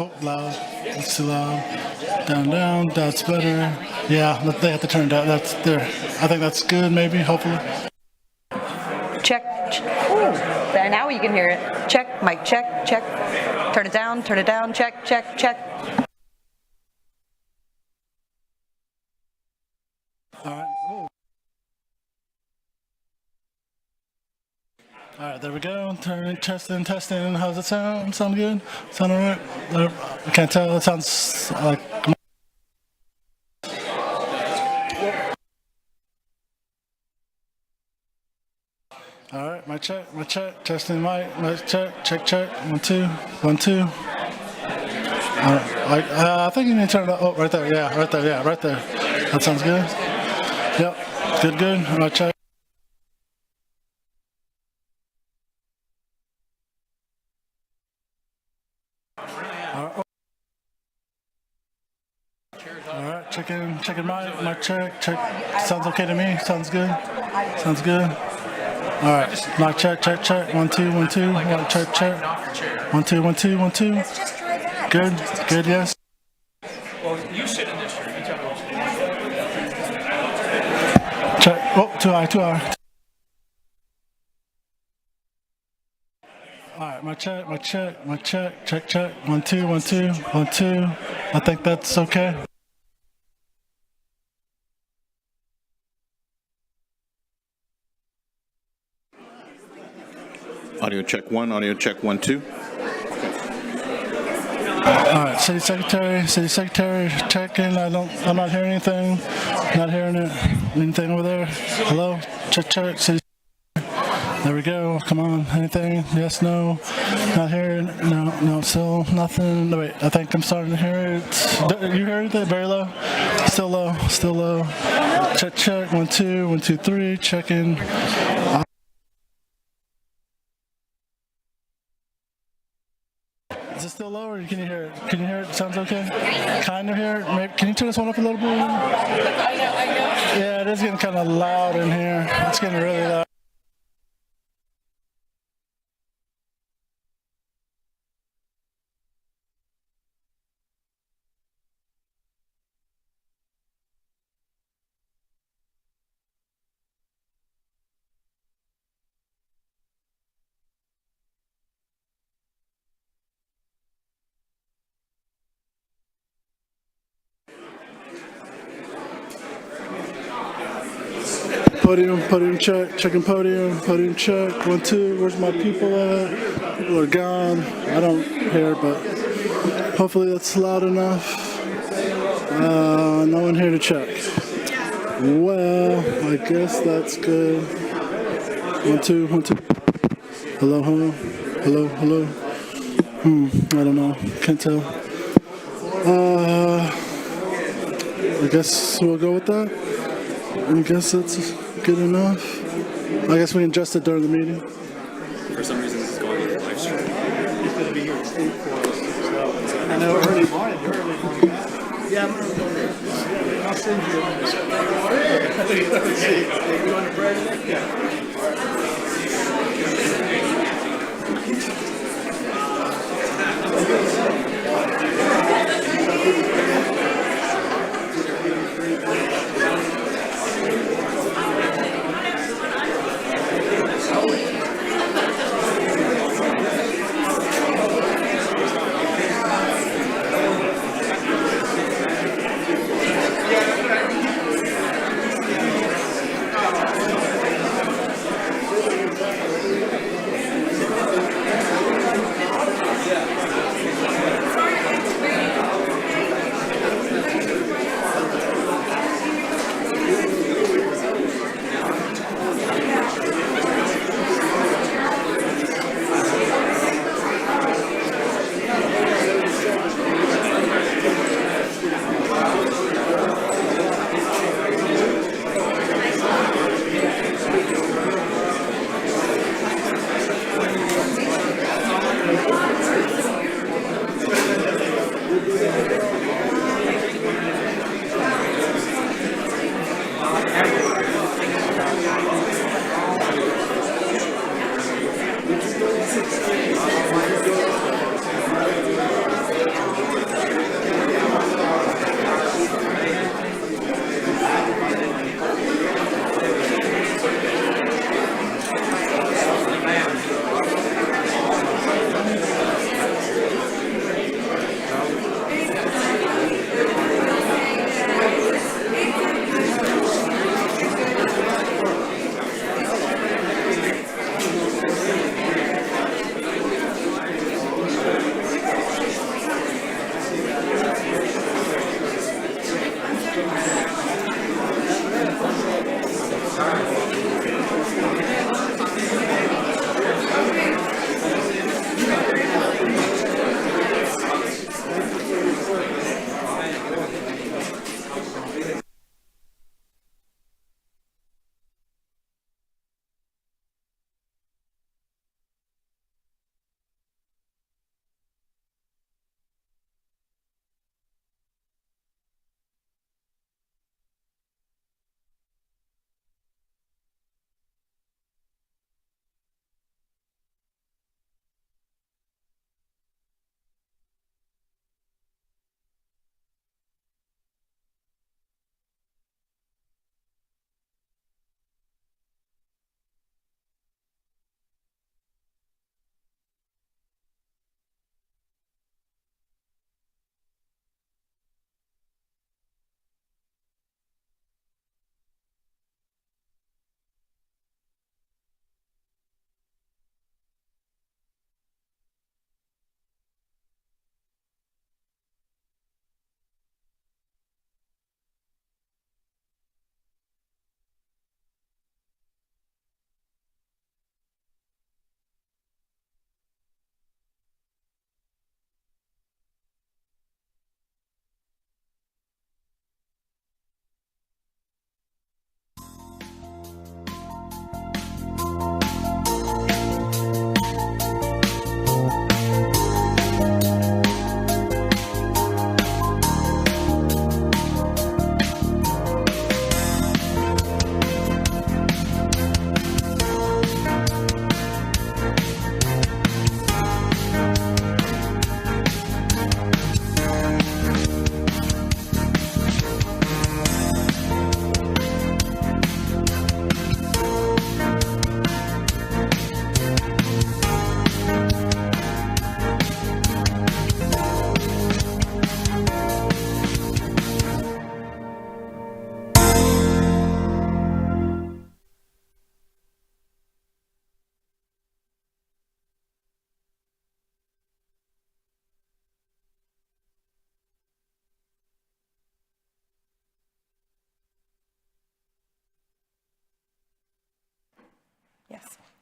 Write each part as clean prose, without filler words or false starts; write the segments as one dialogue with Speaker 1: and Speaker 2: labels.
Speaker 1: Oh, loud. It's too loud. Down, down. That's better. Yeah, they have to turn it down. That's there. I think that's good. Maybe. Hopefully.
Speaker 2: Check. Ooh, now you can hear it. Check. Mic check. Check. Turn it down. Turn it down. Check. Check. Check.
Speaker 1: All right. Ooh. All right, there we go. Turning, testing, testing. How's it sound? Sound good? Sound all right? I can't tell. It sounds like. All right, my check, testing my check, check. 1, 2, 1, 2. I think you need to turn it up. Oh, right there. Yeah, right there. Yeah, right there. That sounds good. Yep. Good. All right, check. All right, checking my check. Sounds okay to me. Sounds good. All right, my check. 1, 2, 1, 2. Check. 1, 2, 1, 2, 1, 2. Good, yes.
Speaker 3: Well, you sit in this room. You tell me what to do.
Speaker 1: Check. Oh, too high. All right, my check. Check. 1, 2, 1, 2, 1, 2. I think that's okay.
Speaker 4: Audio check 1, audio check 1, 2.
Speaker 1: All right, city secretary, checking. I'm not hearing anything. Not hearing anything over there. Hello, check. City. There we go. Come on. Anything? Yes, no. Not hearing. No. Still nothing. No, wait. I think I'm starting to hear it. You heard it? Very low. Still low. Check. 1, 2, 1, 2, 3. Checking. Is it still low, or can you hear it? Can you hear it? Sounds okay? Kind of hear it? Maybe, can you turn this one up a little bit? I know. Yeah, it is getting kind of loud in here. It's getting really loud. Podium check, checking podium check, 1, 2, where's my people at? People are gone, I don't hear, but hopefully that's loud enough. No one here to check. Well, I guess that's good. 1, 2, 1, 2. Hello. I don't know, can't tell. I guess we'll go with that. I guess that's good enough. I guess we can adjust it during the meeting.
Speaker 5: For some reason, this is going on live stream.
Speaker 3: He's going to be here at 8 for us. I know early morning. Yeah, I'll send you. Let's see. You on the bread? Yeah.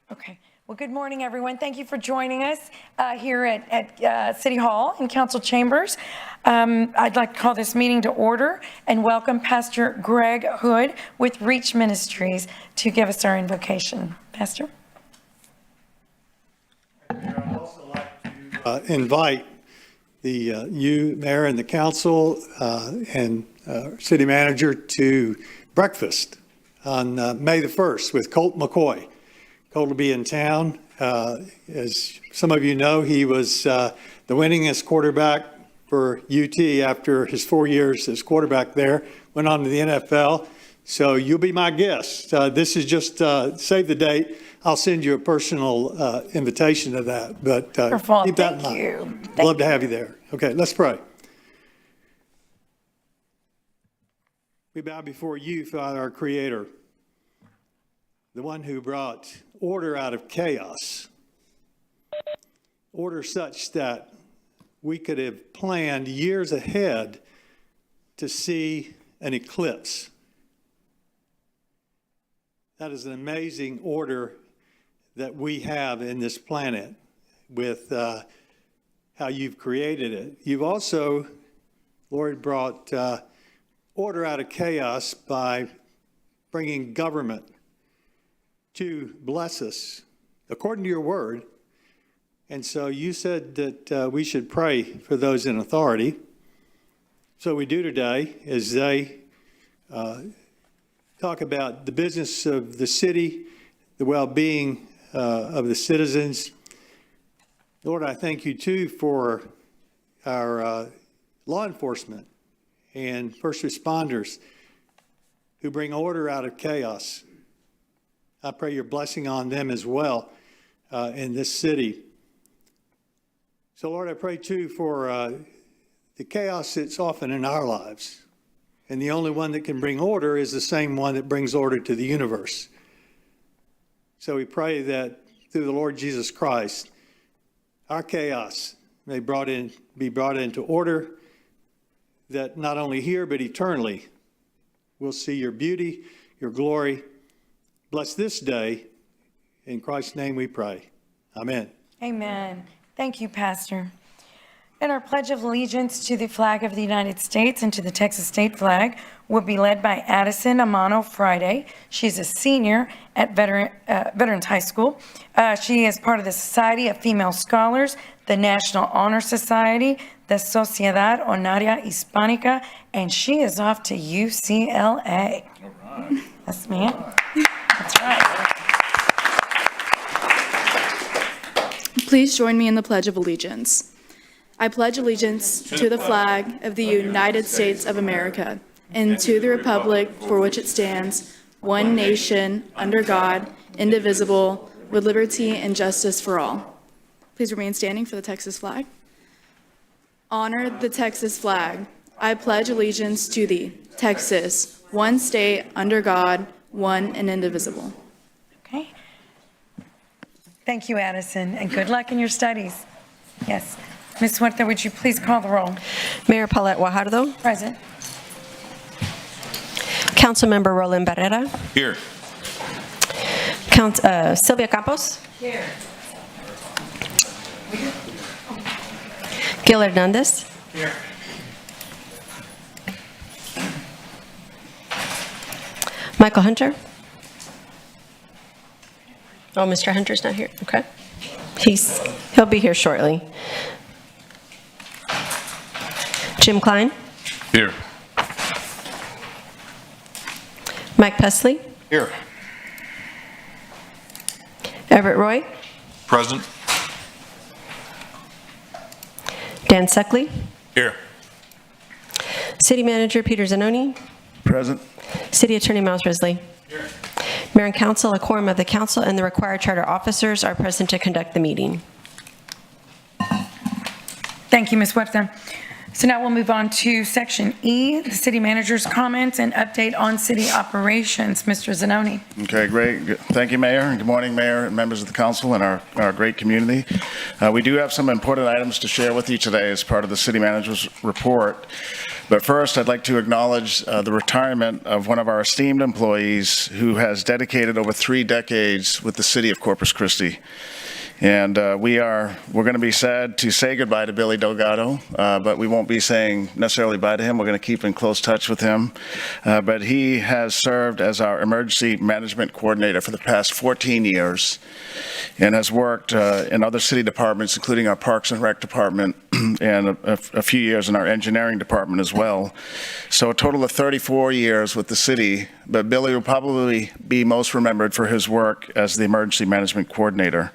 Speaker 6: Okay. Well, good morning, everyone. Thank you for joining us here at City Hall and Council Chambers. I'd like to call this meeting to order and welcome Pastor Greg Hood with Reach Ministries to give us our invocation. Pastor?
Speaker 3: I'd also like to invite you, Mayor, and the council and city manager to breakfast on May the 1st with Colt McCoy. Colt will be in town. As some of you know, he was the winningest quarterback for UT after his 4 years as quarterback there, went on to the NFL. So you'll be my guest. This is just, save the date. I'll send you a personal invitation to that, but keep that in mind. Love to have you there. Okay, let's pray. We bow before you, Father, our Creator, the one who brought order out of chaos, order such that we could have planned years ahead to see an eclipse. That is an amazing order that we have in this planet with how you've created it. You've also, Lord, brought order out of chaos by bringing government to bless us according to your word. And so you said that we should pray for those in authority. So we do today as they talk about the business of the city, the well-being of the citizens. Lord, I thank you too for our law enforcement and first responders who bring order out of chaos. I pray your blessing on them as well in this city. So Lord, I pray too for the chaos that's often in our lives. And the only one that can bring order is the same one that brings order to the universe. So we pray that through the Lord Jesus Christ, our chaos may be brought into order, that not only here but eternally we'll see your beauty, your glory. Bless this day. In Christ's name we pray. Amen.
Speaker 6: Amen. Thank you, Pastor. And our Pledge of Allegiance to the flag of the United States and to the Texas state flag will be led by Addison Amano Friday. She's a senior at Veterans High School. She is part of the Society of Female Scholars, the National Honor Society, the Sociedad Honoraria Hispánica, and she is off to UCLA. All right. Yes, ma'am. That's right.
Speaker 7: Please join me in the Pledge of Allegiance. I pledge allegiance to the flag of the United States of America and to the republic for which it stands, one nation, under God, indivisible, with liberty and justice for all. Please remain standing for the Texas flag. Honor the Texas flag. I pledge allegiance to thee, Texas, one state, under God, one and indivisible.
Speaker 6: Okay. Thank you, Addison, and good luck in your studies. Yes. Ms. Huerta, would you please call the roll?
Speaker 8: Mayor Paulette Guajardo.
Speaker 6: Present.
Speaker 8: Councilmember Roland Barrera.
Speaker 4: Here.
Speaker 8: Sylvia Campos. Here. Gil Hernandez.
Speaker 4: Here.
Speaker 8: Michael Hunter. Oh, Mr. Hunter's not here. Okay. He'll be here shortly. Jim Klein.
Speaker 4: Here.
Speaker 8: Mike Pesley.
Speaker 4: Here.
Speaker 8: Everett Roy.
Speaker 4: Present.
Speaker 8: Dan Suckley.
Speaker 4: Here.
Speaker 8: City Manager Peter Zanoni.
Speaker 4: Present.
Speaker 8: City Attorney Miles Risley.
Speaker 4: Here.
Speaker 8: Mayor and Council, a quorum of the council and the required charter officers are present to conduct the meeting.
Speaker 6: Thank you, Ms. Huerta. So now we'll move on to Section E, the city manager's comments and update on city operations. Mr. Zanoni.
Speaker 9: Okay, great. Thank you, Mayor. Good morning, Mayor and members of the council and our great community. We do have some important items to share with you today as part of the city manager's report. But first, I'd like to acknowledge the retirement of one of our esteemed employees who has dedicated over 3 decades with the city of Corpus Christi. And we're going to be sad to say goodbye to Billy Delgado, but we won't be saying necessarily bye to him. We're going to keep in close touch with him. But he has served as our emergency management coordinator for the past 14 years and has worked in other city departments, including our Parks and Rec department and a few years in our engineering department as well. So a total of 34 years with the city, but Billy will probably be most remembered for his work as the emergency management coordinator.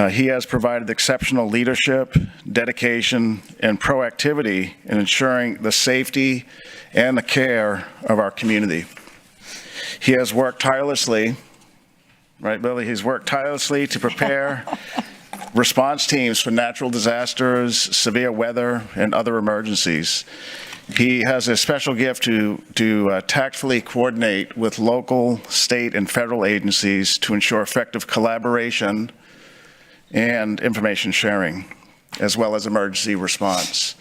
Speaker 9: He has provided exceptional leadership, dedication, and proactivity in ensuring the safety and the care of our community. He has worked tirelessly, right, Billy? He's worked tirelessly to prepare response teams for natural disasters, severe weather, and other emergencies. He has a special gift to tactfully coordinate with local, state, and federal agencies to ensure effective collaboration and information sharing, as well as emergency response.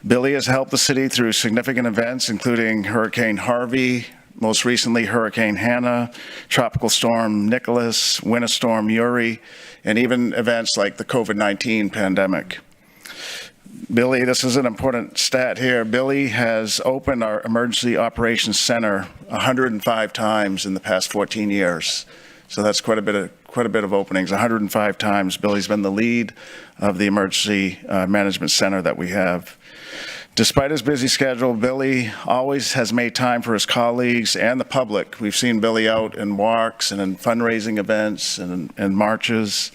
Speaker 9: Billy has helped the city through significant events, including Hurricane Harvey, most recently Hurricane Hannah, Tropical Storm Nicholas, Winter Storm Uri, and even events like the COVID-19 pandemic. Billy, this is an important stat here. Billy has opened our Emergency Operations Center 105 times in the past 14 years. So that's quite a bit of openings. 105 times Billy's been the lead of the Emergency Management Center that we have. Despite his busy schedule, Billy always has made time for his colleagues and the public. We've seen Billy out in walks and in fundraising events and marches.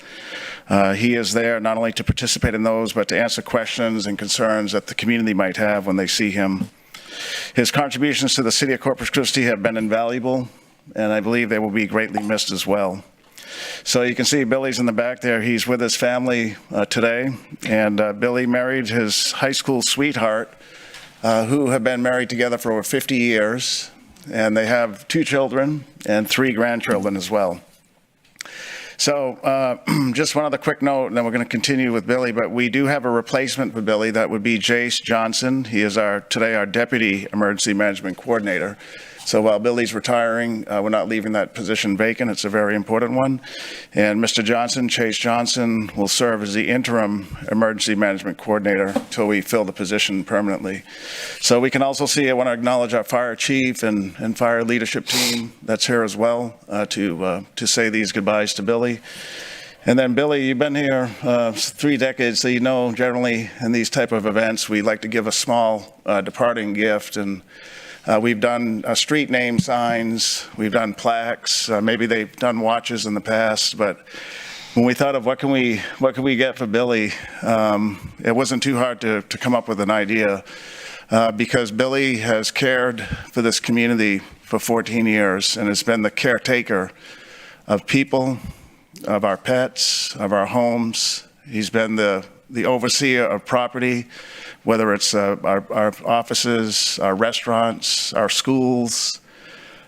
Speaker 9: He is there not only to participate in those, but to answer questions and concerns that the community might have when they see him. His contributions to the city of Corpus Christi have been invaluable, and I believe they will be greatly missed as well. So you can see Billy's in the back there. He's with his family today, and Billy married his high school sweetheart, who have been married together for over 50 years, and they have 2 children and 3 grandchildren as well. So just one other quick note, and then we're going to continue with Billy, but we do have a replacement for Billy. That would be Jace Johnson. He is today our Deputy Emergency Management Coordinator. So while Billy's retiring, we're not leaving that position vacant. It's a very important one. And Mr. Johnson, Chase Johnson, will serve as the interim emergency management coordinator until we fill the position permanently. So we can also see, I want to acknowledge our fire chief and fire leadership team that's here as well to say these goodbyes to Billy. And then Billy, you've been here 3 decades, so you know generally in these type of events, we like to give a small departing gift. And we've done street name signs, we've done plaques, maybe they've done watches in the past, but when we thought of what can we get for Billy, it wasn't too hard to come up with an idea because Billy has cared for this community for 14 years and has been the caretaker of people, of our pets, of our homes. He's been the overseer of property, whether it's our offices, our restaurants, our schools,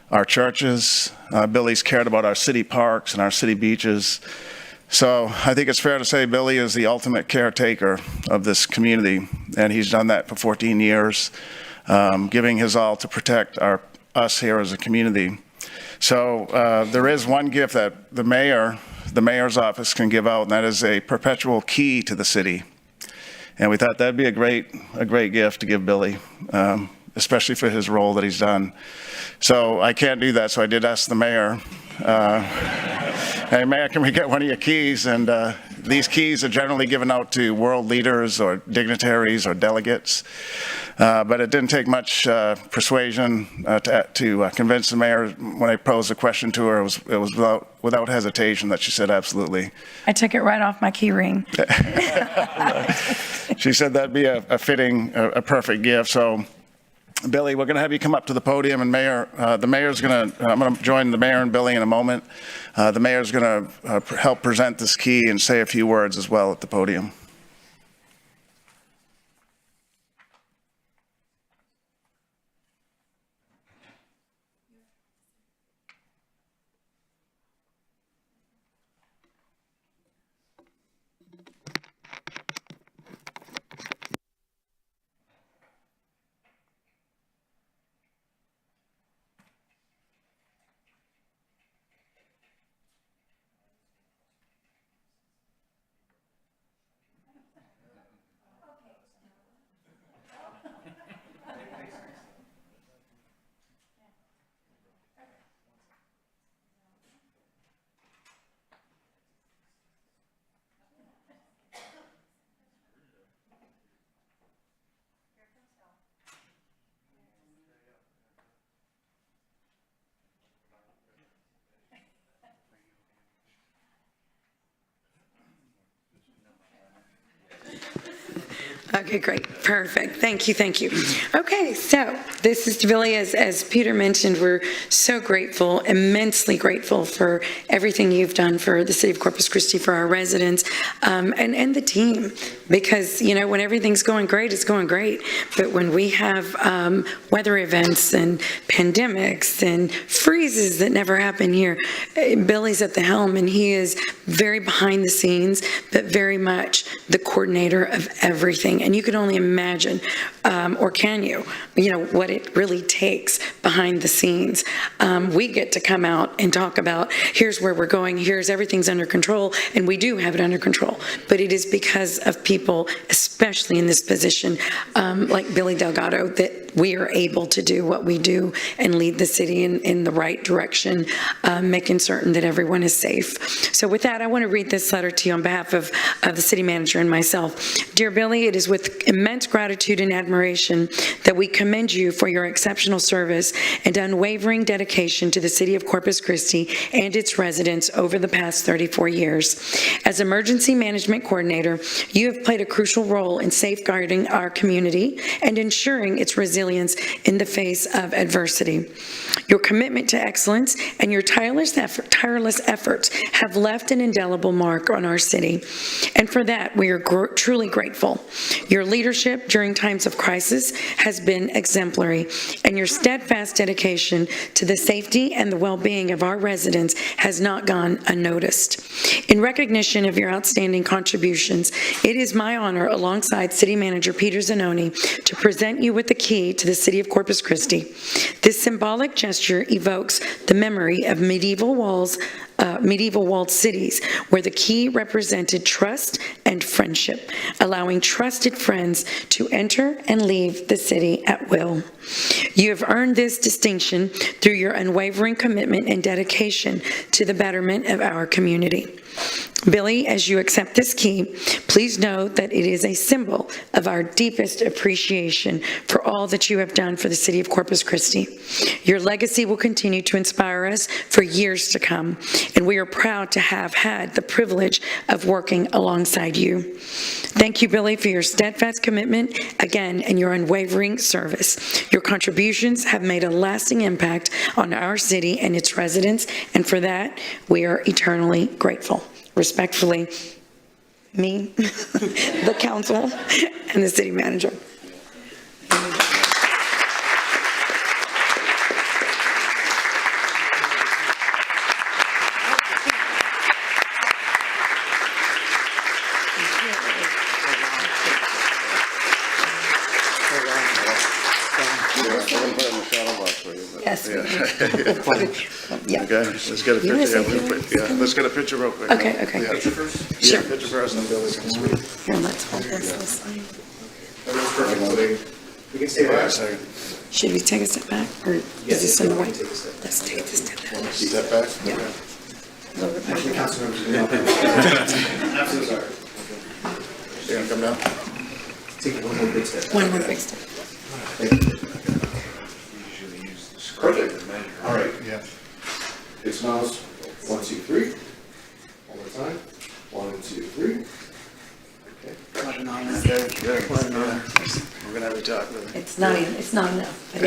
Speaker 9: our churches. Billy's cared about our city parks and our city beaches. So I think it's fair to say Billy is the ultimate caretaker of this community, and he's done that for 14 years, giving his all to protect us here as a community. So there is one gift that the mayor's office can give out, and that is a perpetual key to the city. And we thought that'd be a great gift to give Billy, especially for his role that he's done. So I can't do that, so I did ask the mayor, hey, Mayor, can we get one of your keys? And these keys are generally given out to world leaders or dignitaries or delegates. But it didn't take much persuasion to convince the mayor. When I posed the question to her, it was without hesitation that she said absolutely.
Speaker 6: I took it right off my key ring.
Speaker 9: She said that'd be a fitting, a perfect gift. So, Billy, we're going to have you come up to the podium, and Mayor, I'm going to join the mayor and Billy in a moment. The mayor's going to help present this key and say a few words as well at the podium.
Speaker 6: Okay, great, perfect, thank you, thank you. Okay, so this is to Billy, as Peter mentioned, we're so grateful, immensely grateful for everything you've done for the city of Corpus Christi, for our residents, and the team, because, you know, when everything's going great, it's going great, but when we have weather events and pandemics and freezes that never happen here, Billy's at the helm, and he is very behind the scenes, but very much the coordinator of everything. And you can only imagine, or can you know, what it really takes behind the scenes. We get to come out and talk about, here's where we're going, here's everything's under control, and we do have it under control. But it is because of people, especially in this position, like Billy Delgado, that we are able to do what we do and lead the city in the right direction, making certain that everyone is safe. So with that, I want to read this letter to you on behalf of the city manager and myself. Dear Billy, it is with immense gratitude and admiration that we commend you for your exceptional service and unwavering dedication to the city of Corpus Christi and its residents over the past 34 years. As emergency management coordinator, you have played a crucial role in safeguarding our community and ensuring its resilience in the face of adversity. Your commitment to excellence and your tireless efforts have left an indelible mark on our city, and for that we are truly grateful. Your leadership during times of crisis has been exemplary, and your steadfast dedication to the safety and the well-being of our residents has not gone unnoticed. In recognition of your outstanding contributions, it is my honor, alongside City Manager Peter Zanoni, to present you with the key to the city of Corpus Christi. This symbolic gesture evokes the memory of medieval walled cities, where the key represented trust and friendship, allowing trusted friends to enter and leave the city at will. You have earned this distinction through your unwavering commitment and dedication to the betterment of our community. Billy, as you accept this key, please know that it is a symbol of our deepest appreciation for all that you have done for the city of Corpus Christi. Your legacy will continue to inspire us for years to come, and we are proud to have had the privilege of working alongside you. Thank you, Billy, for your steadfast commitment, again, and your unwavering service. Your contributions have made a lasting impact on our city and its residents, and for that, we are eternally grateful. Respectfully, me, the council, and the city manager. Yes. Yeah.
Speaker 9: Okay, let's get a picture. Yeah, let's get a picture real quick.
Speaker 6: Okay.
Speaker 9: Yeah.
Speaker 6: Sure.
Speaker 9: Yeah, picture first, and Billy can speak.
Speaker 6: Here, let's hold this.
Speaker 5: We can stay
Speaker 9: Wait a second.
Speaker 6: Should we take a step back, or is this in the way? Let's take this step back.
Speaker 9: Step back?
Speaker 6: Yeah.
Speaker 9: Okay.
Speaker 6: A little bit back.
Speaker 5: Absolutely sorry.
Speaker 9: You gonna come down?
Speaker 5: Take one more big step.
Speaker 6: One more big step.
Speaker 5: Perfect. All right.
Speaker 9: Yeah.
Speaker 5: Big smiles. 1, 2, 3. One more time. 1, 2, 3. Okay.
Speaker 6: What an honor.
Speaker 9: Okay, good.
Speaker 6: What an honor.
Speaker 9: We're gonna have you talk with him.
Speaker 6: It's not enough, but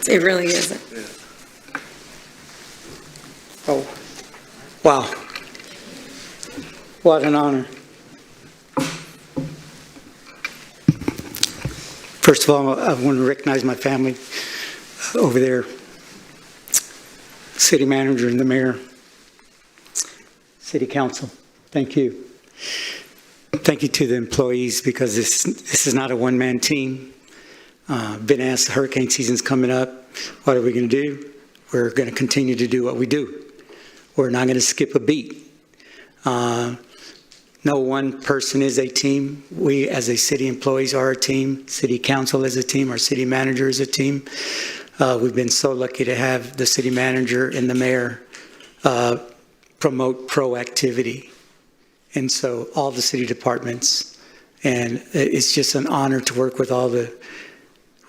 Speaker 6: it really isn't.
Speaker 10: Oh, wow. What an honor. First of all, I want to recognize my family over there, city manager and the mayor, city council. Thank you. Thank you to the employees, because this is not a one-man team. Been asked, the hurricane season's coming up. What are we going to do? We're going to continue to do what we do. We're not going to skip a beat. No one person is a team. We, as a city employees, are a team. City council is a team. Our city manager is a team. We've been so lucky to have the city manager and the mayor promote proactivity. And so all the city departments, and it's just an honor to work with all the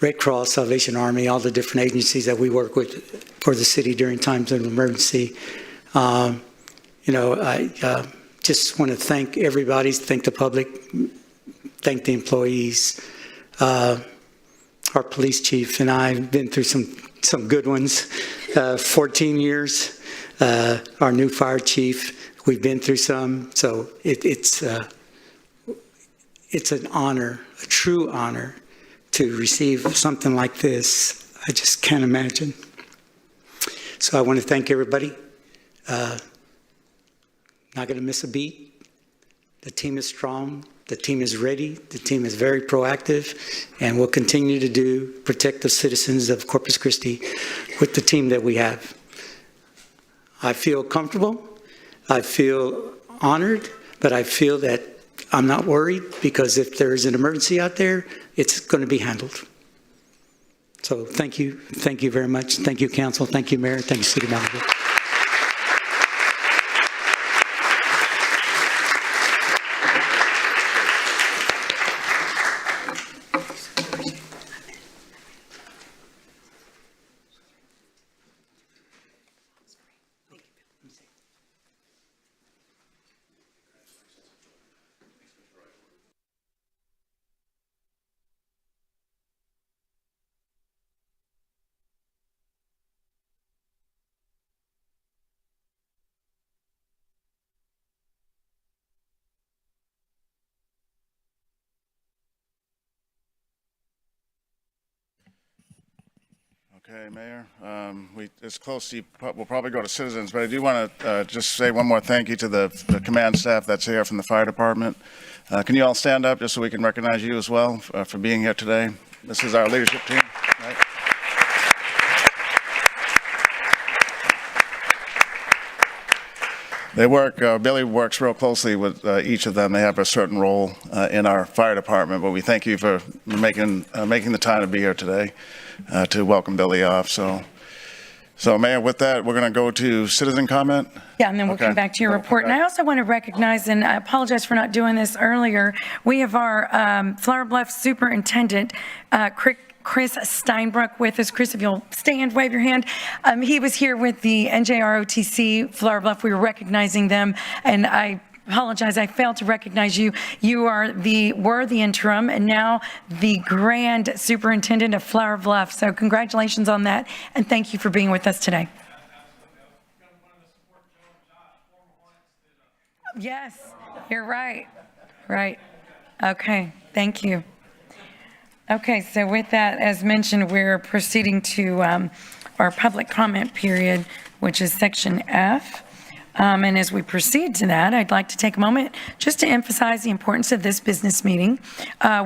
Speaker 10: Red Cross, Salvation Army, all the different agencies that we work with for the city during times of emergency. I just want to thank everybody, thank the public. thank the employees. Our police chief and I have been through some good ones. 14 years. Our new fire chief, we've been through some. So it's an honor, a true honor, to receive something like this. I just can't imagine. So I want to thank everybody. Not going to miss a beat. The team is strong. The team is ready. The team is very proactive, and we'll continue to protect the citizens of Corpus Christi with the team that we have. I feel comfortable. I feel honored, but I feel that I'm not worried, because if there's an emergency out there, it's going to be handled. So thank you. Thank you very much. Thank you, council. Thank you, mayor. Thank you, city manager.
Speaker 9: Okay, Mayor, we'll probably go to citizens, but I do want to just say one more thank you to the command staff that's here from the fire department. Can you all stand up just so we can recognize you as well for being here today? This is our leadership team. Right? They work, Billy works real closely with each of them. They have a certain role in our fire department, but we thank you for making the time to be here today to welcome Billy off. So Mayor, with that, we're going to go to citizen comment.
Speaker 6: Yeah, and then we'll come back to your report. And I also want to recognize, and I apologize for not doing this earlier, we have our Flower Bluff Superintendent, Chris Steinbrook, with us. Chris, if you'll stand, wave your hand. He was here with the NJROTC Flower Bluff. We were recognizing them, and I apologize, I failed to recognize you. You were the interim and now the grand superintendent of Flower Bluff. So congratulations on that, and thank you for being with us today. Yes, you're right. Right. Okay, thank you. Okay, so with that, as mentioned, we're proceeding to our public comment period, which is section F. And as we proceed to that, I'd like to take a moment just to emphasize the importance of this business meeting.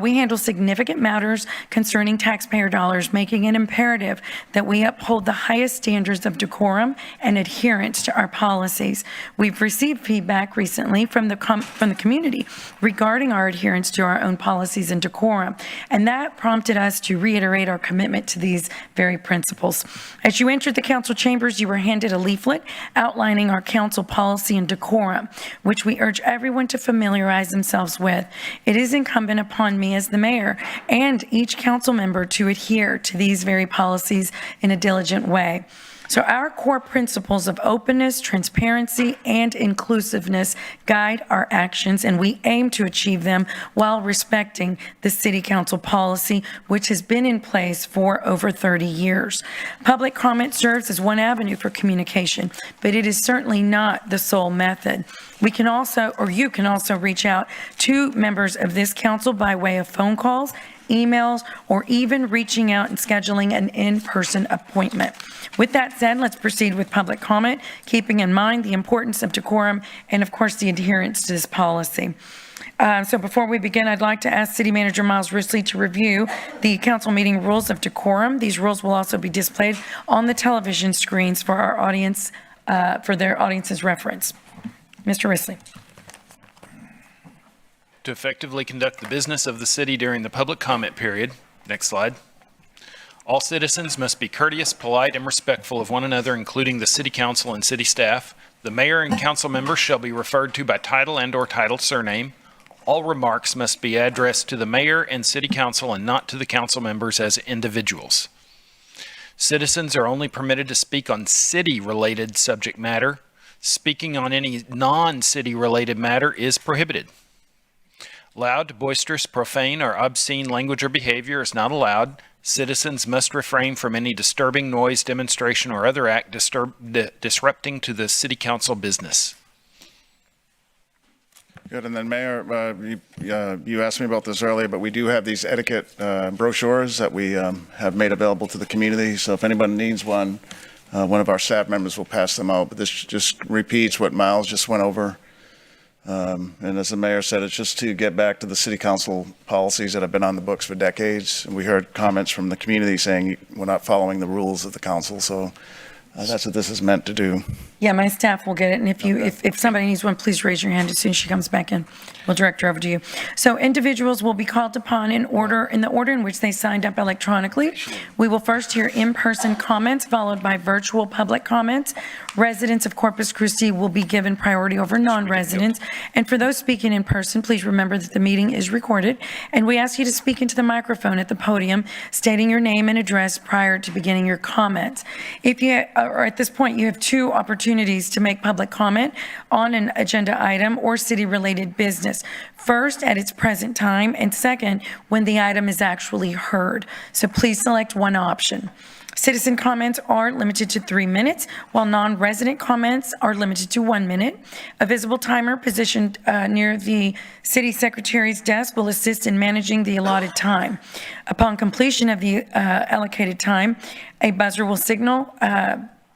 Speaker 6: We handle significant matters concerning taxpayer dollars, making it imperative that we uphold the highest standards of decorum and adherence to our policies. We've received feedback recently from the community regarding our adherence to our own policies and decorum, and that prompted us to reiterate our commitment to these very principles. As you entered the council chambers, you were handed a leaflet outlining our council policy and decorum, which we urge everyone to familiarize themselves with. It is incumbent upon me as the mayor and each council member to adhere to these very policies in a diligent way. So our core principles of openness, transparency, and inclusiveness guide our actions, and we aim to achieve them while respecting the city council policy, which has been in place for over 30 years. Public comment serves as one avenue for communication, but it is certainly not the sole method. We can also, or you can also, reach out to members of this council by way of phone calls, emails, or even reaching out and scheduling an in-person appointment. With that said, let's proceed with public comment, keeping in mind the importance of decorum and, of course, the adherence to this policy. So before we begin, I'd like to ask City Manager Miles Risley to review the council meeting rules of decorum. These rules will also be displayed on the television screens for our audience, for their audience's reference. Mr. Risley.
Speaker 11: To effectively conduct the business of the city during the public comment period, next slide, all citizens must be courteous, polite, and respectful of one another, including the city council and city staff. The mayor and council members shall be referred to by title and/or title surname. All remarks must be addressed to the mayor and city council and not to the council members as individuals. Citizens are only permitted to speak on city-related subject matter. Speaking on any non-city related matter is prohibited. Loud, boisterous, profane, or obscene language or behavior is not allowed. Citizens must refrain from any disturbing noise, demonstration, or other act disrupting to the city council business.
Speaker 9: Good, and then Mayor, you asked me about this earlier, but we do have these etiquette brochures that we have made available to the community. So if anyone needs one of our staff members will pass them out. But this just repeats what Miles just went over. And as the mayor said, it's just to get back to the city council policies that have been on the books for decades. And we heard comments from the community saying we're not following the rules of the council. So that's what this is meant to do.
Speaker 6: Yeah, my staff will get it, and if somebody needs one, please raise your hand as soon as she comes back in. We'll direct her over to you. So individuals will be called upon in the order in which they signed up electronically. We will first hear in-person comments, followed by virtual public comments. Residents of Corpus Christi will be given priority over non-residents. And for those speaking in person, please remember that the meeting is recorded, and we ask you to speak into the microphone at the podium, stating your name and address prior to beginning your comments. Or at this point, you have two opportunities to make public comment on an agenda item or city-related business. First, at its present time, and second, when the item is actually heard. So please select one option. Citizen comments are limited to 3 minutes, while non-resident comments are limited to 1 minute. A visible timer positioned near the city secretary's desk will assist in managing the allotted time. Upon completion of the allocated time, a buzzer will signal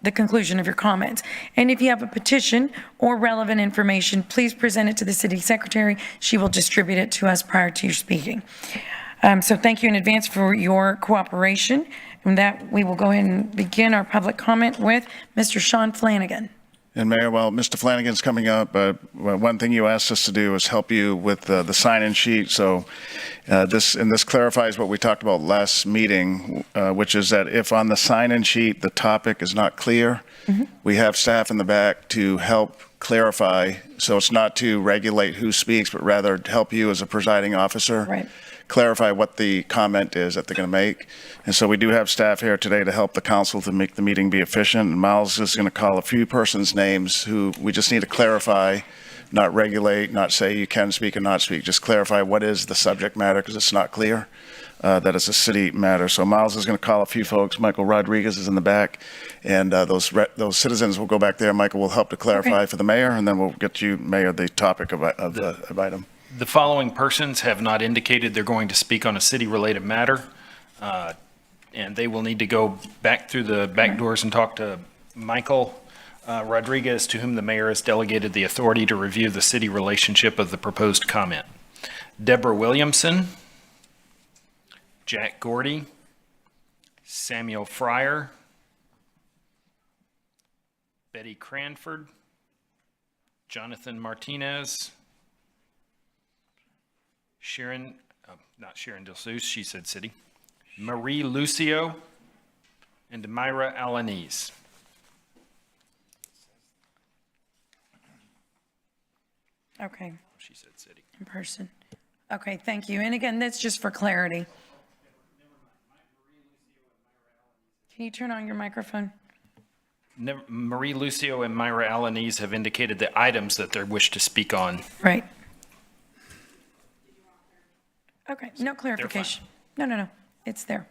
Speaker 6: the conclusion of your comments. And if you have a petition or relevant information, please present it to the city secretary. She will distribute it to us prior to your speaking. So thank you in advance for your cooperation. And that we will go ahead and begin our public comment with Mr. Sean Flanagan.
Speaker 9: And Mayor, while Mr. Flanagan's coming up, one thing you asked us to do is help you with the sign-in sheet. So this clarifies what we talked about last meeting, which is that if on the sign-in sheet the topic is not clear, we have staff in the back to help clarify. So it's not to regulate who speaks, but rather to help you as a presiding officer clarify what the comment is that they're going to make. And so we do have staff here today to help the council to make the meeting be efficient. And Miles is going to call a few persons' names who we just need to clarify, not regulate, not say you can speak and not speak, just clarify what is the subject matter because it's not clear that it's a city matter. So Miles is going to call a few folks. Michael Rodriguez is in the back, and those citizens will go back there. Michael will help to clarify for the mayor, and then we'll get you, Mayor, the topic of the item.
Speaker 11: The following persons have not indicated they're going to speak on a city-related matter, and they will need to go back through the back doors and talk to Michael Rodriguez, to whom the mayor has delegated the authority to review the city relationship of the proposed comment. Deborah Williamson, Jack Gordy, Samuel Fryer, Betty Cranford, Jonathan Martinez, not Sharon DeSouza, she said city, Marie Lucio, and Myra Alanese.
Speaker 6: Okay.
Speaker 11: She said city.
Speaker 6: In person. Okay, thank you. And again, that's just for clarity. Can you turn on your microphone?
Speaker 11: Marie Lucio and Myra Alanese have indicated the items that they wish to speak on.
Speaker 6: Right. Okay, no clarification. No. It's there.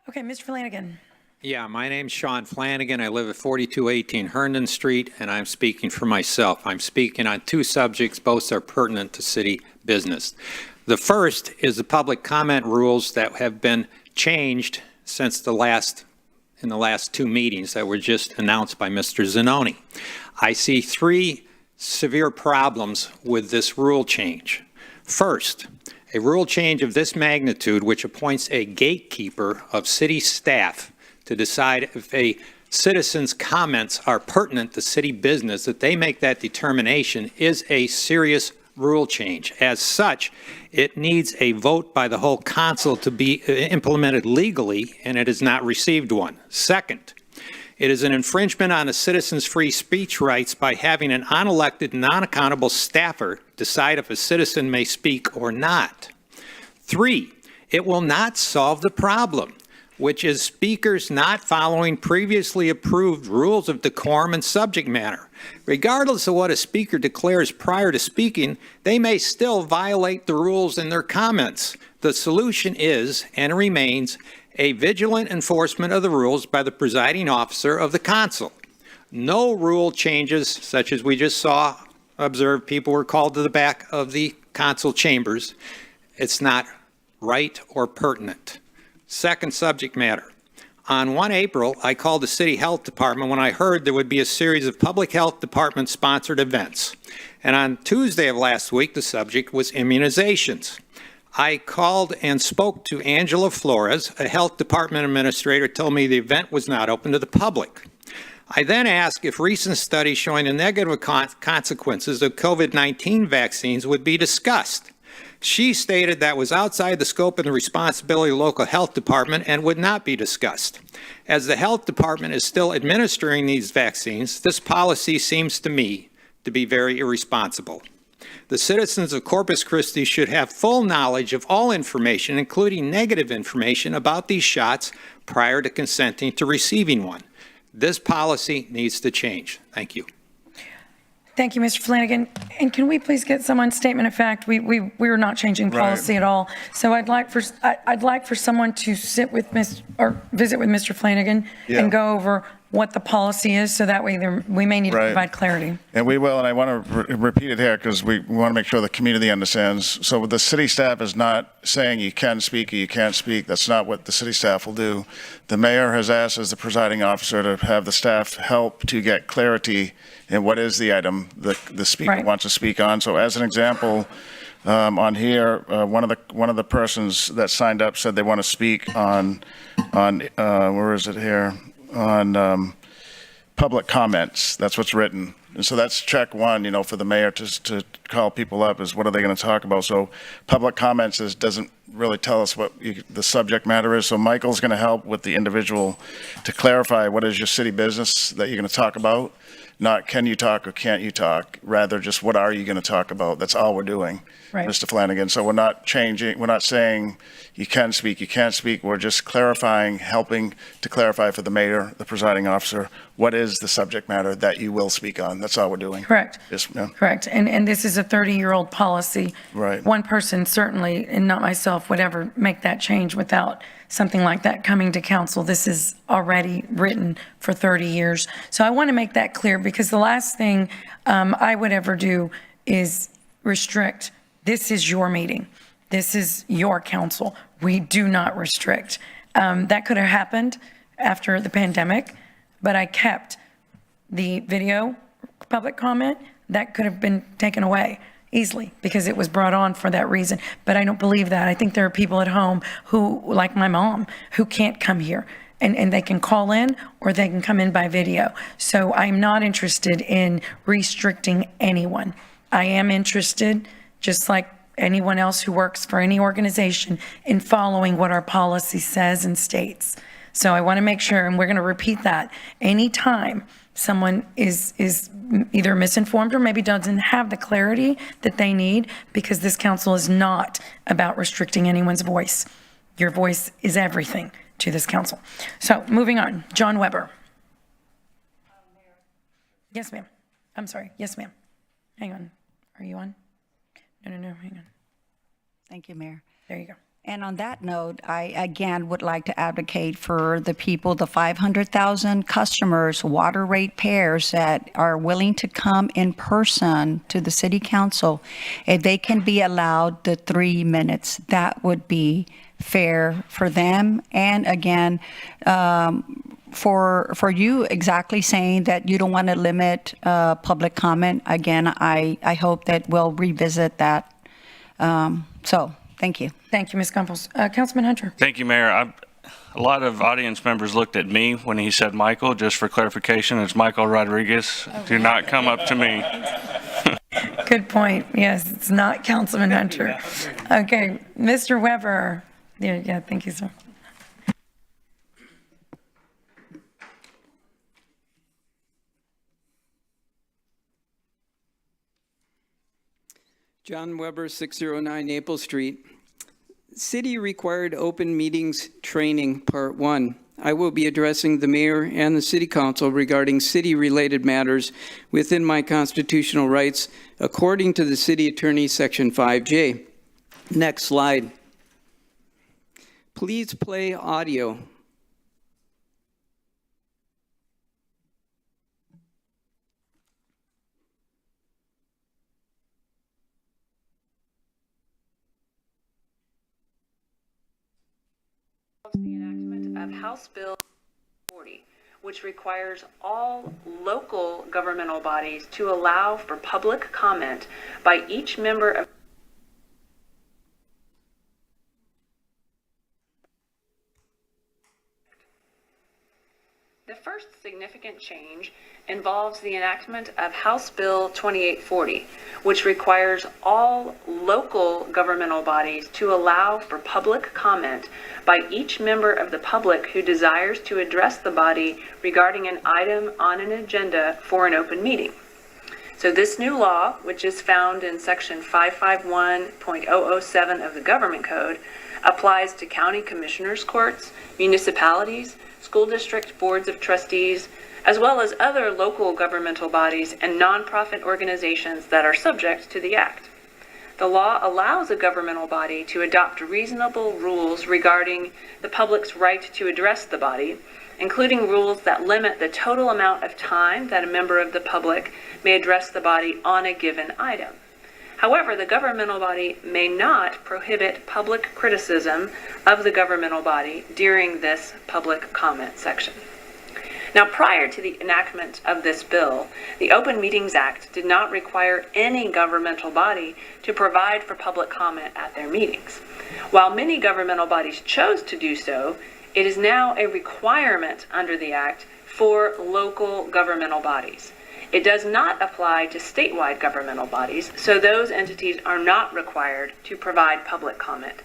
Speaker 6: Okay, Mr. Flanagan.
Speaker 12: Yeah, my name's Sean Flanagan. I live at 4218 Herndon Street, and I'm speaking for myself. I'm speaking on two subjects. Both are pertinent to city business. The first is the public comment rules that have been changed since in the last two meetings that were just announced by Mr. Zanoni. I see three severe problems with this rule change. First, a rule change of this magnitude, which appoints a gatekeeper of city staff to decide if a citizen's comments are pertinent to city business, that they make that determination, is a serious rule change. As such, it needs a vote by the whole council to be implemented legally, and it has not received one. Second, it is an infringement on a citizen's free speech rights by having an unelected, non-accountable staffer decide if a citizen may speak or not. Three, it will not solve the problem. which is speakers not following previously approved rules of decorum and subject matter. Regardless of what a speaker declares prior to speaking, they may still violate the rules in their comments. The solution is and remains a vigilant enforcement of the rules by the presiding officer of the council. No rule changes, such as we just observed, people were called to the back of the council chambers. It's not right or pertinent. Second subject matter. On 1 April, I called the City Health Department when I heard there would be a series of Public Health Department-sponsored events. And on Tuesday of last week, the subject was immunizations. I called and spoke to Angela Flores, a health department administrator, told me the event was not open to the public. I then asked if recent studies showing the negative consequences of COVID-19 vaccines would be discussed. She stated that was outside the scope and the responsibility of the local health department and would not be discussed. As the health department is still administering these vaccines, this policy seems to me to be very irresponsible. The citizens of Corpus Christi should have full knowledge of all information, including negative information about these shots prior to consenting to receiving one. This policy needs to change. Thank you.
Speaker 6: Thank you, Mr. Flanagan. And can we please get someone's statement of fact? We're not changing policy at all. So I'd like for someone to sit with visit with Mr. Flanagan and go over what the policy is, so that way we may need to provide clarity.
Speaker 9: And we will, and I want to repeat it here because we want to make sure the community understands. So the city staff is not saying you can speak or you can't speak. That's not what the city staff will do. The mayor has asked as the presiding officer to have the staff help to get clarity in what is the item the speaker wants to speak on. So as an example, on here, one of the persons that signed up said they want to speak on where is it here? On public comments. That's what's written. And so that's check one, for the mayor to call people up is what are they going to talk about? So public comments doesn't really tell us what the subject matter is. So Michael's going to help with the individual to clarify what is your city business that you're going to talk about. Not can you talk or can't you talk, rather just what are you going to talk about? That's all we're doing, Mr. Flanagan. So we're not changing, we're not saying you can speak, you can't speak. We're just clarifying, helping to clarify for the mayor, the presiding officer, what is the subject matter that you will speak on. That's all we're doing.
Speaker 6: Correct.
Speaker 9: Yes, ma'am.
Speaker 6: Correct. And this is a 30-year-old policy.
Speaker 9: Right.
Speaker 6: One person certainly, and not myself, would ever make that change without something like that coming to council. This is already written for 30 years. So I want to make that clear, because the last thing I would ever do is restrict. This is your meeting. This is your council. We do not restrict. That could have happened after the pandemic, but I kept the video public comment. That could have been taken away easily because it was brought on for that reason. But I don't believe that. I think there are people at home who, like my mom, who can't come here. And they can call in or they can come in by video. So I'm not interested in restricting anyone. I am interested, just like anyone else who works for any organization, in following what our policy says and states. So I want to make sure, and we're going to repeat that, anytime someone is either misinformed or maybe doesn't have the clarity that they need, because this council is not about restricting anyone's voice. Your voice is everything to this council. So moving on, John Weber. Yes, ma'am. I'm sorry. Yes, ma'am. Hang on. Are you on? No, hang on.
Speaker 13: Thank you, Mayor.
Speaker 6: There you go.
Speaker 13: And on that note, I again would like to advocate for the people, the 500,000 customers, water rate payers that are willing to come in person to the city council. If they can be allowed the 3 minutes, that would be fair for them. And again, for you exactly saying that you don't want to limit public comment, again, I hope that we'll revisit that. So thank you.
Speaker 6: Thank you, Ms. Campos. Councilman Hunter.
Speaker 14: Thank you, Mayor. A lot of audience members looked at me when he said Michael. Just for clarification, it's Michael Rodriguez. Do not come up to me.
Speaker 6: Good point. Yes, it's not Councilman Hunter. Okay, Mr. Weber. Yeah, thank you, sir.
Speaker 15: John Weber, 609 Maple Street. City Required Open Meetings Training, Part 1. I will be addressing the mayor and the city council regarding city-related matters within my constitutional rights, according to the city attorney, Section 5J. Next slide. Please play audio.
Speaker 2: The enactment of House Bill 40, which requires all local governmental bodies to allow for public comment by each member of The first significant change involves the enactment of House Bill 2840, which requires all local governmental bodies to allow for public comment by each member of the public who desires to address the body regarding an item on an agenda for an open meeting. So this new law, which is found in Section 551.007 of the Government Code, applies to county commissioners' courts, municipalities, school district boards of trustees, as well as other local governmental bodies and nonprofit organizations that are subject to the Act. The law allows a governmental body to adopt reasonable rules regarding the public's right to address the body, including rules that limit the total amount of time that a member of the public may address the body on a given item. However, the governmental body may not prohibit public criticism of the governmental body during this public comment section. Now, prior to the enactment of this bill, the Open Meetings Act did not require any governmental body to provide for public comment at their meetings. While many governmental bodies chose to do so, it is now a requirement under the Act for local governmental bodies. It does not apply to statewide governmental bodies, so those entities are not required to provide public comment.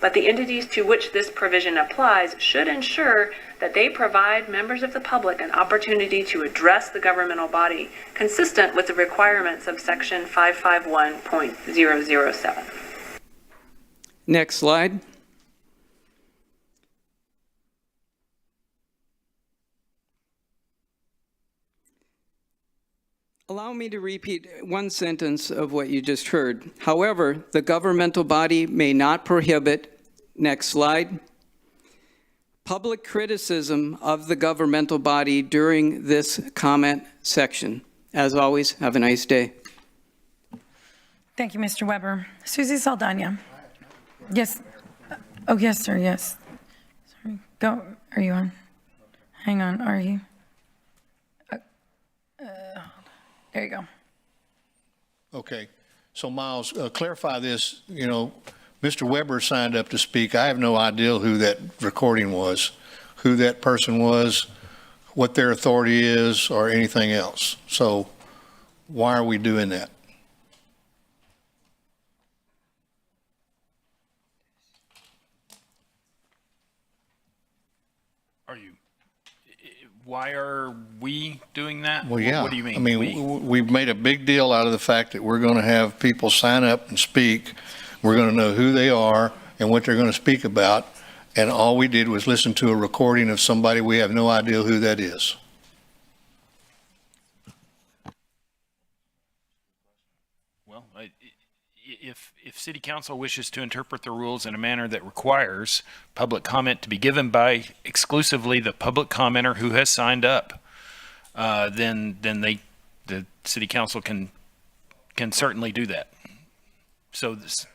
Speaker 2: But the entities to which this provision applies should ensure that they provide members of the public an opportunity to address the governmental body consistent with the requirements of Section 551.007.
Speaker 15: Next slide. Allow me to repeat one sentence of what you just heard. However, the governmental body may not prohibit, next slide, public criticism of the governmental body during this comment section. As always, have a nice day.
Speaker 6: Thank you, Mr. Weber. Susie Saldana. Yes. Oh, yes, sir, yes. Sorry. Go. Are you on? Hang on, are you? There you go.
Speaker 16: Okay. So Miles, clarify this, Mr. Weber signed up to speak. I have no idea who that recording was, who that person was, what their authority is, or anything else. So why are we doing that?
Speaker 11: Why are we doing that?
Speaker 16: Well, yeah.
Speaker 11: What do you mean?
Speaker 16: I mean, we've made a big deal out of the fact that we're going to have people sign up and speak. We're going to know who they are and what they're going to speak about. And all we did was listen to a recording of somebody we have no idea who that is.
Speaker 11: Well, if City Council wishes to interpret the rules in a manner that requires public comment to be given by exclusively the public commenter who has signed up, then the City Council can certainly do that. So this.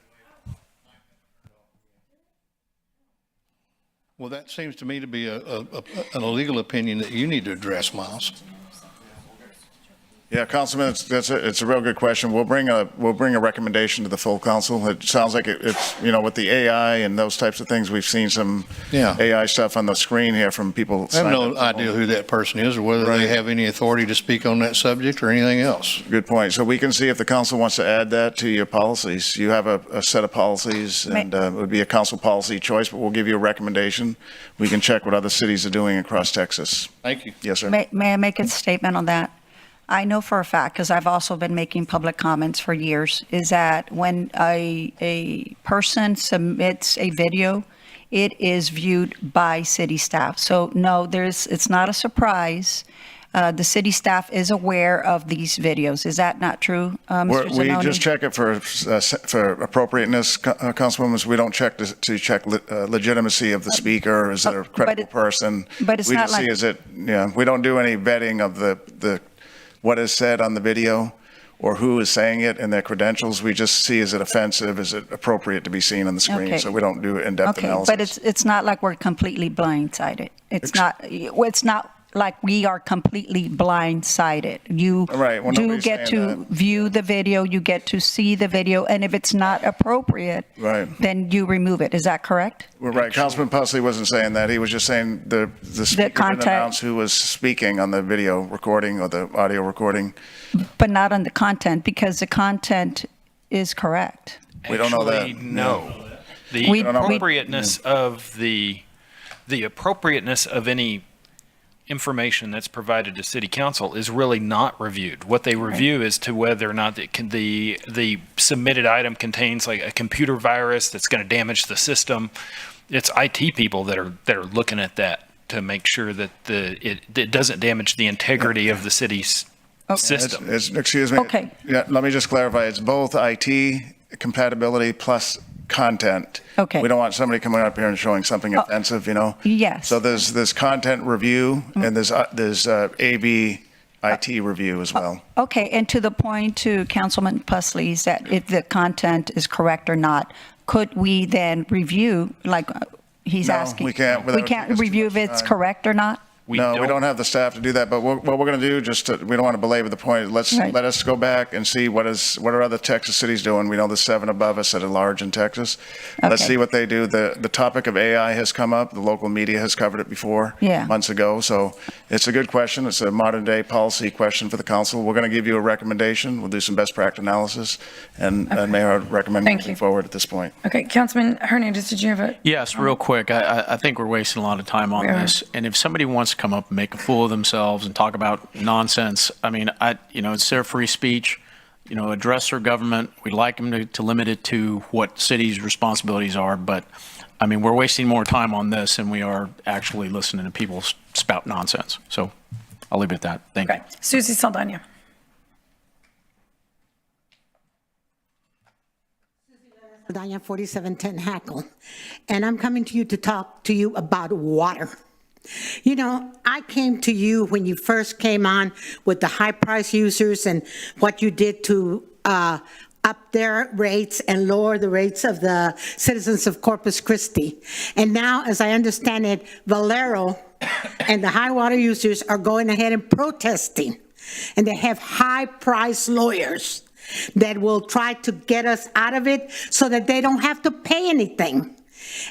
Speaker 16: Well, that seems to me to be an illegal opinion that you need to address, Miles.
Speaker 9: Yeah, Councilman, it's a real good question. We'll bring a recommendation to the full council. It sounds like it's with the AI and those types of things, we've seen some AI stuff on the screen here from people.
Speaker 16: I have no idea who that person is or whether they have any authority to speak on that subject or anything else.
Speaker 9: Good point. So we can see if the council wants to add that to your policies. You have a set of policies, and it would be a council policy choice, but we'll give you a recommendation. We can check what other cities are doing across Texas.
Speaker 16: Thank you.
Speaker 9: Yes, sir.
Speaker 13: May I make a statement on that? I know for a fact, because I've also been making public comments for years, is that when a person submits a video, it is viewed by city staff. So no, it's not a surprise. The city staff is aware of these videos. Is that not true, Mr.
Speaker 9: We
Speaker 13: Zanoni?
Speaker 9: just check it for appropriateness, Councilwoman. We don't check to check legitimacy of the speaker. Is it a credible person?
Speaker 13: But it's
Speaker 9: we
Speaker 13: not
Speaker 9: just
Speaker 13: like-
Speaker 9: see, is it, yeah, we don't do any vetting of the what is said on the video or who is saying it and their credentials. We just see, is it offensive? Is it appropriate to be seen on the screen?
Speaker 13: Okay.
Speaker 9: So we don't do in-depth
Speaker 13: Okay,
Speaker 9: analysis.
Speaker 13: but it's not like we're completely blindsided. It's not like we are completely blindsided. You
Speaker 9: Right, well,
Speaker 13: do
Speaker 9: nobody's
Speaker 13: get
Speaker 9: saying
Speaker 13: to
Speaker 9: that.
Speaker 13: view the video, you get to see the video, and if it's not appropriate,
Speaker 9: Right.
Speaker 13: then you remove it. Is that correct?
Speaker 9: Well, right, Councilman Pusley wasn't saying that. He was just saying the speaker didn't
Speaker 13: content-
Speaker 9: announce who was speaking on the video recording or the audio recording.
Speaker 13: But not on the content, because the content is correct.
Speaker 9: We don't know that.
Speaker 11: Actually, no. The
Speaker 13: We- don't know.
Speaker 11: appropriateness of the appropriateness of any information that's provided to city council is really not reviewed. What they review is to whether or not the submitted item contains like a computer virus that's going to damage the system. It's IT people that are looking at that to make sure that it doesn't damage the integrity of the city's system.
Speaker 9: Excuse me.
Speaker 13: Okay.
Speaker 9: Yeah, let me just clarify. It's both IT compatibility plus content.
Speaker 13: Okay.
Speaker 9: We don't want somebody coming up here and showing something offensive, you know?
Speaker 13: Yes.
Speaker 9: So there's content review and there's AB IT review as well.
Speaker 13: Okay, and to the point to Councilman Pusley, is that if the content is correct or not, could we then review, like he's
Speaker 9: No,
Speaker 13: asking?
Speaker 9: we can't.
Speaker 13: We
Speaker 9: Without
Speaker 13: can't
Speaker 9: taking too
Speaker 13: review if
Speaker 9: much
Speaker 13: it's
Speaker 9: time.
Speaker 13: correct or not?
Speaker 9: We don't have the staff to do that, but what we're going to do, we don't want to belabor the point.
Speaker 13: Right.
Speaker 9: Let us go back and see what are other Texas cities doing. We know there's 7 above us that are large in Texas. Let's
Speaker 13: Okay.
Speaker 9: see what they do. The topic of AI has come up. The local media has covered it before,
Speaker 13: Yeah.
Speaker 9: months ago. So it's a good question. It's a modern day policy question for the council. We're going to give you a recommendation. We'll do some best practice analysis, and Mayor, I'd recommend
Speaker 6: Thank
Speaker 9: moving
Speaker 6: you.
Speaker 9: forward at this point.
Speaker 6: Okay, Councilman Hernandez, did you have a?
Speaker 17: Yes, real quick. I think we're wasting a lot of time on
Speaker 6: We are.
Speaker 17: this. And if somebody wants to come up and make a fool of themselves and talk about nonsense, I mean, it's their free speech. Address their government. We'd like them to limit it to what cities' responsibilities are. But, I mean, we're wasting more time on this than we are actually listening to people spout nonsense. So I'll leave it at that. Thank you.
Speaker 6: Okay, Susie Saldana.
Speaker 18: Diane 4710 Hackle, and I'm coming to you to talk to you about water. I came to you when you first came on with the high price users and what you did to up their rates and lower the rates of the citizens of Corpus Christi. And now, as I understand it, Valero and the high water users are going ahead and protesting, and they have high price lawyers that will try to get us out of it so that they don't have to pay anything.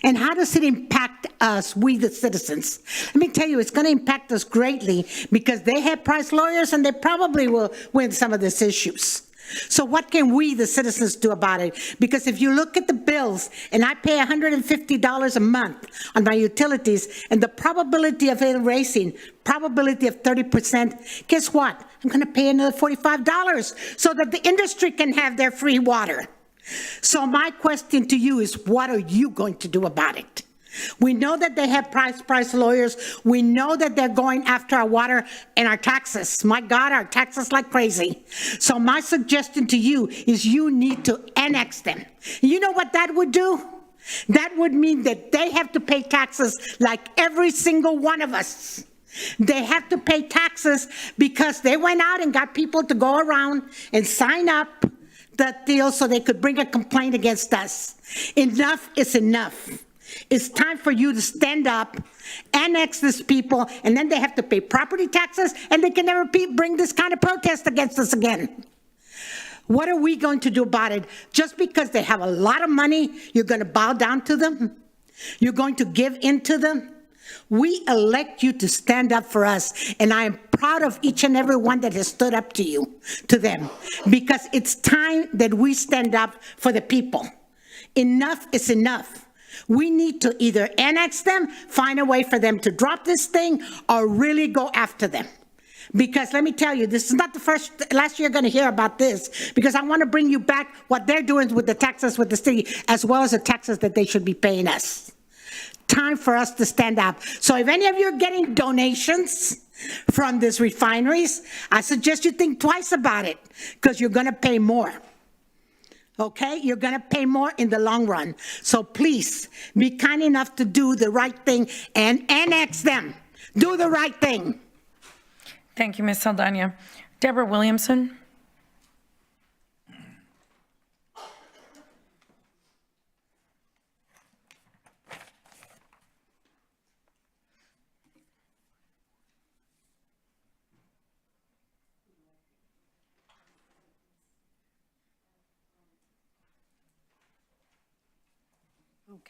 Speaker 18: And how does it impact us, we the citizens? Let me tell you, it's going to impact us greatly because they have price lawyers and they probably will win some of these issues. So what can we, the citizens, do about it? Because if you look at the bills, and I pay $150 a month on my utilities, and the probability of it raising, probability of 30%, guess what? I'm going to pay another $45 so that the industry can have their free water. So my question to you is, what are you going to do about it? We know that they have price lawyers. We know that they're going after our water and our taxes. My God, our taxes like crazy. So my suggestion to you is you need to annex them. You know what that would do? That would mean that they have to pay taxes like every single one of us. They have to pay taxes because they went out and got people to go around and sign up that deal so they could bring a complaint against us. Enough is enough. It's time for you to stand up, annex these people, and then they have to pay property taxes, and they can never bring this kind of protest against us again. What are we going to do about it? Just because they have a lot of money, you're going to bow down to them? You're going to give in to them? We elect you to stand up for us, and I am proud of each and every one that has stood up to them, because it's time that we stand up for the people. Enough is enough. We need to either annex them, find a way for them to drop this thing, or really go after them. Because let me tell you, this is not the last you're going to hear about this, because I want to bring you back what they're doing with the taxes with the city, as well as the taxes that they should be paying us. Time for us to stand up. So if any of you are getting donations from these refineries, I suggest you think twice about it, because you're going to pay more. Okay, you're going to pay more in the long run. So please be kind enough to do the right thing and annex them. Do the right thing.
Speaker 6: Thank you, Ms. Saldana. Deborah Williamson.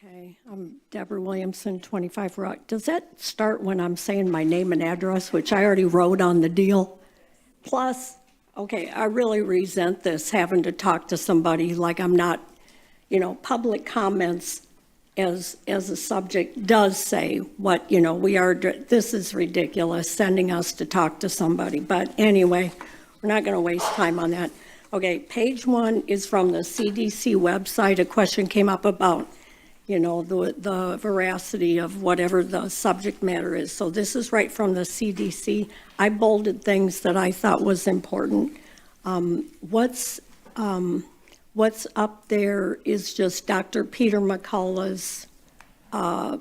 Speaker 19: Okay, I'm Deborah Williamson, 25 Rock. Does that start when I'm saying my name and address, which I already wrote on the deal? Plus, okay, I really resent this, having to talk to somebody like I'm not, public comments as a subject does say what, this is ridiculous, sending us to talk to somebody. But anyway, we're not going to waste time on that. Okay, page 1 is from the CDC website. A question came up about the veracity of whatever the subject matter is. So this is right from the CDC. I bolded things that I thought was important. What's up there is just Dr. Peter McCullough's but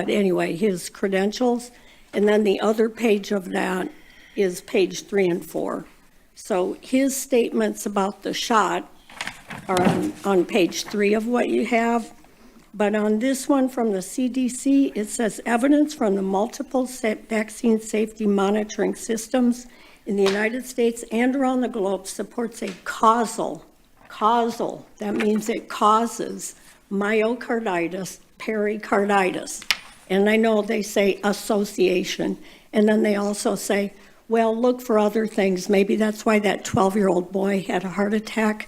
Speaker 19: anyway, his credentials. And then the other page of that is page 3 and 4. So his statements about the shot are on page 3 of what you have. But on this one from the CDC, it says evidence from the multiple vaccine safety monitoring systems in the United States and around the globe supports a causal, that means it causes myocarditis, pericarditis. And I know they say association. And then they also say, well, look for other things. Maybe that's why that 12-year-old boy had a heart attack.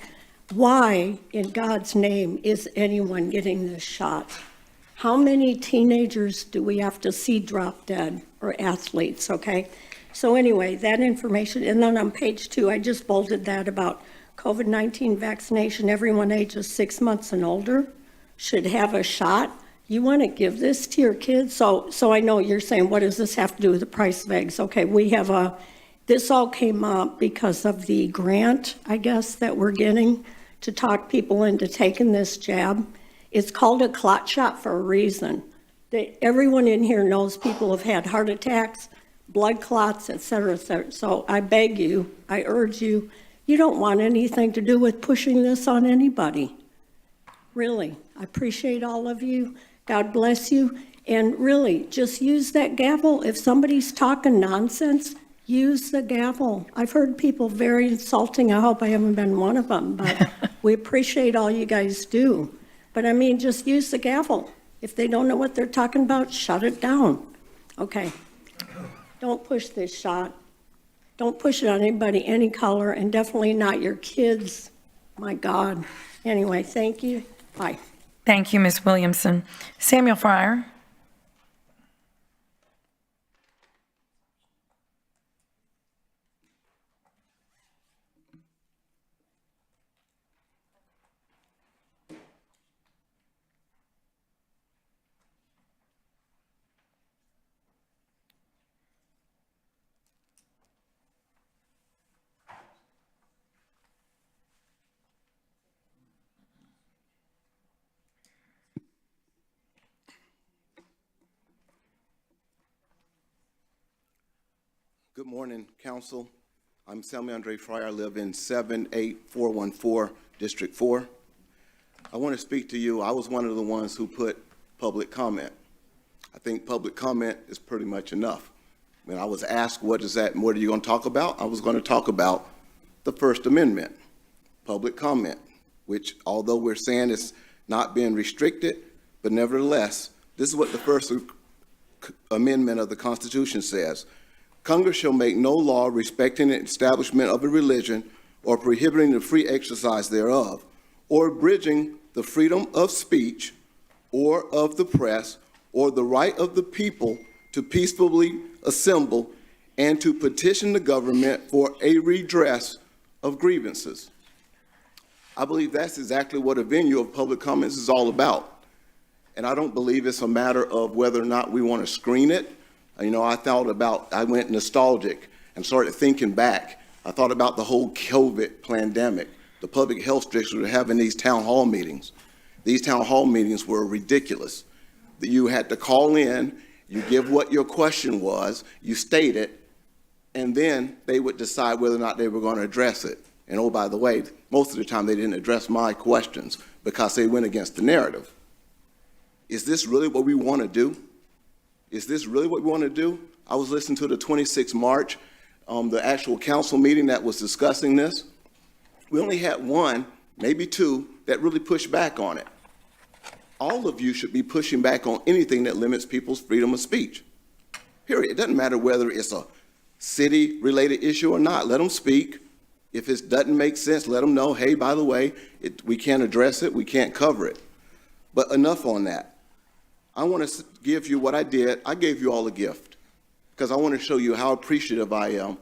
Speaker 19: Why, in God's name, is anyone getting this shot? How many teenagers do we have to see drop dead, or athletes, okay? So anyway, that information, and then on page 2, I just bolded that about COVID-19 vaccination. Everyone ages 6 months and older should have a shot. You want to give this to your kids? So I know you're saying, what does this have to do with the price of eggs? Okay, we have this all came up because of the grant, I guess, that we're getting to talk people into taking this jab. It's called a clot shot for a reason. Everyone in here knows people have had heart attacks, blood clots, et cetera, et cetera. So I beg you, I urge you, you don't want anything to do with pushing this on anybody. Really, I appreciate all of you. God bless you. And really, just use that gavel. If somebody's talking nonsense, use the gavel. I've heard people very insulting. I hope I haven't been one of them, but we appreciate all you guys do. But I mean, just use the gavel. If they don't know what they're talking about, shut it down. Okay. Don't push this shot. Don't push it on anybody, any color, and definitely not your kids. My God. Anyway, thank you. Bye.
Speaker 6: Thank you, Ms. Williamson. Samuel Fryer.
Speaker 5: Good morning, Council. I'm Samuel Andre Fryer. I live in 78414, District 4. I want to speak to you. I was one of the ones who put public comment. I think public comment is pretty much enough. When I was asked, what is that and what are you going to talk about? I was going to talk about the First Amendment, public comment, which although we're saying it's not being restricted, but nevertheless, this is what the First Amendment of the Constitution says. Congress shall make no law respecting the establishment of a religion or prohibiting the free exercise thereof, or abridging the freedom of speech or of the press or the right of the people to peacefully assemble and to petition the government for a redress of grievances. I believe that's exactly what a venue of public comments is all about. And I don't believe it's a matter of whether or not we want to screen it. You know, I went nostalgic and started thinking back. I thought about the whole COVID pandemic. The public health districts were having these town hall meetings. These town hall meetings were ridiculous. You had to call in, you give what your question was, you state it, and then they would decide whether or not they were going to address it. And oh, by the way, most of the time they didn't address my questions because they went against the narrative. Is this really what we want to do? Is this really what we want to do? I was listening to the 26th March, the actual council meeting that was discussing this. We only had one, maybe two, that really pushed back on it. All of you should be pushing back on anything that limits people's freedom of speech. Period. It doesn't matter whether it's a city-related issue or not. Let them speak. If it doesn't make sense, let them know, hey, by the way, we can't address it, we can't cover it. But enough on that. I want to give you what I did. I gave you all a gift because I want to show you how appreciative I am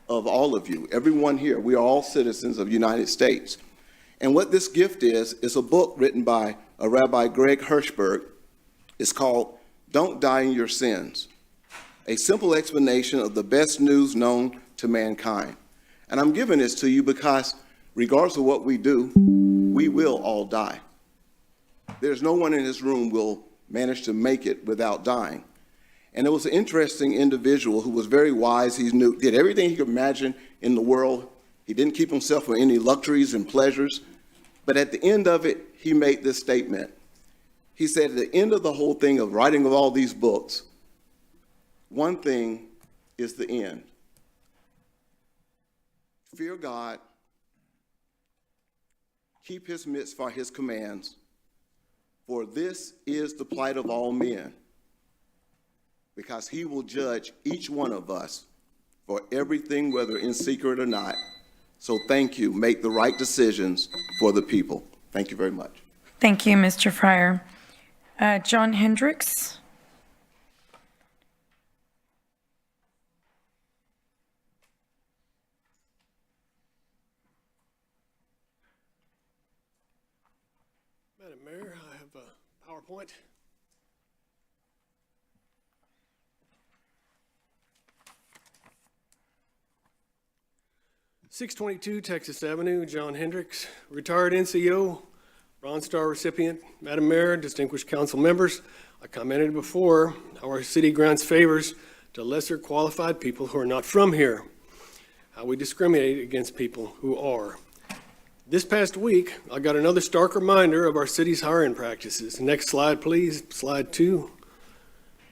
Speaker 5: of all of you. Everyone here, we are all citizens of the United States. And what this gift is a book written by a Rabbi Greg Hirschberg. It's called Don't Die in Your Sins, a simple explanation of the best news known to mankind. And I'm giving this to you because regardless of what we do, we will all die. There's no one in this room will manage to make it without dying. And it was an interesting individual who was very wise. He did everything he could imagine in the world. He didn't keep himself from any luxuries and pleasures. But at the end of it, he made this statement. He said, at the end of the whole thing of writing of all these books, one thing is the end. Fear God, keep his mitzvah, his commands, for this is the plight of all men, because he will judge each one of us for everything, whether in secret or not. So thank you. Make the right decisions for the people. Thank you very much.
Speaker 6: Thank you, Mr. Fryer. John Hendricks.
Speaker 20: Madam Mayor, I have a PowerPoint. .622 Texas Avenue, John Hendricks, retired NCO, Bronze Star recipient. Madam Mayor, distinguished council members, I commented before how our city grants favors to lesser qualified people who are not from here, how we discriminate against people who are. This past week, I got another stark reminder of our city's hiring practices. Next slide, please, slide 2.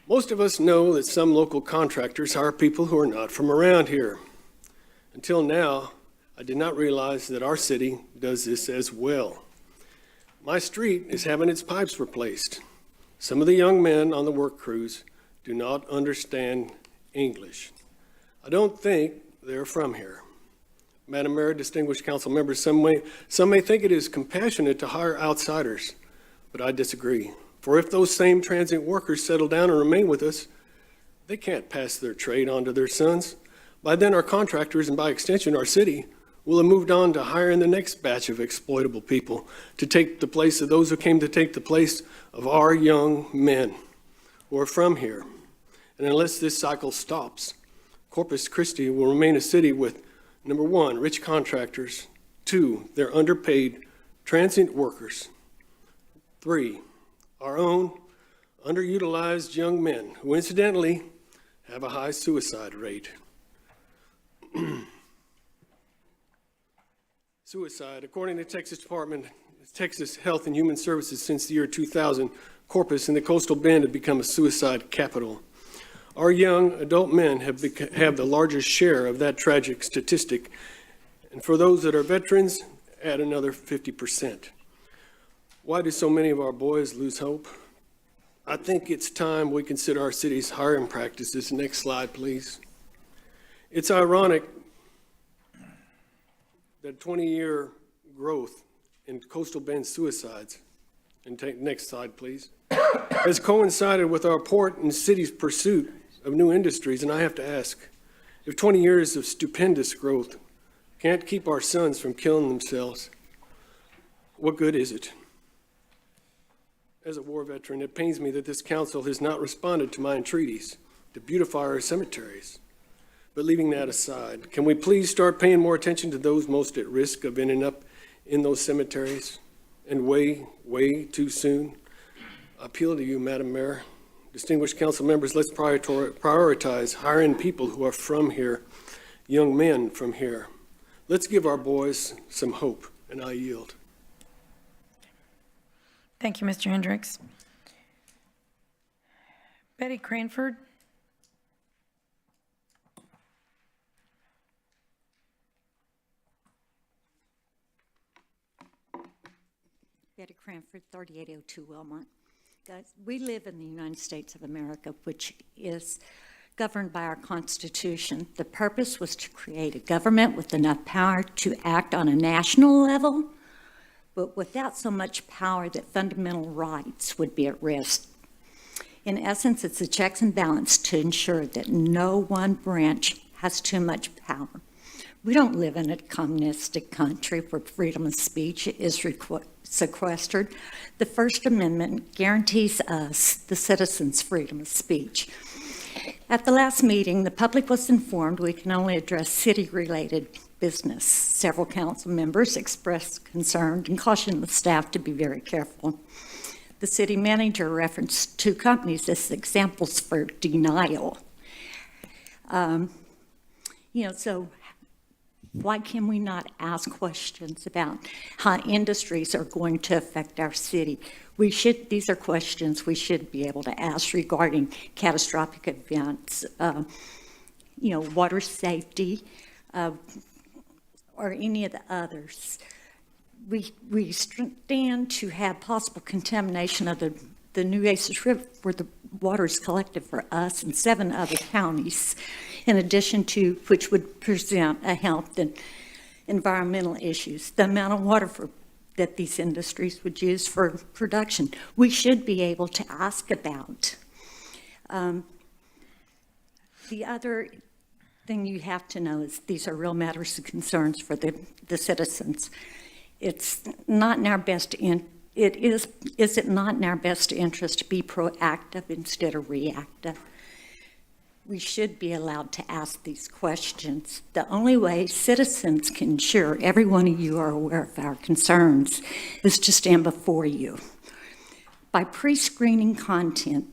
Speaker 20: Most of us know that some local contractors hire people who are not from around here. Until now, I did not realize that our city does this as well. My street is having its pipes replaced. Some of the young men on the work crews do not understand English. I don't think they're from here. Madam Mayor, distinguished council members, some may think it is compassionate to hire outsiders, but I disagree. For if those same transient workers settle down and remain with us, they can't pass their trade on to their sons. By then, our contractors, and by extension, our city, will have moved on to hiring the next batch of exploitable people to take the place of those who came to take the place of our young men who are from here. And unless this cycle stops, Corpus Christi will remain a city with, number 1, rich contractors, 2, their underpaid transient workers, 3, our own underutilized young men who incidentally have a high suicide rate. Suicide, according to Texas Health and Human Services, since the year 2000, Corpus and the coastal bend have become a suicide capital. Our young adult men have the largest share of that tragic statistic, and for those that are veterans, add another 50%. Why do so many of our boys lose hope? I think it's time we consider our city's hiring practices. Next slide, please. It's ironic that 20-year growth in coastal bend suicides, and next slide, please, has coincided with our port and city's pursuit of new industries, and I have to ask, if 20 years of stupendous growth can't keep our sons from killing themselves, what good is it? As a war veteran, it pains me that this council has not responded to my entreaties to beautify our cemeteries. But leaving that aside, can we please start paying more attention to those most at risk of ending up in those cemeteries and way, way too soon? I appeal to you, Madam Mayor, distinguished council members, let's prioritize hiring people who are from here, young men from here. Let's give our boys some hope, and I yield.
Speaker 6: Thank you, Mr. Hendricks. Betty Cranford.
Speaker 13: Betty Cranford, 3802 Wilmot. Guys, we live in the United States of America, which is governed by our Constitution. The purpose was to create a government with enough power to act on a national level, but without so much power that fundamental rights would be at risk. In essence, it's a checks and balance to ensure that no one branch has too much power. We don't live in a communistic country where freedom of speech is sequestered. The First Amendment guarantees us, the citizens, freedom of speech. At the last meeting, the public was informed we can only address city-related business. Several council members expressed concern and cautioned the staff to be very careful. The city manager referenced two companies as examples for denial. So why can we not ask questions about how industries are going to affect our city? These are questions we should be able to ask regarding catastrophic events, water safety, or any of the others. We stand to have possible contamination of the Nueces River where the water is collected for us and 7 other counties, in addition to which would present a health and environmental issues. The amount of water that these industries would use for production, we should be able to ask about. The other thing you have to know is these are real matters of concerns for the citizens. It's not in our best is it not in our best interest to be proactive instead of reactive? We should be allowed to ask these questions. The only way citizens can ensure every one of you are aware of our concerns is to stand before you. By pre-screening content,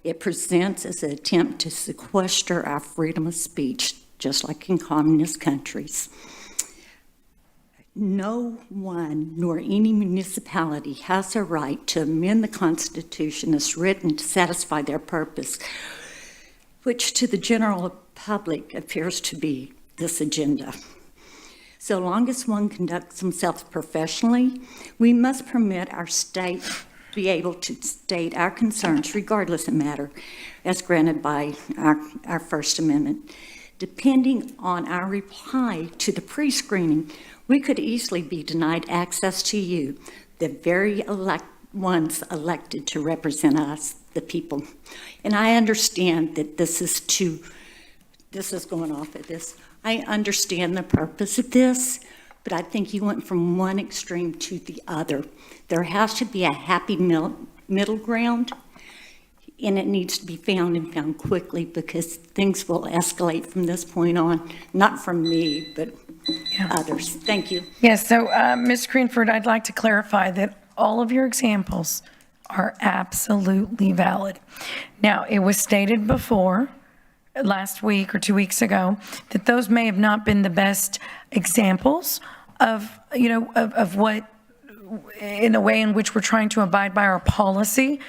Speaker 13: it presents as an attempt to sequester our freedom of speech, just like in communist countries. No one nor any municipality has a right to amend the Constitution as written to satisfy their purpose, which to the general public appears to be this agenda. So long as one conducts themselves professionally, we must permit our state to be able to state our concerns regardless of matter as granted by our First Amendment. Depending on our reply to the pre-screening, we could easily be denied access to you, the very ones elected to represent us, the people. And I understand that this is going off of this. I understand the purpose of this, but I think you went from one extreme to the other. There has to be a happy middle ground, and it needs to be found and found quickly because things will escalate from this point on, not from me, but others. Thank you.
Speaker 6: Yes, so Ms. Cranford, I'd like to clarify that all of your examples are absolutely valid. Now, it was stated before, last week or 2 weeks ago, that those may have not been the best examples of what, in the way in which we're trying to abide by our policy.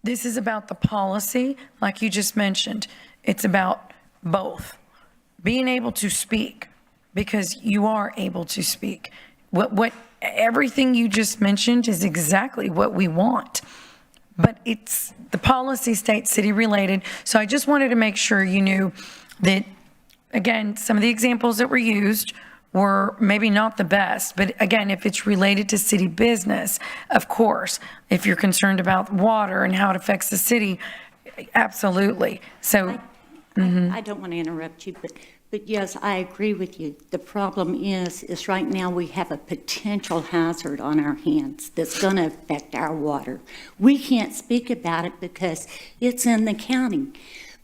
Speaker 6: This is about the policy, like you just mentioned. It's about both. Being able to speak, because you are able to speak. Everything you just mentioned is exactly what we want. But it's the policy states city related. So I just wanted to make sure you knew that, again, some of the examples that were used were maybe not the best. But again, if it's related to city business, of course, if you're concerned about water and how it affects the city, Absolutely. So,
Speaker 19: I don't want to interrupt you, but yes, I agree with you. The problem is right now we have a potential hazard on our hands that's going to affect our water. We can't speak about it because it's in the county.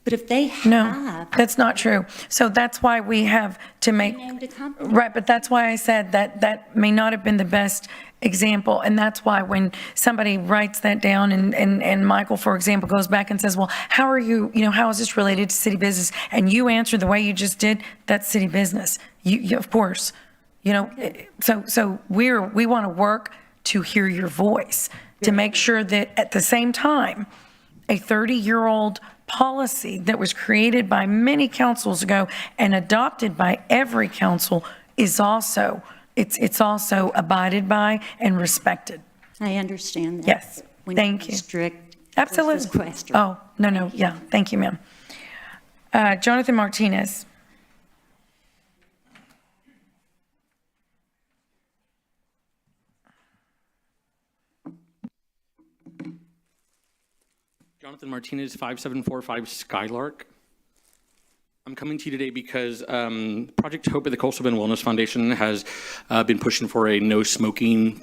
Speaker 19: But if they
Speaker 6: no,
Speaker 19: have.
Speaker 6: that's not true. So that's why we have to make,
Speaker 19: Named a company.
Speaker 6: right, but that's why I said that may not have been the best example. And that's why when somebody writes that down and Michael, for example, goes back and says, well, how are you, how is this related to city business? And you answer the way you just did, that's city business. You of course, so we want to work to hear your voice, to make sure that at the same time, a 30-year-old policy that was created by many councils ago and adopted by every council is also, it's also abided by and respected.
Speaker 19: I understand that.
Speaker 6: Yes,
Speaker 19: We
Speaker 6: thank
Speaker 19: need to
Speaker 6: you.
Speaker 19: Strict.
Speaker 6: Absolutely.
Speaker 19: Question.
Speaker 6: Oh, no, yeah, thank you, ma'am. Jonathan Martinez.
Speaker 21: Jonathan Martinez, 5745 Skylark. I'm coming to you today because Project Hope at the Coastal Bend Wellness Foundation has been pushing for a no smoking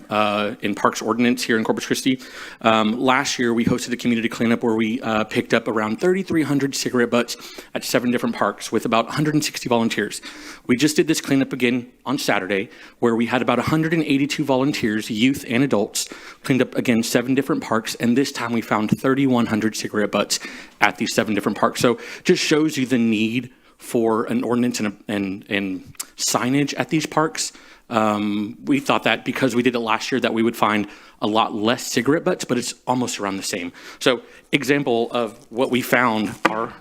Speaker 21: in parks ordinance here in Corpus Christi. Last year, we hosted a community cleanup where we picked up around 3,300 cigarette butts at 7 different parks with about 160 volunteers. We just did this cleanup again on Saturday, where we had about 182 volunteers, youth and adults, cleaned up again 7 different parks, and this time we found 3,100 cigarette butts at these 7 different parks. So just shows you the need for an ordinance and signage at these parks. We thought that because we did it last year that we would find a lot less cigarette butts, but it's almost around the same. So example of what we found are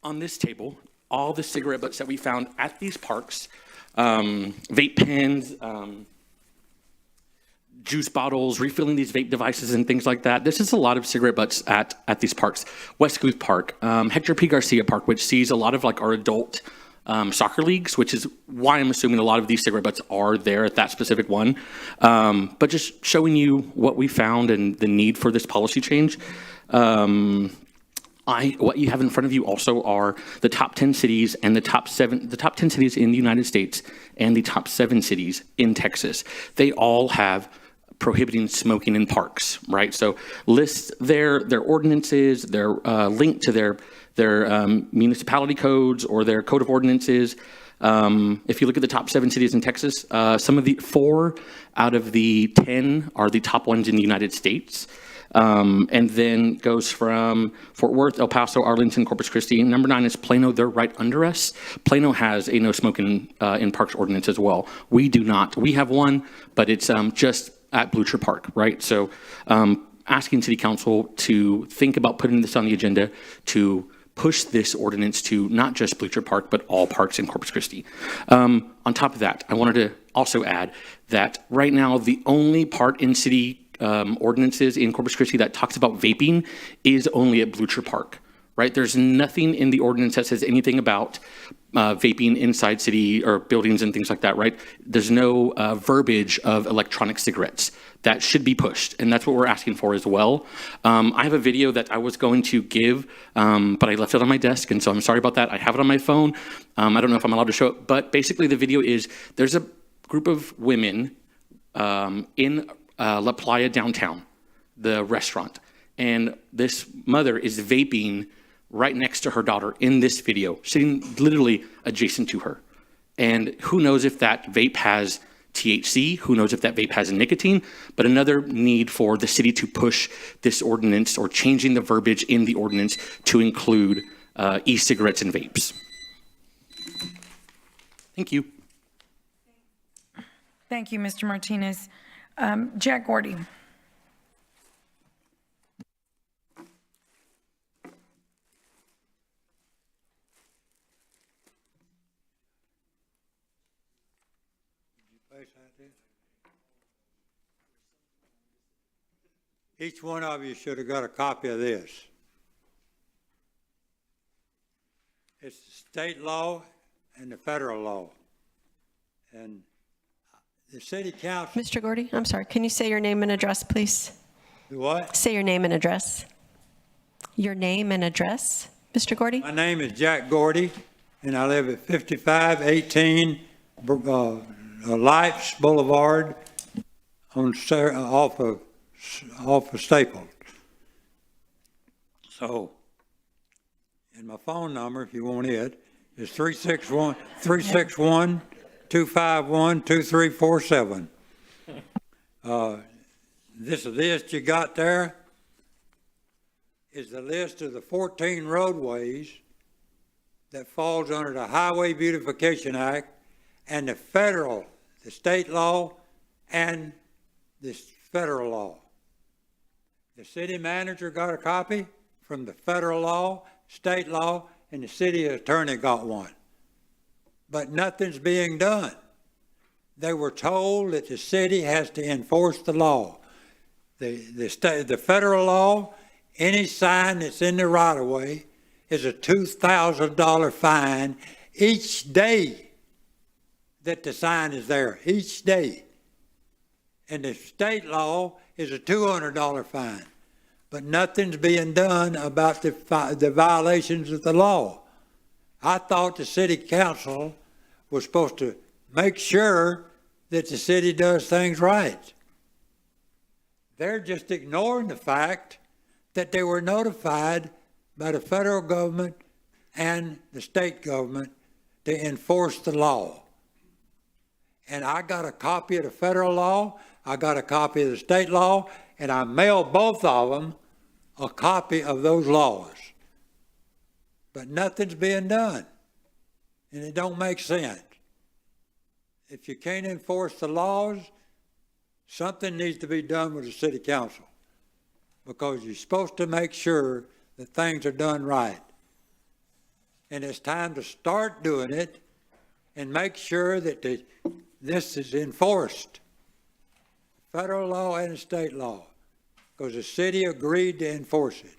Speaker 21: on this table, all the cigarette butts that we found at these parks, vape pens, juice bottles, refilling these vape devices and things like that. This is a lot of cigarette butts at these parks. West Guth Park, Hector P. Garcia Park, which sees a lot of like our adult soccer leagues, which is why I'm assuming a lot of these cigarette butts are there at that specific one. But just showing you what we found and the need for this policy change. What you have in front of you also are the top 10 cities and the top 10 cities in the United States and the top 7 cities in Texas. They all have prohibiting smoking in parks, right? So list their ordinances, their link to their municipality codes or their code of ordinances. If you look at the top 7 cities in Texas, some of the 4 out of the 10 are the top ones in the United States. And then goes from Fort Worth, El Paso, Arlington, Corpus Christi. Number 9 is Plano. They're right under us. Plano has a no smoking in parks ordinance as well. We do not. We have one, but it's just at Blucher Park, right? So asking City Council to think about putting this on the agenda to push this ordinance to not just Blucher Park, but all parks in Corpus Christi. On top of that, I wanted to also add that right now, the only part in city ordinances in Corpus Christi that talks about vaping is only at Blucher Park, right? There's nothing in the ordinance that says anything about vaping inside city or buildings and things like that, right? There's no verbiage of electronic cigarettes. That should be pushed, and that's what we're asking for as well. I have a video that I was going to give, but I left it on my desk, and so I'm sorry about that. I have it on my phone. I don't know if I'm allowed to show it, but basically the video is there's a group of women in La Playa downtown, the restaurant, and this mother is vaping right next to her daughter in this video, sitting literally adjacent to her. And who knows if that vape has THC, who knows if that vape has nicotine, but another need for the city to push this ordinance or changing the verbiage in the ordinance to include e-cigarettes and vapes. Thank you.
Speaker 6: Thank you, Mr. Martinez. Jack Gordy.
Speaker 22: Each one of you should have got a copy of this. It's the state law and the federal law. And the city council...
Speaker 8: Mr. Gordy, I'm sorry. Can you say your name and address, please?
Speaker 22: What?
Speaker 8: Say your name and address. Your name and address, Mr. Gordy?
Speaker 22: My name is Jack Gordy, and I live at 5518 Lifes Boulevard off of Staples. So, and my phone number, if you want it, is 361-251-2347. This list you got there is the list of the 14 roadways that falls under the Highway Beautification Act and the state law and the federal law. The city manager got a copy from the federal law, state law, and the city attorney got one. But nothing's being done. They were told that the city has to enforce the law. The federal law, any sign that's in the right-of-way is a $2,000 fine each day that the sign is there, each day. And the state law is a $200 fine. But nothing's being done about the violations of the law. I thought the city council was supposed to make sure that the city does things right. They're just ignoring the fact that they were notified by the federal government and the state government to enforce the law. And I got a copy of the federal law, I got a copy of the state law, and I mailed both of them a copy of those laws. But nothing's being done, and it don't make sense. If you can't enforce the laws, something needs to be done with the city council, because you're supposed to make sure that things are done right. And it's time to start doing it and make sure that this is enforced, federal law and state law, because the city agreed to enforce it.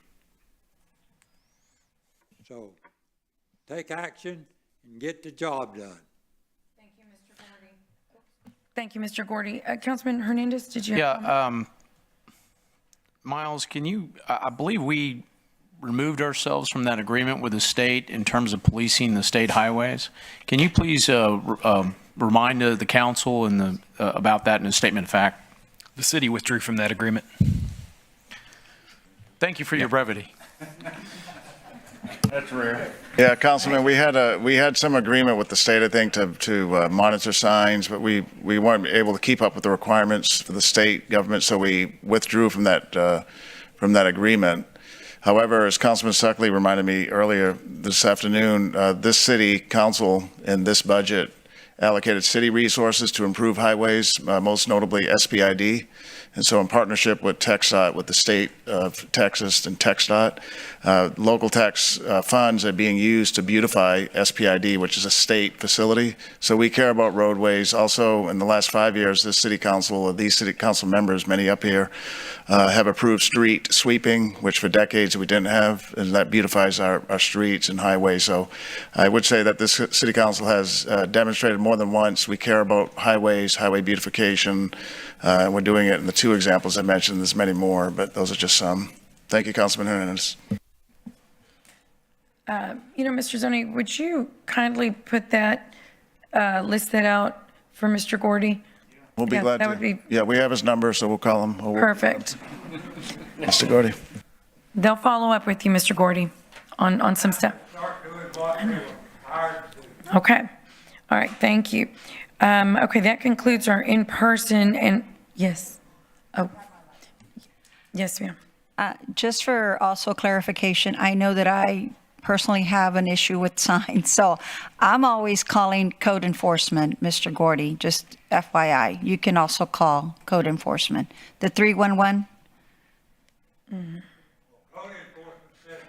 Speaker 22: So take action and get the job done.
Speaker 6: Thank you, Mr. Gordy. Councilman Hernandez, did you?
Speaker 17: Yeah, Miles, can you, I believe we removed ourselves from that agreement with the state in terms of policing the state highways. Can you please remind the council and about that in a statement of fact?
Speaker 11: The city withdrew from that agreement.
Speaker 17: Thank you for your brevity.
Speaker 9: That's rare. Yeah, Councilman, we had some agreement with the state, I think, to monitor signs, but we weren't able to keep up with the requirements for the state government, so we withdrew from that agreement. However, as Councilman Suckley reminded me earlier this afternoon, this city council in this budget allocated city resources to improve highways, most notably SPID. And so in partnership with TxDOT, with the state of Texas and TxDOT, local tax funds are being used to beautify SPID, which is a state facility. So we care about roadways. Also, in the last 5 years, this city council, or these city council members, many up here, have approved street sweeping, which for decades we didn't have, and that beautifies our streets and highways. So I would say that this city council has demonstrated more than once we care about highways, highway beautification. We're doing it in the two examples I mentioned. There's many more, but those are just some. Thank you, Councilman Hernandez.
Speaker 6: Mr. Zoni, would you kindly put that, list that out for Mr. Gordy?
Speaker 9: We'll be glad
Speaker 6: that
Speaker 9: to.
Speaker 6: Would be
Speaker 9: Yeah, we have his number, so we'll call him.
Speaker 6: perfect.
Speaker 9: Mr. Gordy.
Speaker 6: They'll follow up with you, Mr. Gordy, on some stuff. Okay. All right. Thank you. Okay, that concludes our in-person and, yes. Oh, yes, ma'am.
Speaker 13: Just for also clarification, I know that I personally have an issue with signs, so I'm always calling code enforcement, Mr. Gordy, just FYI. You can also call code enforcement. The 311?
Speaker 6: Mm-hmm.
Speaker 22: Code enforcement says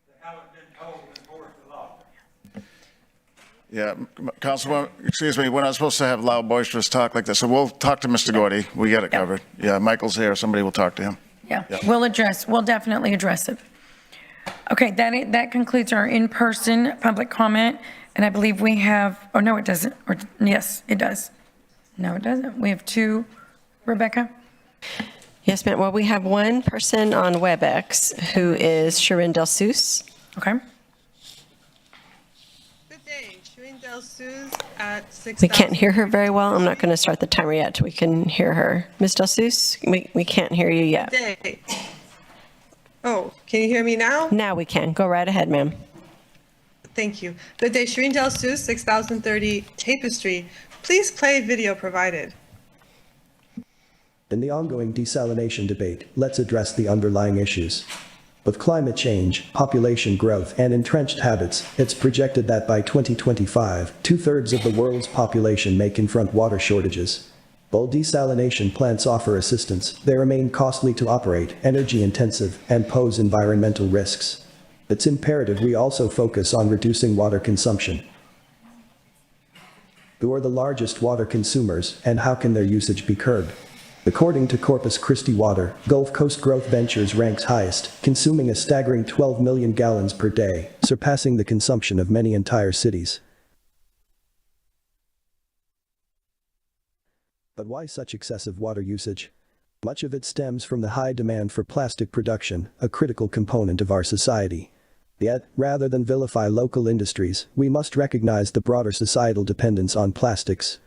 Speaker 22: they haven't been told to enforce the law.
Speaker 9: Yeah, Councilman, excuse me, we're not supposed to have loud, boisterous talk like this, so we'll talk to Mr. Gordy. We got it covered. Yeah, Michael's here. Somebody will talk to him.
Speaker 6: Yeah, we'll definitely address it. Okay, that concludes our in-person public comment, and I believe we have, oh, no, it doesn't, or, yes, it does. No, it doesn't. We have two, Rebecca?
Speaker 8: Yes, ma'am. Well, we have one person on WebEx who is Shirin Del Sus.
Speaker 6: Okay.
Speaker 1: Good day, Shirin Del Sus at 6,000.
Speaker 8: We can't hear her very well. I'm not going to start the timer yet till we can hear her. Ms. Del Sus, we can't hear you yet.
Speaker 1: Good day. Oh, can you hear me now?
Speaker 8: Now we can. Go right ahead, ma'am.
Speaker 1: Thank you. Good day, Shirin Del Sus, 6030 Tapestry. Please play video provided.
Speaker 3: In the ongoing desalination debate, let's address the underlying issues. With climate change, population growth, and entrenched habits, it's projected that by 2025, 2/3 of the world's population may confront water shortages. While desalination plants offer assistance, they remain costly to operate, energy-intensive, and pose environmental risks. It's imperative we also focus on reducing water consumption. Who are the largest water consumers, and how can their usage be curbed? According to Corpus Christi Water, Gulf Coast Growth Ventures ranks highest, consuming a staggering 12 million gallons per day, surpassing the consumption of many entire cities. But why such excessive water usage? Much of it stems from the high demand for plastic production, a critical component of our society. Yet, rather than vilify local industries, we must recognize the broader societal dependence on plastics.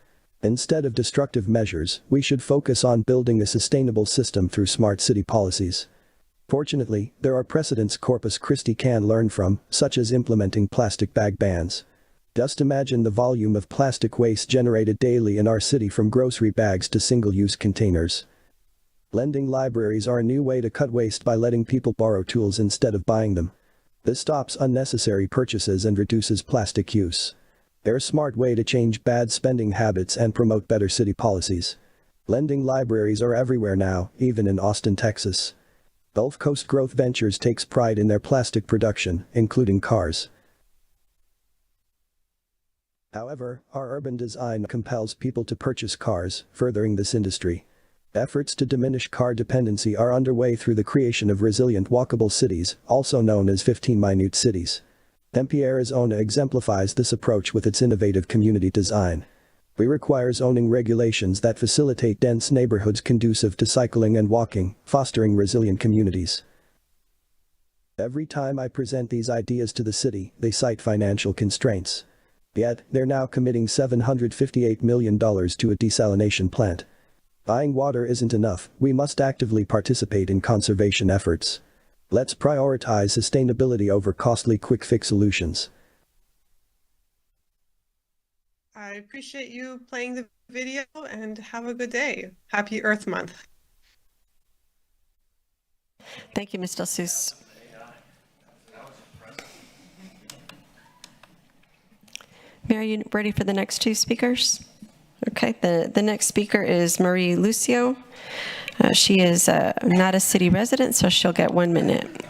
Speaker 3: Instead of destructive measures, we should focus on building a sustainable system through smart city policies. Fortunately, there are precedents Corpus Christi can learn from, such as implementing plastic bag bans. Just imagine the volume of plastic waste generated daily in our city, from grocery bags to single-use containers. Lending libraries are a new way to cut waste by letting people borrow tools instead of buying them. This stops unnecessary purchases and reduces plastic use. They're a smart way to change bad spending habits and promote better city policies. Lending libraries are everywhere now, even in Austin, Texas. Gulf Coast Growth Ventures takes pride in their plastic production, including cars. However, our urban design compels people to purchase cars, furthering this industry. Efforts to diminish car dependency are underway through the creation of resilient walkable cities, also known as 15 minute cities. Tempe, Arizona exemplifies this approach with its innovative community design. We require zoning regulations that facilitate dense neighborhoods conducive to cycling and walking, fostering resilient communities. Every time I present these ideas to the city, they cite financial constraints. Yet, they're now committing $758 million to a desalination plant. Buying water isn't enough, we must actively participate in conservation efforts. Let's prioritize sustainability over costly quick-fix solutions.
Speaker 1: I appreciate you playing the video and have a good day. Happy Earth Month.
Speaker 8: Thank you, Ms. Del Sus. Mary, are you ready for the next two speakers? Okay, the next speaker is Marie Lucio. She is not a city resident, so she'll get 1 minute.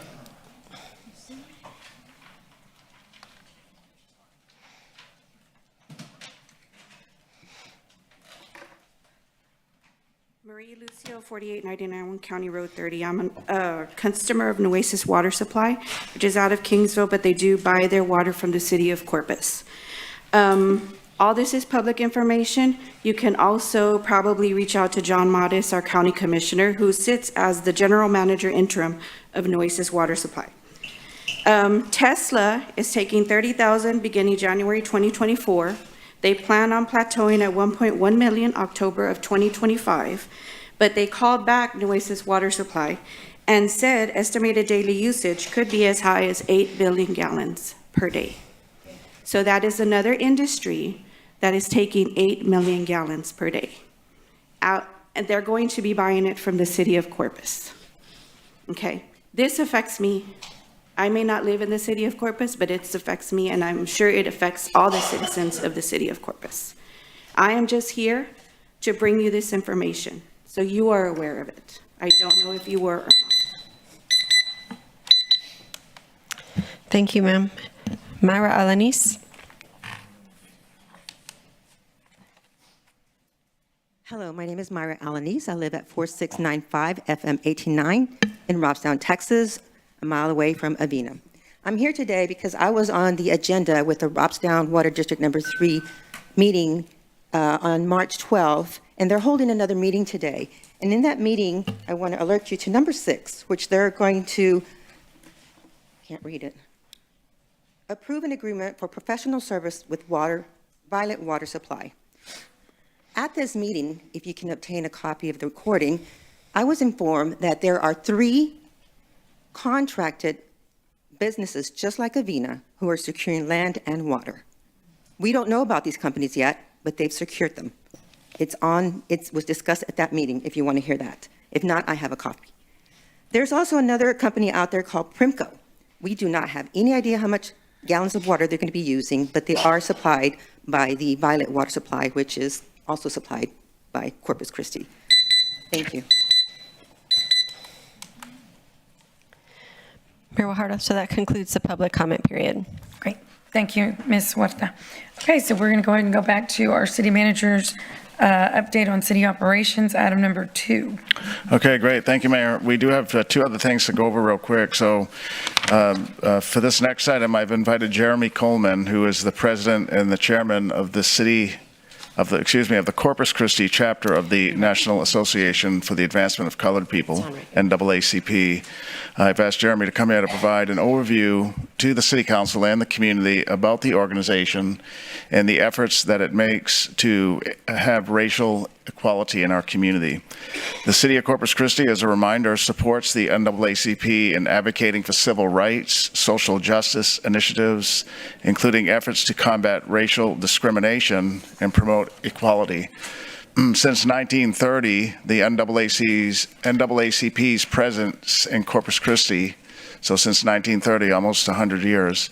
Speaker 23: Marie Lucio, 4899 County Road 30. I'm a customer of Nueces Water Supply, which is out of Kingsville, but they do buy their water from the city of Corpus. All this is public information. You can also probably reach out to John Modis, our county commissioner, who sits as the general manager interim of Nueces Water Supply. Tesla is taking 30,000 beginning January 2024. They plan on plateauing at 1.1 million October of 2025, but they called back Nueces Water Supply and said estimated daily usage could be as high as 8 billion gallons per day. So that is another industry that is taking 8 million gallons per day out, and they're going to be buying it from the city of Corpus. Okay, this affects me. I may not live in the city of Corpus, but it affects me, and I'm sure it affects all the citizens of the city of Corpus. I am just here to bring you this information, so you are aware of it. I don't know if you were or not.
Speaker 8: Thank you, ma'am. Myra Alanis.
Speaker 24: Hello, my name is Myra Alanis. I live at 4695 FM 189 in Robstown, Texas, a mile away from Avena. I'm here today because I was on the agenda with the Robstown Water District Number 3 meeting on March 12th, and they're holding another meeting today. And in that meeting, I want to alert you to number 6, which they're going to, can't read it, approve an agreement for professional service with Violet Water Supply. At this meeting, if you can obtain a copy of the recording, I was informed that there are 3 contracted businesses just like Avina who are securing land and water. We don't know about these companies yet, but they've secured them. It was discussed at that meeting, if you want to hear that. If not, I have a copy. There's also another company out there called Primco. We do not have any idea how much gallons of water they're going to be using, but they are supplied by the Violet Water Supply, which is also supplied by Corpus Christi. Thank you.
Speaker 8: Mayor Guajardo, so that concludes the public comment period.
Speaker 6: Great. Thank you, Ms. Huerta. Okay, so we're going to go ahead and go back to our city manager's update on city operations, item number 2.
Speaker 9: Okay, great. Thank you, Mayor. We do have 2 other things to go over real quick. So for this next item, I've invited Jeremy Coleman, who is the president and the chairman of the the Corpus Christi chapter of the National Association for the Advancement of Colored People, NAACP. I've asked Jeremy to come here to provide an overview to the City Council and the community about the organization and the efforts that it makes to have racial equality in our community. The City of Corpus Christi, as a reminder, supports the NAACP in advocating for civil rights, social justice initiatives, including efforts to combat racial discrimination and promote equality. Since 1930, the NAACP's presence in Corpus Christi, so since 1930, almost 100 years,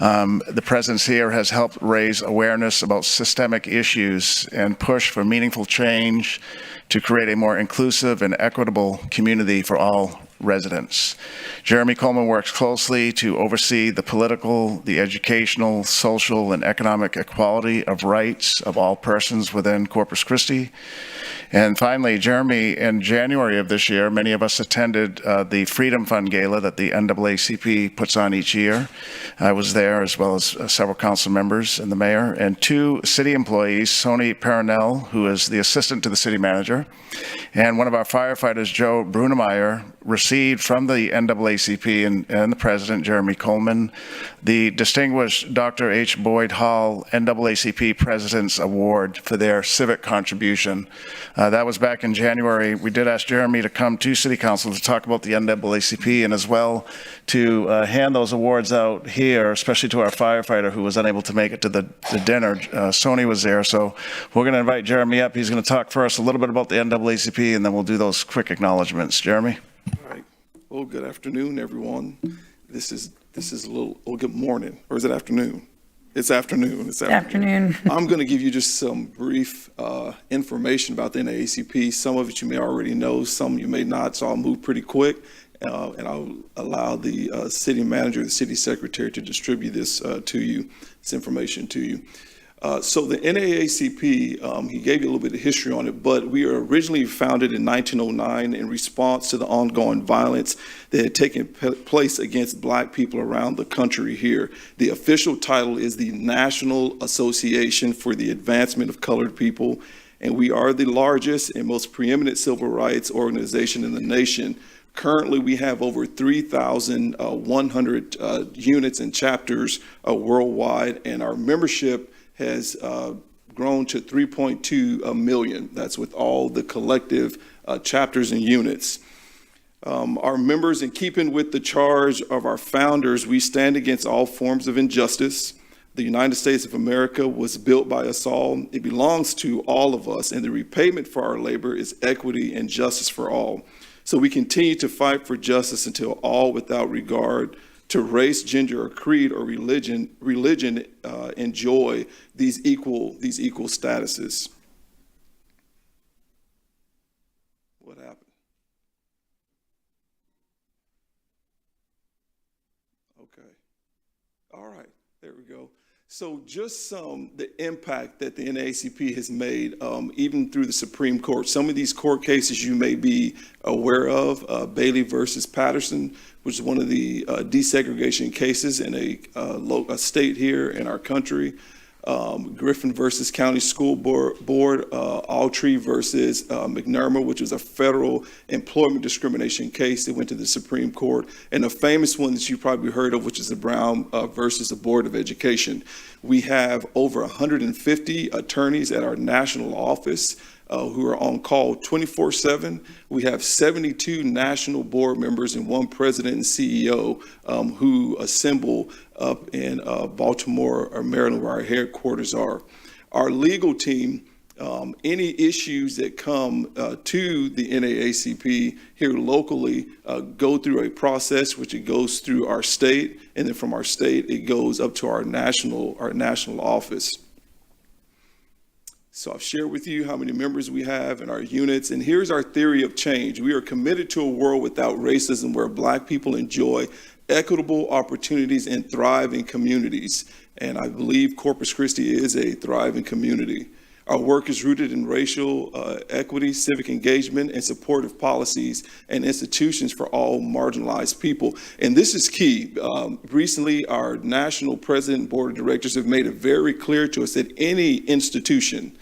Speaker 9: the presence here has helped raise awareness about systemic issues and push for meaningful change to create a more inclusive and equitable community for all residents. Jeremy Coleman works closely to oversee the political, the educational, social, and economic equality of rights of all persons within Corpus Christi. And finally, Jeremy, in January of this year, many of us attended the Freedom Fund Gala that the NAACP puts on each year. I was there, as well as several council members and the mayor, and 2 city employees, Sony Paranel, who is the assistant to the city manager, and one of our firefighters, Joe Brunemeyer, received from the NAACP and the president, Jeremy Coleman, the distinguished Dr. H. Boyd Hall NAACP President's Award for their civic contribution. That was back in January. We did ask Jeremy to come to City Council to talk about the NAACP and as well to hand those awards out here, especially to our firefighter who was unable to make it to the dinner. Sony was there, so we're going to invite Jeremy up. He's going to talk first a little bit about the NAACP, and then we'll do those quick acknowledgments. Jeremy?
Speaker 4: All right. Well, good afternoon, everyone. This is a little, good morning, or is it afternoon? It's afternoon. It's afternoon. I'm going to give you just some brief information about the NAACP. Some of it you may already know, some you may not, so I'll move pretty quick. And I'll allow the city manager, the city secretary to distribute this to you, this information to you. So the NAACP, he gave you a little bit of history on it, but we were originally founded in 1909 in response to the ongoing violence that had taken place against Black people around the country here. The official title is the National Association for the Advancement of Colored People, and we are the largest and most preeminent civil rights organization in the nation. Currently, we have over 3,100 units and chapters worldwide, and our membership has grown to 3.2 million. That's with all the collective chapters and units. Our members, in keeping with the charge of our founders, we stand against all forms of injustice. The United States of America was built by us all. It belongs to all of us, and the repayment for our labor is equity and justice for all. So we continue to fight for justice until all, without regard to race, gender, or creed, or religion enjoy these equal statuses. What happened? Okay. All right. There we go. So just the impact that the NAACP has made, even through the Supreme Court. Some of these court cases you may be aware of, Bailey versus Patterson, which is one of the desegregation cases in a state here in our country. Griffin versus County School Board, Altree versus McNermer, which was a federal employment discrimination case that went to the Supreme Court, and a famous one that you probably heard of, which is the Brown versus the Board of Education. We have over 150 attorneys at our national office who are on call 24/7. We have 72 national board members and one president and CEO who assemble up in Baltimore or Maryland, where our headquarters are. Our legal team, any issues that come to the NAACP here locally go through a process which it goes through our state, and then from our state it goes up to our national office. So I've shared with you how many members we have in our units, and here's our theory of change. We are committed to a world without racism where Black people enjoy equitable opportunities and thrive in communities. And I believe Corpus Christi is a thriving community. Our work is rooted in racial equity, civic engagement, and supportive policies and institutions for all marginalized people. And this is key. Recently, our national president and board of directors have made it very clear to us that any institution,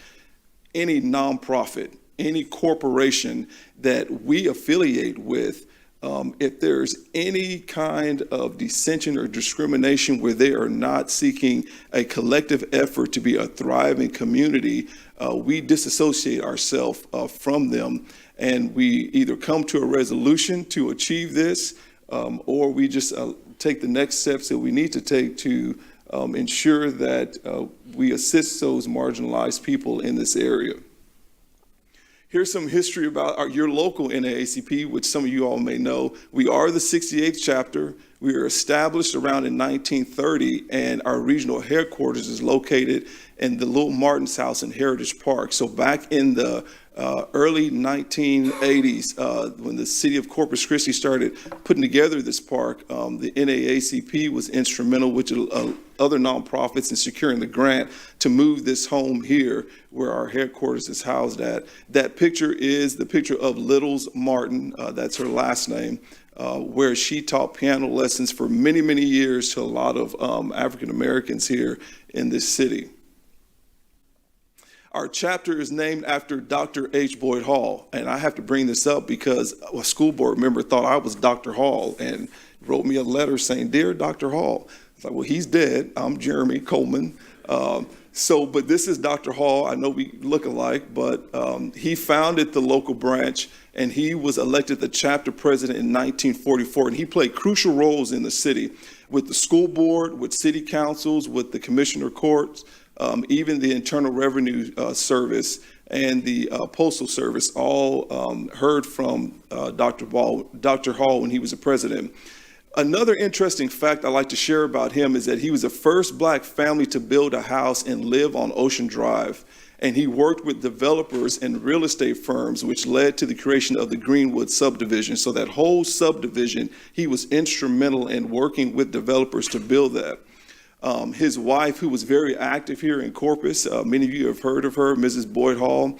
Speaker 4: any nonprofit, any corporation that we affiliate with, if there's any kind of dissension or discrimination where they are not seeking a collective effort to be a thriving community, we disassociate ourselves from them, and we either come to a resolution to achieve this, or we just take the next steps that we need to take to ensure that we assist those marginalized people in this area. Here's some history about your local NAACP, which some of you all may know. We are the 68th chapter. We were established around in 1930, and our regional headquarters is located in the Little Martin's House in Heritage Park. So back in the early 1980s, when the city of Corpus Christi started putting together this park, the NAACP was instrumental with other nonprofits in securing the grant to move this home here where our headquarters is housed at. That picture is the picture of Littles Martin, that's her last name, where she taught piano lessons for many, many years to a lot of African Americans here in this city. Our chapter is named after Dr. H. Boyd Hall, and I have to bring this up because a school board member thought I was Dr. Hall and wrote me a letter saying, "Dear Dr. Hall." It's like, well, he's dead. I'm Jeremy Coleman. But this is Dr. Hall. I know we look alike, but he founded the local branch, and he was elected the chapter president in 1944, and he played crucial roles in the city with the school board, with city councils, with the commissioner courts, even the Internal Revenue Service and the Postal Service all heard from Dr. Hall when he was the president. Another interesting fact I like to share about him is that he was the first Black family to build a house and live on Ocean Drive. And he worked with developers and real estate firms, which led to the creation of the Greenwood subdivision. So that whole subdivision, he was instrumental in working with developers to build that. His wife, who was very active here in Corpus, many of you have heard of her, Mrs. Boyd Hall.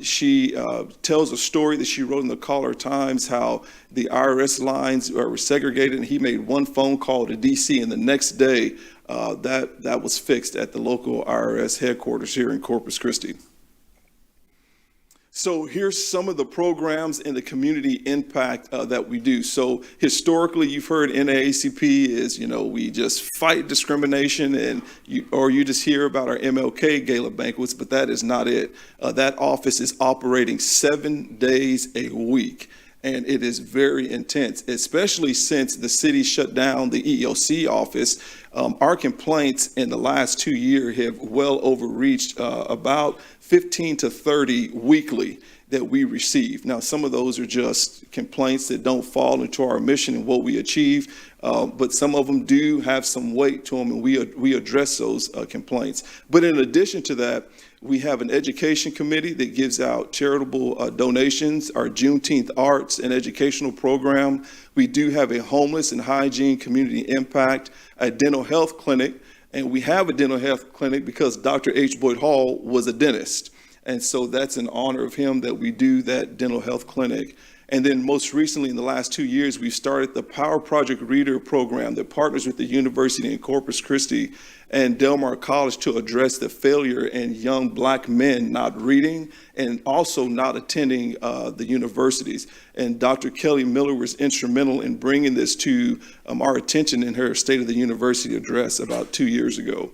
Speaker 4: She tells a story that she wrote in the Caller Times, how the IRS lines were segregated, and he made one phone call to DC, and the next day that was fixed at the local IRS headquarters here in Corpus Christi. So here's some of the programs and the community impact that we do. So historically, you've heard NAACP is, we just fight discrimination, and you just hear about our MLK gala banquets, but that is not it. That office is operating 7 days a week, and it is very intense, especially since the city shut down the EEOC office. Our complaints in the last 2 years have well overreached about 15 to 30 weekly that we receive. Now, some of those are just complaints that don't fall into our mission and what we achieve, but some of them do have some weight to them, and we address those complaints. But in addition to that, we have an education committee that gives out charitable donations, our Juneteenth arts and educational program. We do have a homeless and hygiene community impact, a dental health clinic, and we have a dental health clinic because Dr. H. Boyd Hall was a dentist. And so that's in honor of him that we do that dental health clinic. And then most recently, in the last 2 years, we've started the Power Project Reader program that partners with the university in Corpus Christi and Del Mar College to address the failure in young Black men not reading and also not attending the universities. And Dr. Kelly Miller was instrumental in bringing this to our attention in her State of the University address about 2 years ago.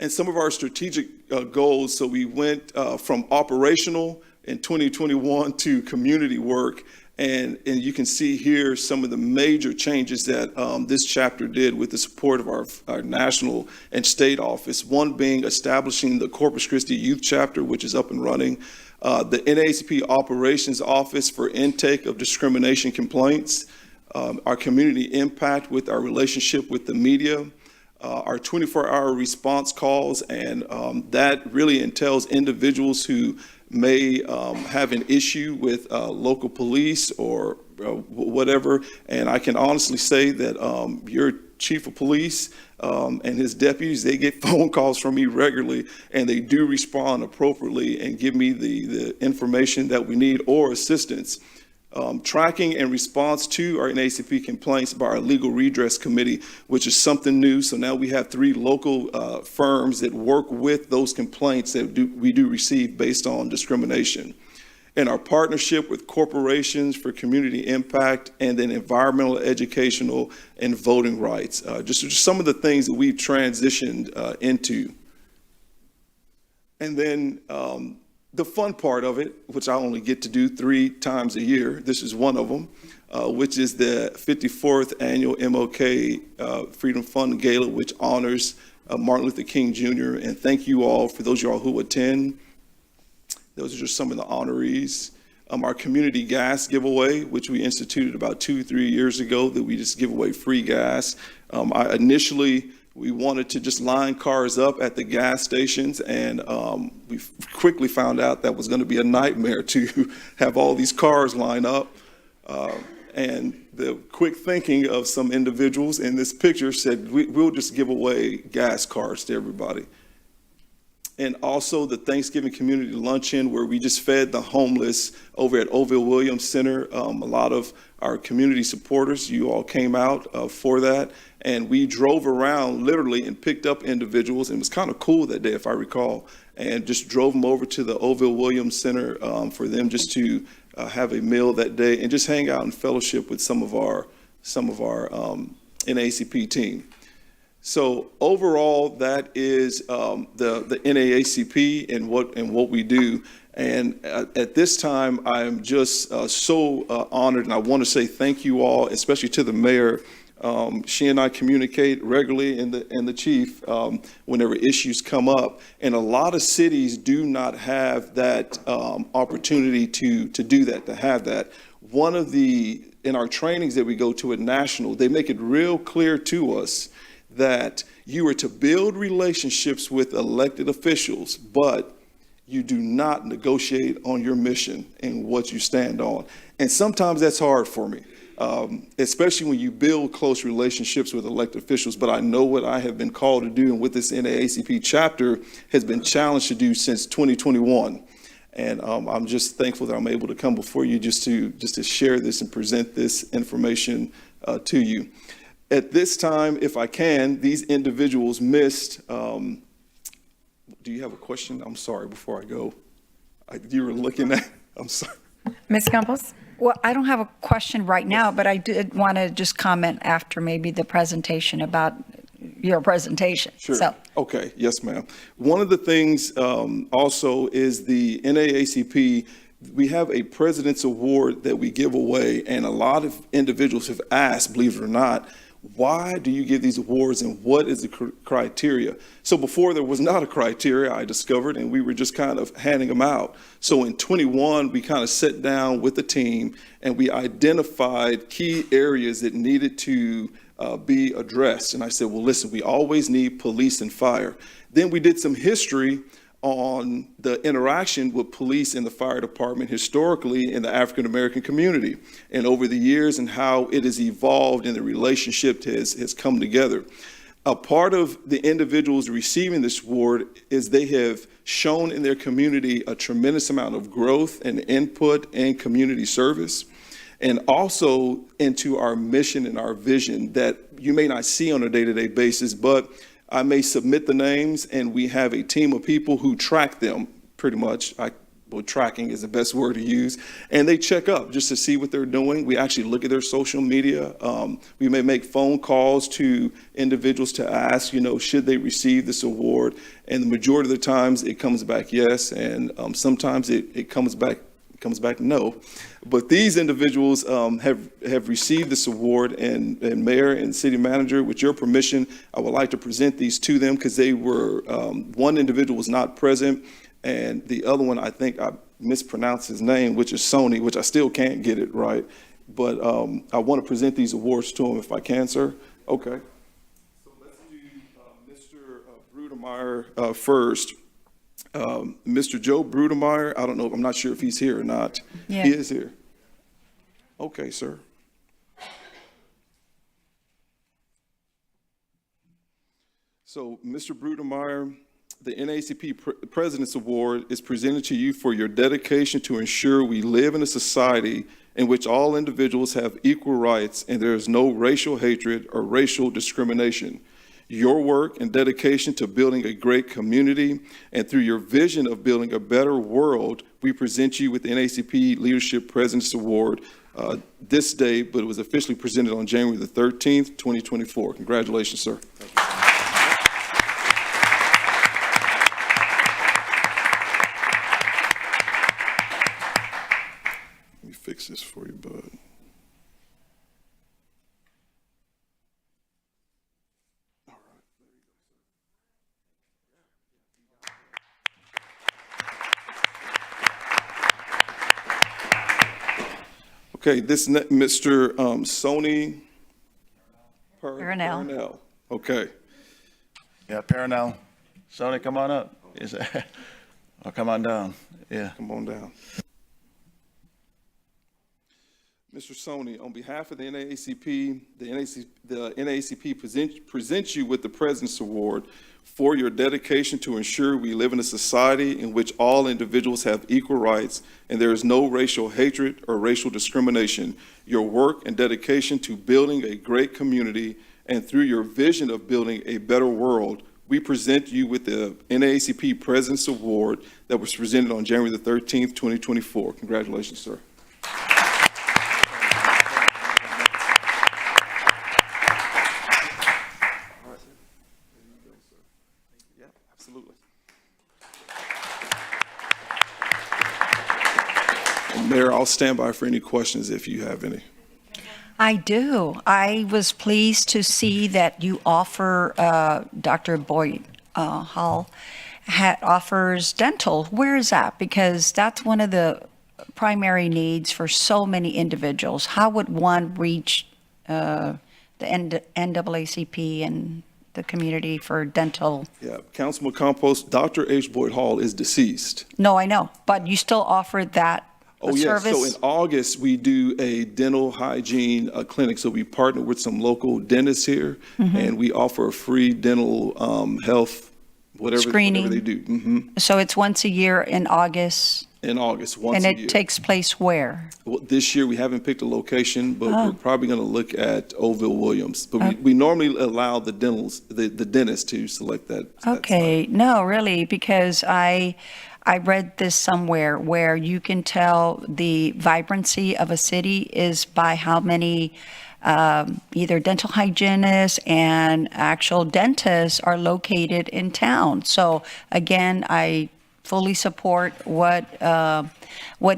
Speaker 4: And some of our strategic goals, so we went from operational in 2021 to community work. And you can see here some of the major changes that this chapter did with the support of our national and state office. One being establishing the Corpus Christi Youth Chapter, which is up and running. The NAACP Operations Office for intake of discrimination complaints. Our community impact with our relationship with the media. Our 24-hour response calls, and that really entails individuals who may have an issue with local police or whatever. And I can honestly say that your chief of police and his deputies, they get phone calls from me regularly, and they do respond appropriately and give me the information that we need or assistance. Tracking and response to our NAACP complaints by our Legal Redress Committee, which is something new. So now we have 3 local firms that work with those complaints that we do receive based on discrimination. And our partnership with corporations for community impact, and then environmental, educational, and voting rights. Just some of the things that we've transitioned into. And then the fun part of it, which I only get to do 3 times a year, this is one of them, which is the 54th annual MLK Freedom Fund Gala, which honors Martin Luther King Jr. And thank you all for those of y'all who attend. Those are just some of the honorees. Our community gas giveaway, which we instituted about 2-3 years ago, that we just give away free gas. We wanted to just line cars up at the gas stations, and we quickly found out that was going to be a nightmare to have all these cars line up. And the quick thinking of some individuals in this picture said, we'll just give away gas cards to everybody. And also the Thanksgiving Community Luncheon, where we just fed the homeless over at Oville Williams Center. A lot of our community supporters, you all came out for that. And we drove around literally and picked up individuals. And it was kind of cool that day, if I recall, and just drove them over to the Oville Williams Center for them just to have a meal that day and just hang out and fellowship with some of our NAACP team. So overall, that is the NAACP and what we do. And at this time, I'm just so honored, and I want to say thank you all, especially to the mayor. She and I communicate regularly, and the chief, whenever issues come up. And a lot of cities do not have that opportunity to do that, to have that. In our trainings that we go to at National, they make it real clear to us that you are to build relationships with elected officials, but you do not negotiate on your mission and what you stand on. And sometimes that's hard for me, especially when you build close relationships with elected officials. But I know what I have been called to do, and what this NAACP chapter has been challenged to do since 2021. And I'm just thankful that I'm able to come before you just to share this and present this information to you. At this time, if I can, these individuals missed. Do you have a question? I'm sorry, before I go. You were looking at, I'm sorry.
Speaker 6: Ms. Campos?
Speaker 13: Well, I don't have a question right now, but I did want to just comment after maybe the presentation about your presentation.
Speaker 4: Sure.
Speaker 13: So.
Speaker 4: Okay. Yes, ma'am. One of the things also is the NAACP. We have a President's Award that we give away, and a lot of individuals have asked, believe it or not, why do you give these awards and what is the criteria? So before there was not a criteria, I discovered, and we were just kind of handing them out. So in 21, we kind of sat down with the team and we identified key areas that needed to be addressed. And I said, well, listen, we always need police and fire. Then we did some history on the interaction with police and the fire department historically in the African American community, and over the years, and how it has evolved and the relationship has come together. A part of the individuals receiving this award is they have shown in their community a tremendous amount of growth and input and community service, and also into our mission and our vision that you may not see on a day-to-day basis, but I may submit the names and we have a team of people who track them pretty much. Well, tracking is the best word to use, and they check up just to see what they're doing. We actually look at their social media. We may make phone calls to individuals to ask, should they receive this award? And the majority of the times it comes back yes, and sometimes it comes back no. But these individuals have received this award, and Mayor and City Manager, with your permission, I would like to present these to them because they were, one individual was not present, and the other one, I think I mispronounced his name, which is Sony, which I still can't get it right. But I want to present these awards to him if I can, sir. Okay. So let's do Mr. Brudemeyer first. Mr. Joe Brudemeyer, I don't know, I'm not sure if he's here or not.
Speaker 6: Yeah.
Speaker 4: He is here. Okay, sir. So, Mr. Brudemeyer, the NAACP President's Award is presented to you for your dedication to ensure we live in a society in which all individuals have equal rights and there is no racial hatred or racial discrimination. Your work and dedication to building a great community, and through your vision of building a better world, we present you with the NAACP Leadership President's Award this day, but it was officially presented on January the 13th, 2024. Congratulations, sir. Let me fix this for you, bud. Okay, this Mr. Sony Parnell. Okay.
Speaker 9: Yeah, Parnell. Sony, come on up. Oh, come on down. Yeah.
Speaker 4: Come on down. Mr. Sony, on behalf of the NAACP, the NAACP presents you with the President's Award for your dedication to ensure we live in a society in which all individuals have equal rights and there is no racial hatred or racial discrimination. Your work and dedication to building a great community, and through your vision of building a better world, we present you with the NAACP President's Award that was presented on January the 13th, 2024. Congratulations, sir. Mayor, I'll stand by for any questions if you have any.
Speaker 13: I do. I was pleased to see that you offer, Dr. Boyd Hall offers dental. Where is that? Because that's one of the primary needs for so many individuals. How would one reach the NAACP and the community for dental?
Speaker 4: Yeah, Councilman Campos, Dr. H. Boyd Hall is deceased.
Speaker 13: No, I know, but you still offer that
Speaker 4: yes,
Speaker 13: service?
Speaker 4: so in August, we do a dental hygiene clinic. So we partner with some local dentists here, and we offer a free dental health, whatever they do.
Speaker 13: So it's once a year in August?
Speaker 4: In August, once a year.
Speaker 13: And it takes place where?
Speaker 4: Well, this year, we haven't picked a location, but we're probably going to look at Oldville Williams. But we normally allow the dentist to select that.
Speaker 13: Okay, no, really, because I read this somewhere where you can tell the vibrancy of a city is by how many either dental hygienists and actual dentists are located in town. So again, I fully support what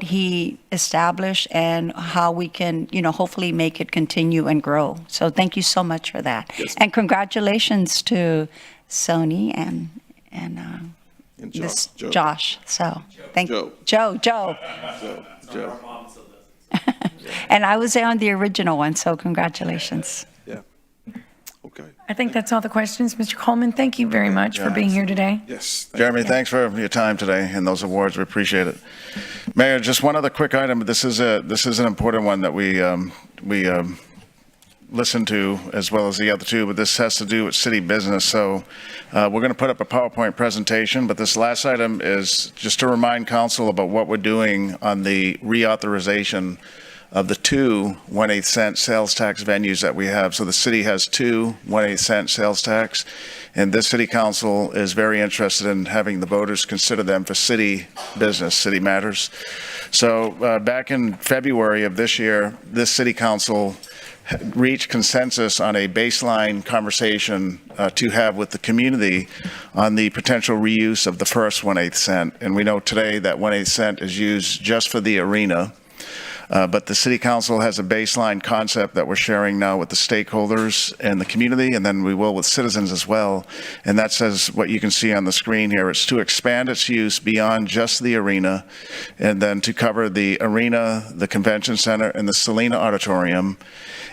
Speaker 13: he established and how we can, hopefully make it continue and grow. So thank you so much for that.
Speaker 4: Yes.
Speaker 13: And congratulations to Sony and Josh. So thank you. Joe. And I was there on the original one, so congratulations.
Speaker 4: Yeah. Okay.
Speaker 6: I think that's all the questions. Mr. Coleman, thank you very much for being here today.
Speaker 4: Yes.
Speaker 9: Jeremy, thanks for your time today and those awards. We appreciate it. Mayor, just one other quick item. This is an important one that we listened to as well as the other two, but this has to do with city business. So we're going to put up a PowerPoint presentation, but this last item is just to remind council about what we're doing on the reauthorization of the two 1/8 cent sales tax venues that we have. So the city has two 1/8 cent sales tax, and this city council is very interested in having the voters consider them for city business, city matters. So back in February of this year, this city council reached consensus on a baseline conversation to have with the community on the potential reuse of the first 1/8 cent. And we know today that 1/8 cent is used just for the arena. But the city council has a baseline concept that we're sharing now with the stakeholders and the community, and then we will with citizens as well. And that says what you can see on the screen here. It's to expand its use beyond just the arena, and then to cover the arena, the convention center, and the Selena Auditorium,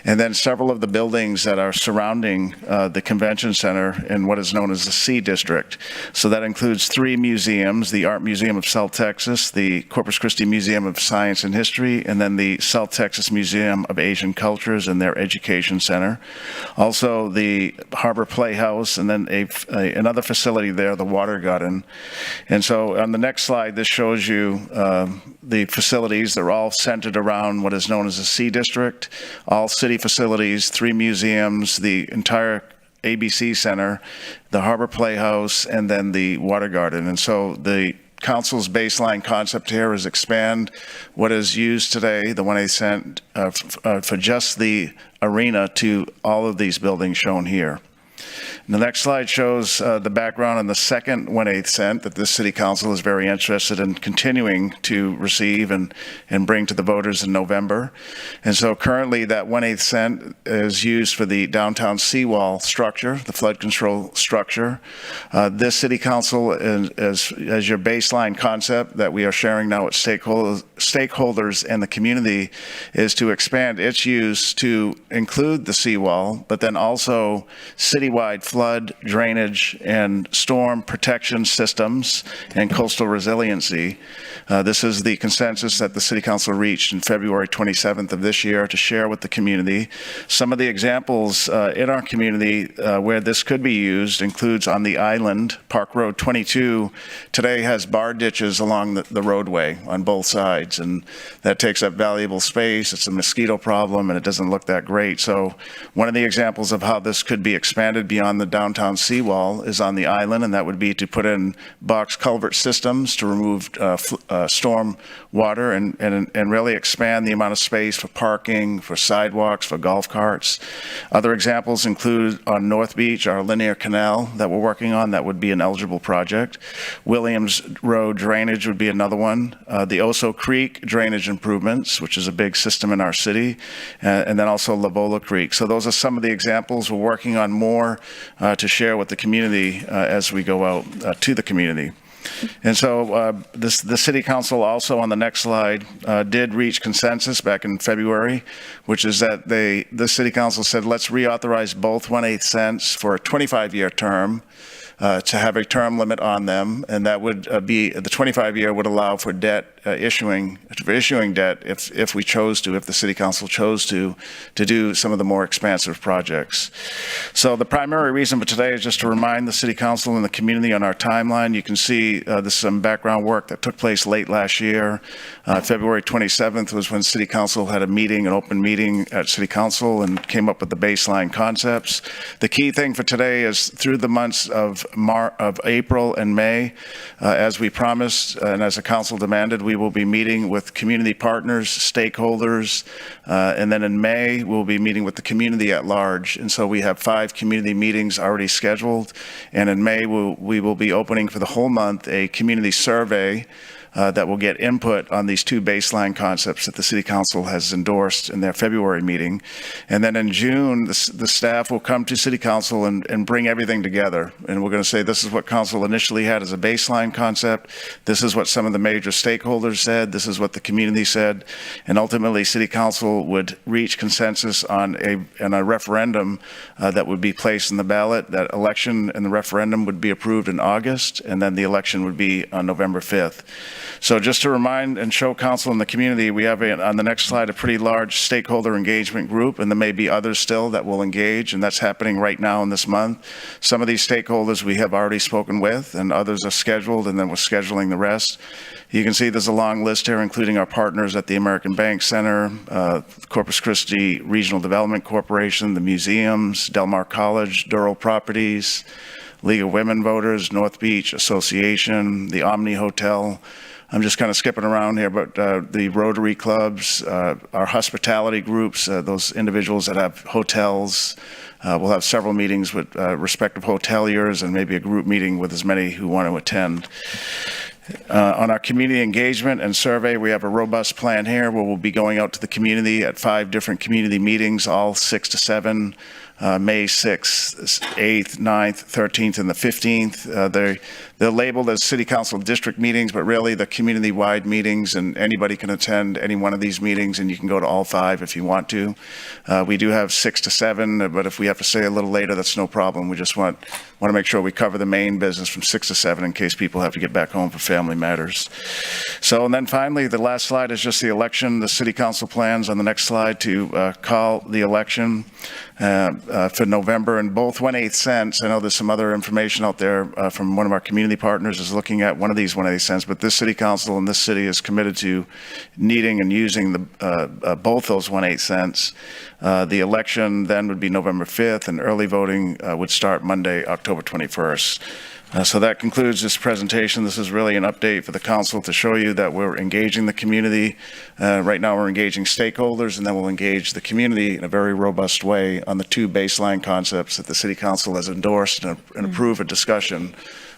Speaker 9: and then several of the buildings that are surrounding the convention center in what is known as the C District. So that includes 3 museums, the Art Museum of South Texas, the Corpus Christi Museum of Science and History, and then the South Texas Museum of Asian Cultures and their Education Center. Also the Harbor Playhouse, and then another facility there, the Water Garden. And so on the next slide, this shows you the facilities. They're all centered around what is known as the C District, all city facilities, 3 museums, the entire ABC Center, the Harbor Playhouse, and then the Water Garden. And so the council's baseline concept here is expand what is used today, the 1/8 cent, for just the arena to all of these buildings shown here. And the next slide shows the background on the second 1/8 cent that this city council is very interested in continuing to receive and bring to the voters in November. And so currently that 1/8 cent is used for the downtown seawall structure, the flood control structure. This city council is as your baseline concept that we are sharing now with stakeholders and the community is to expand its use to include the seawall, but then also citywide flood, drainage, and storm protection systems and coastal resiliency. This is the consensus that the City Council reached in February 27th of this year to share with the community. Some of the examples in our community where this could be used includes on the island. Park Road 22 today has bar ditches along the roadway on both sides, and that takes up valuable space. It's a mosquito problem, and it doesn't look that great. So one of the examples of how this could be expanded beyond the downtown seawall is on the island, and that would be to put in box culvert systems to remove storm water and really expand the amount of space for parking, for sidewalks, for golf carts. Other examples include on North Beach, our linear canal that we're working on, that would be an eligible project. Williams Road drainage would be another one. The Oso Creek drainage improvements, which is a big system in our city, and then also Lavola Creek. So those are some of the examples. We're working on more to share with the community as we go out to the community. And so the City Council also on the next slide did reach consensus back in February, which is that the City Council said, let's reauthorize both 1/8 cents for a 25-year term to have a term limit on them, and that would be the 25-year would allow for debt issuing debt if we chose to, if the City Council chose to do some of the more expansive projects. So the primary reason for today is just to remind the City Council and the community on our timeline. You can see there's some background work that took place late last year. February 27th was when City Council had a meeting, an open meeting at City Council, and came up with the baseline concepts. The key thing for today is through the months of April and May, as we promised and as the council demanded, we will be meeting with community partners, stakeholders, and then in May we'll be meeting with the community at large. And so we have 5 community meetings already scheduled, and in May we will be opening for the whole month a community survey that will get input on these 2 baseline concepts that the City Council has endorsed in their February meeting. And then in June, the staff will come to City Council and bring everything together. And we're going to say this is what Council initially had as a baseline concept. This is what some of the major stakeholders said. This is what the community said. And ultimately, City Council would reach consensus on a referendum that would be placed in the ballot. That election and the referendum would be approved in August, and then the election would be on November 5th. So just to remind and show council and the community, we have on the next slide a pretty large stakeholder engagement group, and there may be others still that will engage, and that's happening right now in this month. Some of these stakeholders we have already spoken with, and others are scheduled, and then we're scheduling the rest. You can see there's a long list here, including our partners at the American Bank Center, Corpus Christi Regional Development Corporation, the museums, Del Mar College, Durrell Properties, League of Women Voters, North Beach Association, the Omni Hotel. I'm just kind of skipping around here, but the Rotary clubs, our hospitality groups, those individuals that have hotels. We'll have several meetings with respective hoteliers and maybe a group meeting with as many who want to attend. On our community engagement and survey, we have a robust plan here where we'll be going out to the community at 5 different community meetings, all 6 to 7, May 6th, 8th, 9th, 13th, and the 15th. They're labeled as city council district meetings, but really the community-wide meetings, and anybody can attend any one of these meetings, and you can go to all 5 if you want to. We do have 6 to 7, but if we have to stay a little later, that's no problem. We just want to make sure we cover the main business from 6 to 7 in case people have to get back home for family matters. So, and then finally, the last slide is just the election. The city council plans on the next slide to call the election for November, and both 1/8 cents. I know there's some other information out there from one of our community partners is looking at one of these 1/8 cents, but this city council in this city is committed to needing and using the both those 1/8 cents. The election then would be November 5th, and early voting would start Monday, October 21st. So that concludes this presentation. This is really an update for the council to show you that we're engaging the community. Right now we're engaging stakeholders, and then we'll engage the community in a very robust way on the 2 baseline concepts that the city council has endorsed and approved a discussion.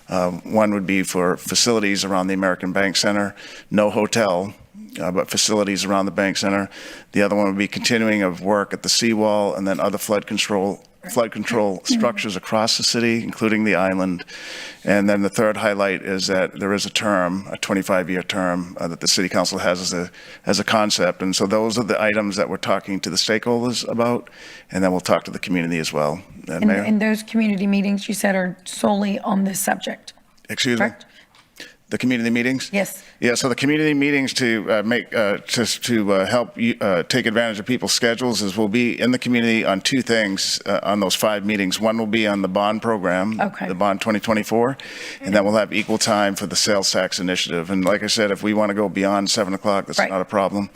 Speaker 9: One would be for facilities around the American Bank Center, no hotel, but facilities around the Bank Center. The other one would be continuing of work at the seawall, and then other flood control structures across the city, including the island. And then the third highlight is that there is a term, a 25-year term that the city council has as a concept. And so those are the items that we're talking to the stakeholders about, and then we'll talk to the community as well. Mayor?
Speaker 6: And those community meetings you said are solely on this subject,
Speaker 9: Excuse
Speaker 6: correct?
Speaker 9: me? The community meetings?
Speaker 6: Yes.
Speaker 9: Yeah, so the community meetings to help you take advantage of people's schedules is we'll be in the community on 2 things on those 5 meetings. One will be on the bond program, the bond 2024, and then we'll have equal time for the sales tax initiative. And like I said, if we want to go beyond 7 o'clock, that's not a problem.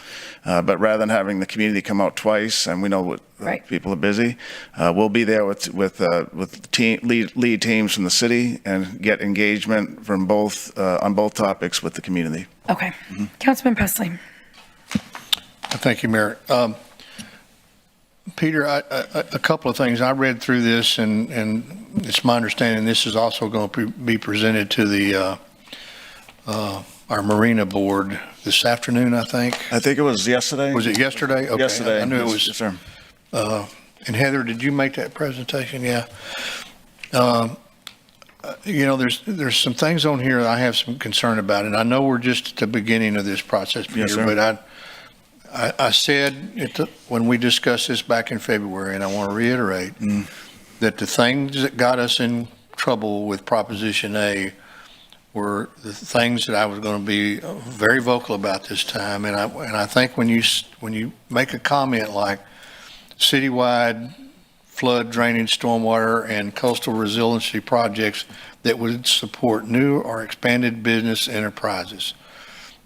Speaker 9: But rather than having the community come out twice, and we know what people are busy, we'll be there with lead teams from the city and get engagement from both on both topics with the community.
Speaker 6: Okay. Councilman Presley.
Speaker 16: Thank you, Mayor. Peter, a couple of things. I read through this, and it's my understanding this is also going to be presented to the our Marina Board this afternoon, I think.
Speaker 9: I think it was yesterday.
Speaker 16: Was it yesterday? Okay.
Speaker 9: Yesterday.
Speaker 16: I knew it was.
Speaker 9: Yes, sir.
Speaker 16: And Heather, did you make that presentation? Yeah. You know, there's some things on here that I have some concern about, and I know we're just at the beginning of this process, Peter,
Speaker 9: yes, sir.
Speaker 16: but I said when we discussed this back in February, and I want to reiterate that the things that got us in trouble with Proposition A were the things that I was going to be very vocal about this time. And I think when you make a comment like citywide flood, drainage, stormwater, and coastal resiliency projects that would support new or expanded business enterprises,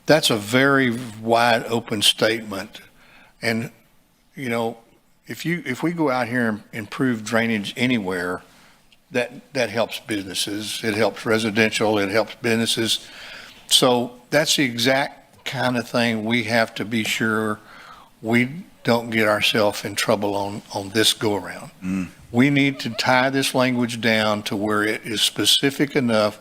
Speaker 16: that's a very wide open statement. And, you know, if we go out here and improve drainage anywhere, that helps businesses, it helps residential, it helps businesses. So that's the exact kind of thing we have to be sure we don't get ourselves in trouble on this go around. We need to tie this language down to where it is specific enough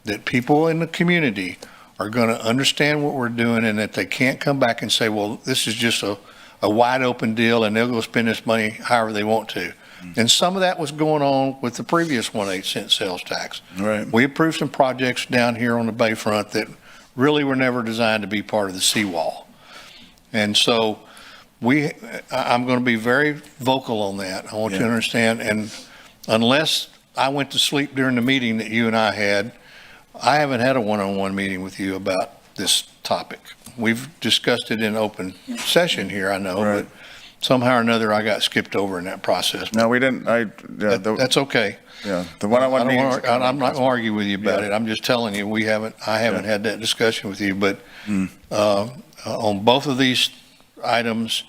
Speaker 16: that people in the community are going to understand what we're doing, and that they can't come back and say, well, this is just a wide open deal and they'll go spend this money however they want to. And some of that was going on with the previous 1/8 cent sales tax.
Speaker 9: Right.
Speaker 16: We approved some projects down here on the bayfront that really were never designed to be part of the seawall. And so I'm going to be very vocal on that. I want you to understand. And unless I went to sleep during the meeting that you and I had, I haven't had a one-on-one meeting with you about this topic. We've discussed it in open session here, I know,
Speaker 9: Right.
Speaker 16: but somehow or another, I got skipped over in that process.
Speaker 9: No, we didn't.
Speaker 16: That's okay.
Speaker 9: Yeah, the one-on-one meetings.
Speaker 16: I'm not going to argue with you about it. I'm just telling you, I haven't had that discussion with you, but on both of these items,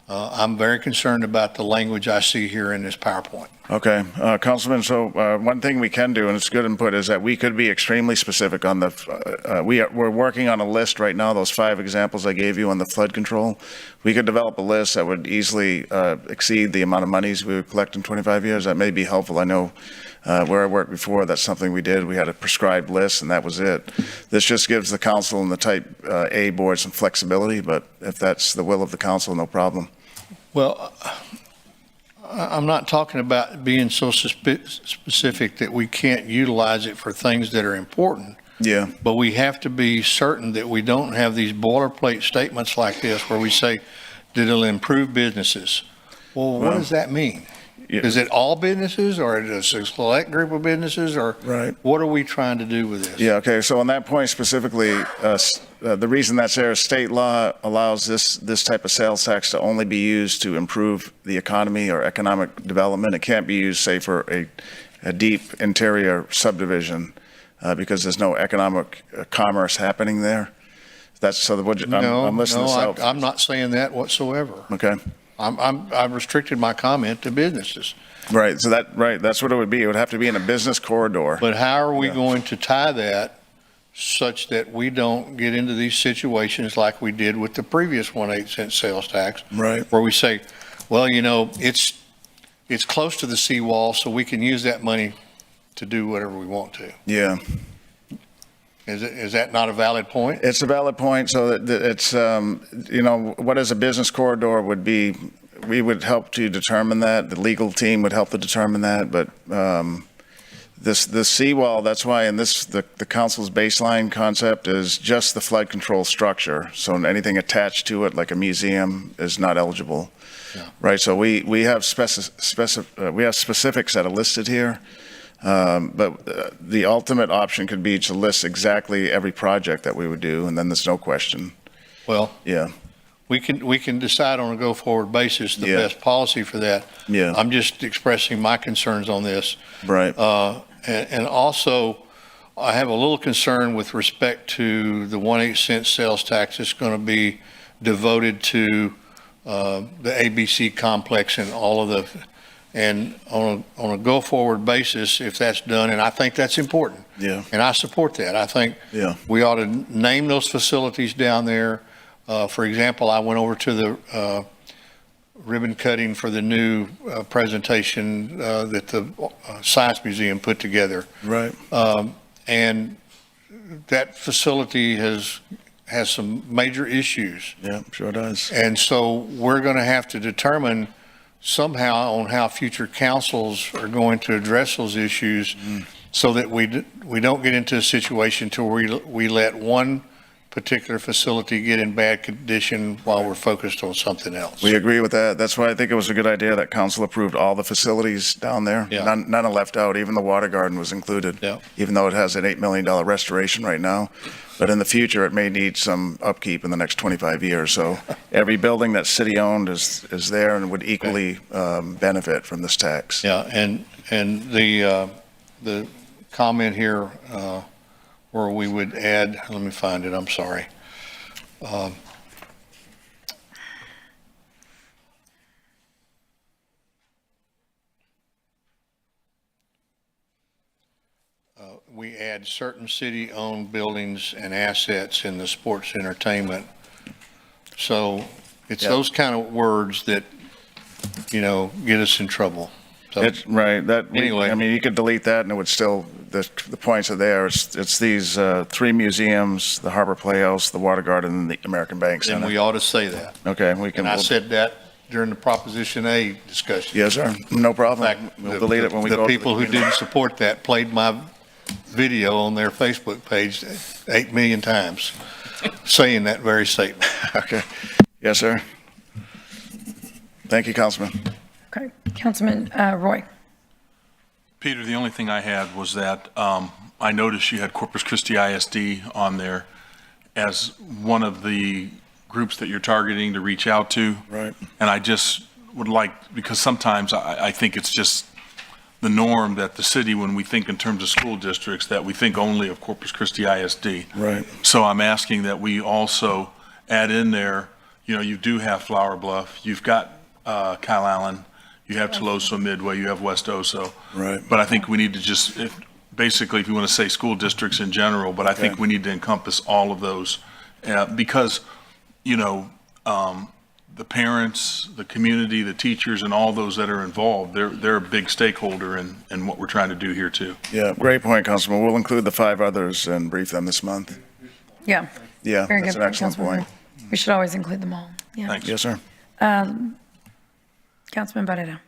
Speaker 16: I'm very concerned about the language I see here in this PowerPoint.
Speaker 9: Okay, Councilman, so one thing we can do, and it's good input, is that we could be extremely specific on the, we're working on a list right now, those 5 examples I gave you on the flood control. We could develop a list that would easily exceed the amount of monies we would collect in 25 years. That may be helpful. I know where I worked before, that's something we did. We had a prescribed list, and that was it. This just gives the council and the type A board some flexibility, but if that's the will of the council, no problem.
Speaker 16: Well, I'm not talking about being so specific that we can't utilize it for things that are important.
Speaker 9: Yeah.
Speaker 16: But we have to be certain that we don't have these boilerplate statements like this where we say that it'll improve businesses. Well, what does that mean?
Speaker 9: Yeah.
Speaker 16: Is it all businesses, or is it a select group of businesses, or
Speaker 9: Right.
Speaker 16: what are we trying to do with this?
Speaker 9: Yeah, okay, so on that point specifically, the reason that's there is state law allows this type of sales tax to only be used to improve the economy or economic development. It can't be used, say, for a deep interior subdivision because there's no economic commerce happening there. That's so. I'm listening this out.
Speaker 16: I'm not saying that whatsoever.
Speaker 9: Okay.
Speaker 16: I've restricted my comment to businesses.
Speaker 9: Right. So that's what it would be. It would have to be in a business corridor.
Speaker 16: But how are we going to tie that such that we don't get into these situations like we did with the previous 1/8 cent sales tax?
Speaker 9: Right.
Speaker 16: Where we say, well, it's close to the seawall, so we can use that money to do whatever we want to.
Speaker 9: Yeah.
Speaker 16: Is that not a valid point?
Speaker 9: It's a valid point. So that it's, what is a business corridor would be, we would help to determine that. The legal team would help to determine that. But this seawall, that's why in this, the council's baseline concept is just the flood control structure. So anything attached to it, like a museum, is not eligible. Yeah. Right. So we have specifics that are listed here. But the ultimate option could be to list exactly every project that we would do, and then there's no question.
Speaker 16: Well,
Speaker 9: yeah,
Speaker 16: we can decide on a go-forward basis the best policy for that.
Speaker 9: Yeah,
Speaker 16: I'm just expressing my concerns on this.
Speaker 9: Right.
Speaker 16: And also, I have a little concern with respect to the 1/8 cent sales tax that's going to be devoted to the ABC complex and all of the. And on a go-forward basis, if that's done, and I think that's important.
Speaker 9: Yeah.
Speaker 16: And I support that. I think we ought to name those facilities down there. For example, I went over to the ribbon cutting for the new presentation that the Science Museum put together.
Speaker 9: Right.
Speaker 16: And that facility has some major issues.
Speaker 9: Yeah, sure does.
Speaker 16: And so we're going to have to determine somehow on how future councils are going to address those issues so that we don't get into a situation to where we let one particular facility get in bad condition while we're focused on something else.
Speaker 9: We agree with that. That's why I think it was a good idea that council approved all the facilities down there.
Speaker 16: Yeah.
Speaker 9: None are left out. Even the water garden was included, even though it has an $8 million restoration right now. But in the future, it may need some upkeep in the next 25 years. So every building that's city-owned is there and would equally benefit from this tax.
Speaker 16: Yeah, and the comment here where we would add, let me find it, I'm sorry. We add certain city-owned buildings and assets in the sports entertainment. So it's those kind of words that, get us in trouble. So,
Speaker 9: It's right.
Speaker 16: Anyway.
Speaker 9: I mean, you could delete that and it would still, the points are there. It's these 3 museums, the Harbor Playhouse, the Water Garden, and the American Bank Center.
Speaker 16: And we ought to say that.
Speaker 9: Okay, we can.
Speaker 16: And I said that during the Proposition A discussion.
Speaker 9: Yes, sir. No problem.
Speaker 16: In fact,
Speaker 9: We'll delete it when we go.
Speaker 16: The people who didn't support that played my video on their Facebook page 8 million times saying that very statement.
Speaker 9: Okay. Yes, sir. Thank you, Councilman.
Speaker 6: Okay, Councilman Roy.
Speaker 7: Peter, the only thing I had was that I noticed you had Corpus Christi ISD on there, as one of the groups that you're targeting to reach out to.
Speaker 9: Right.
Speaker 7: And I just would like, because sometimes I think it's just the norm that the city, when we think in terms of school districts, that we think only of Corpus Christi ISD.
Speaker 9: Right.
Speaker 7: So I'm asking that we also add in there, you know, you do have Flower Bluff, you've got Kyle Allen, you have Toloso Midway, you have West Oso.
Speaker 9: Right.
Speaker 7: But I think we need to just, basically, if you want to say school districts in general, but I think we need to encompass all of those because, you know, the parents, the community, the teachers, and all those that are involved, they're a big stakeholder in what we're trying to do here too.
Speaker 9: Yeah, great point, Councilman. We'll include the 5 others and brief them this month.
Speaker 6: Yeah.
Speaker 9: Yeah,
Speaker 6: Very
Speaker 9: that's
Speaker 6: good
Speaker 9: an
Speaker 6: point,
Speaker 9: excellent
Speaker 6: Councilman.
Speaker 9: point.
Speaker 6: We should always include them all. Yeah.
Speaker 7: Thanks.
Speaker 9: Yes, sir.
Speaker 6: Councilman Barrera.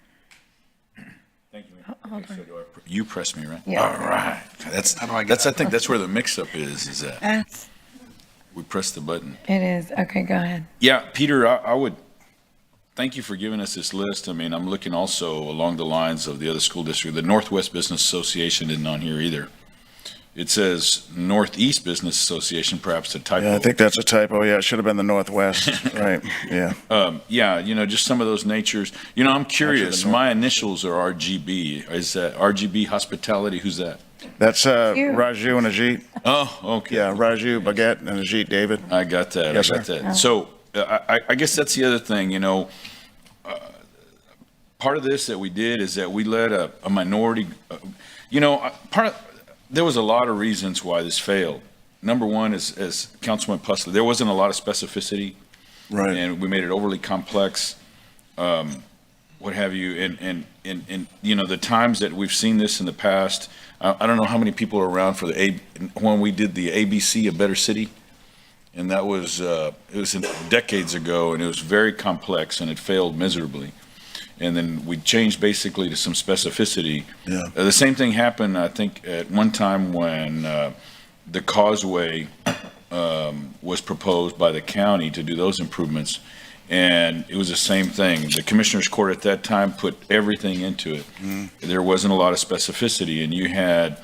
Speaker 2: Thank you.
Speaker 6: Hold on.
Speaker 2: You press me, right?
Speaker 6: Yeah.
Speaker 2: All right. I think that's where the mix-up is that we press the button.
Speaker 6: It is. Okay, go ahead.
Speaker 2: Yeah, Peter, I would thank you for giving us this list. I mean, I'm looking also along the lines of the other school district. The Northwest Business Association isn't on here either. It says Northeast Business Association, perhaps a typo.
Speaker 9: Yeah, I think that's a typo. Yeah, it should have been the Northwest. Right. Yeah.
Speaker 2: Yeah, you know, just some of those natures. You know, I'm curious. My initials are RGB. Is that RGB Hospitality? Who's that?
Speaker 9: That's Raju and Ajit.
Speaker 2: Oh, okay.
Speaker 9: Yeah, Raju, Baguette, and Ajit David.
Speaker 2: I got that.
Speaker 9: Yes,
Speaker 2: I got
Speaker 9: sir.
Speaker 2: that. So I guess that's the other thing, you know. Part of this that we did is that we let a minority, you know, there was a lot of reasons why this failed. Number one is, as Councilman Pusley, there wasn't a lot of specificity.
Speaker 9: Right.
Speaker 2: And we made it overly complex, what have you. And you know, the times that we've seen this in the past, I don't know how many people are around for when we did the ABC, A Better City. And that was, it was decades ago, and it was very complex, and it failed miserably. And then we changed basically to some specificity.
Speaker 9: Yeah.
Speaker 2: The same thing happened, I think, at one time when the causeway was proposed by the county to do those improvements. And it was the same thing. The Commissioners Court at that time put everything into it. There wasn't a lot of specificity, and you had,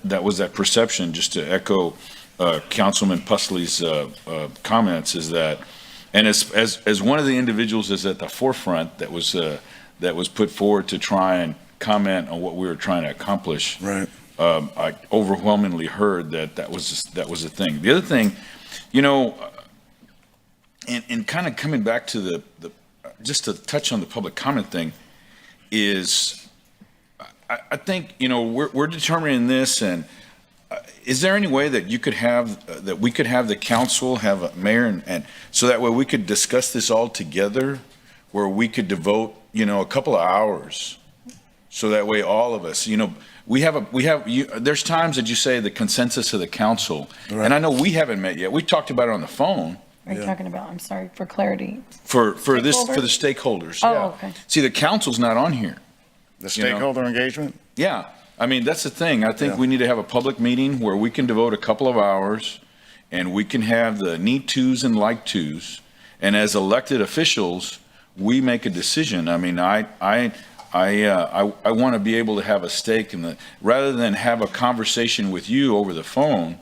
Speaker 2: that was that perception, just to echo Councilman Pusley's comments, is that, and as one of the individuals is at the forefront that was put forward to try and comment on what we were trying to accomplish.
Speaker 9: Right.
Speaker 2: I overwhelmingly heard that was the thing. The other thing, you know, and kind of coming back to the just to touch on the public comment thing, is I think, you know, we're determining this, and is there any way that you could have, that we could have the council, have a mayor, and so that way we could discuss this all together, where we could devote, you know, a couple of hours, so that way all of us, you know, there's times that you say the consensus of the council,
Speaker 9: Right.
Speaker 2: and I know we haven't met yet. We talked about it on the phone.
Speaker 6: Are you talking about, I'm sorry, for clarity?
Speaker 2: For the
Speaker 6: Stakeholders?
Speaker 2: stakeholders.
Speaker 6: Oh,
Speaker 2: yeah.
Speaker 6: okay.
Speaker 2: See, the council's not on here.
Speaker 9: The
Speaker 2: You know?
Speaker 9: stakeholder engagement?
Speaker 2: Yeah, I mean, that's the thing. I think
Speaker 9: Yeah.
Speaker 2: we need to have a public meeting where we can devote a couple of hours, and we can have the need tos and like tos, and as elected officials, we make a decision. I mean, I want to be able to have a stake in rather than have a conversation with you over the phone,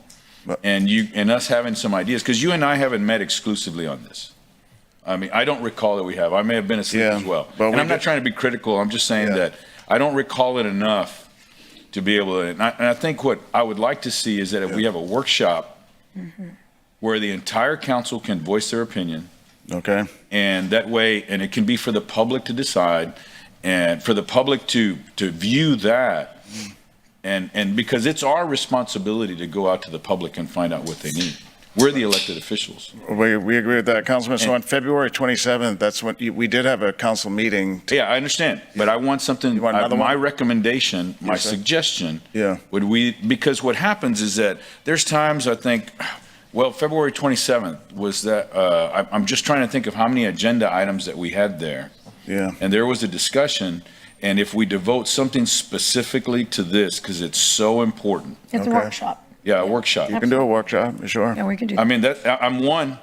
Speaker 2: and us having some ideas, because you and I haven't met exclusively on this. I mean, I don't recall that we have. I may have been asleep as well.
Speaker 9: but
Speaker 2: And
Speaker 9: we
Speaker 2: I'm not
Speaker 9: did-
Speaker 2: trying to be critical. I'm just saying that I don't recall it enough to be able to, and I think what I would like to see is that if we have a workshop where the entire council can voice their opinion,
Speaker 9: Okay.
Speaker 2: and that way, and it can be for the public to decide, and for the public to view that, and because it's our responsibility to go out to the public and find out what they need. We're the elected officials.
Speaker 9: We agree with that, Councilman. So on February 27th, that's when we did have a council meeting.
Speaker 2: Yeah, I understand, but I want something,
Speaker 9: want another
Speaker 2: my
Speaker 9: one?
Speaker 2: recommendation, my
Speaker 9: Yes, sir.
Speaker 2: suggestion.
Speaker 9: Yeah.
Speaker 2: Because what happens is that there's times I think, well, February 27th was that, I'm just trying to think of how many agenda items that we had there.
Speaker 9: Yeah.
Speaker 2: And there was a discussion, and if we devote something specifically to this, because it's so important.
Speaker 6: It's a
Speaker 9: Okay.
Speaker 6: workshop.
Speaker 2: Yeah, a workshop.
Speaker 9: You can do a workshop, sure.
Speaker 6: Yeah, we can do
Speaker 2: I
Speaker 6: that.
Speaker 2: mean, I'm one,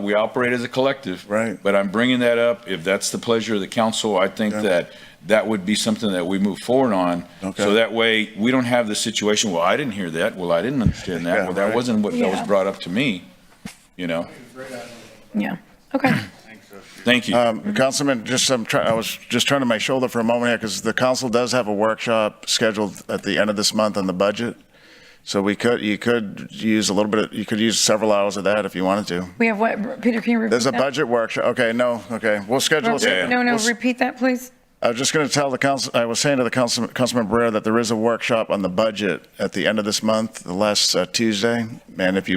Speaker 2: we operate as a collective.
Speaker 9: Right.
Speaker 2: But I'm bringing that up, if that's the pleasure of the council, I think
Speaker 9: Okay.
Speaker 2: that would be something that we move forward on.
Speaker 9: Okay.
Speaker 2: So that way, we don't have the situation, well, I didn't hear that, well, I didn't understand that,
Speaker 9: Yeah,
Speaker 2: well, that
Speaker 9: right.
Speaker 2: wasn't what that was
Speaker 6: Yeah.
Speaker 2: brought up to me. you know?
Speaker 6: Yeah, okay.
Speaker 2: Thank you.
Speaker 9: Councilman, I was just turning my shoulder for a moment here because the council does have a workshop scheduled at the end of this month on the budget. So you could use you could use several hours of that if you wanted to.
Speaker 6: We have what, Peter, can you repeat that?
Speaker 9: There's a budget workshop. Okay, we'll schedule it.
Speaker 6: No, repeat that, please.
Speaker 9: I was just going to tell the council, I was saying to the Councilman Barrera that there is a workshop on the budget at the end of this month, the last Tuesday. And if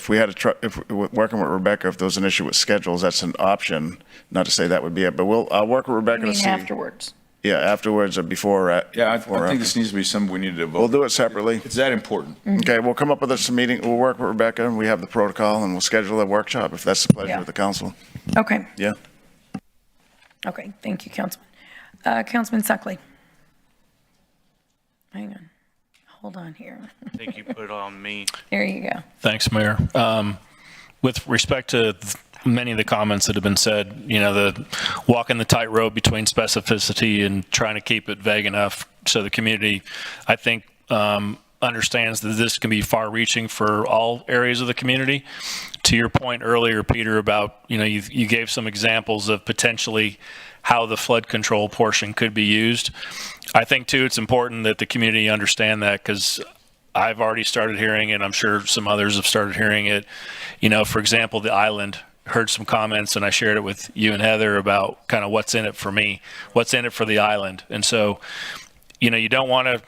Speaker 9: we had if we're working with Rebecca, if there was an issue with schedules, that's an option. Not to say that would be it, but I'll work with Rebecca
Speaker 6: You mean
Speaker 9: to see.
Speaker 6: afterwards?
Speaker 9: Yeah, afterwards or before.
Speaker 2: I think this needs to be something we need to vote.
Speaker 9: We'll do it separately.
Speaker 2: It's that important.
Speaker 9: Okay, we'll come up with a meeting. We'll work with Rebecca and we have the protocol and we'll schedule a workshop if that's the pleasure of the council.
Speaker 6: Okay.
Speaker 9: Yeah.
Speaker 6: Okay, thank you, Councilman. Councilman Suckley. Hang on. Hold on here.
Speaker 10: I think you put it on me.
Speaker 6: There you go.
Speaker 10: Thanks, Mayor. With respect to many of the comments that have been said, you know, the walking the tightrope between specificity and trying to keep it vague enough so the community, I think, understands that this can be far-reaching for all areas of the community. To your point earlier, Peter, about, you know, you gave some examples of potentially how the flood control portion could be used. I think, too, it's important that the community understand that, because I've already started hearing it. I'm sure some others have started hearing it. You know, for example, the island, heard some comments, and I shared it with you and Heather about kind of what's in it for me, what's in it for the island. And so, you know, you don't want to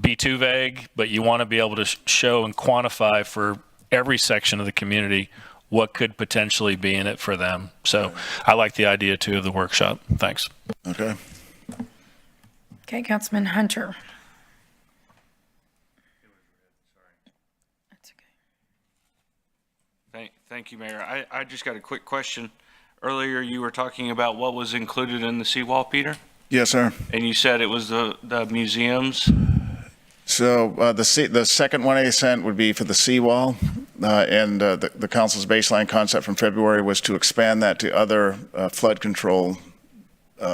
Speaker 10: be too vague, but you want to be able to show and quantify for every section of the community what could potentially be in it for them. So I like the idea, too, of the workshop. Thanks.
Speaker 9: Okay.
Speaker 6: Okay, Councilman Hunter. That's okay.
Speaker 10: Thank you, Mayor. I just got a quick question. Earlier, you were talking about what was included in the seawall, Peter?
Speaker 9: Yes, sir.
Speaker 10: And you said it was the museums?
Speaker 9: So the second 1A cent would be for the seawall, and the council's baseline concept from February was to expand that to other flood control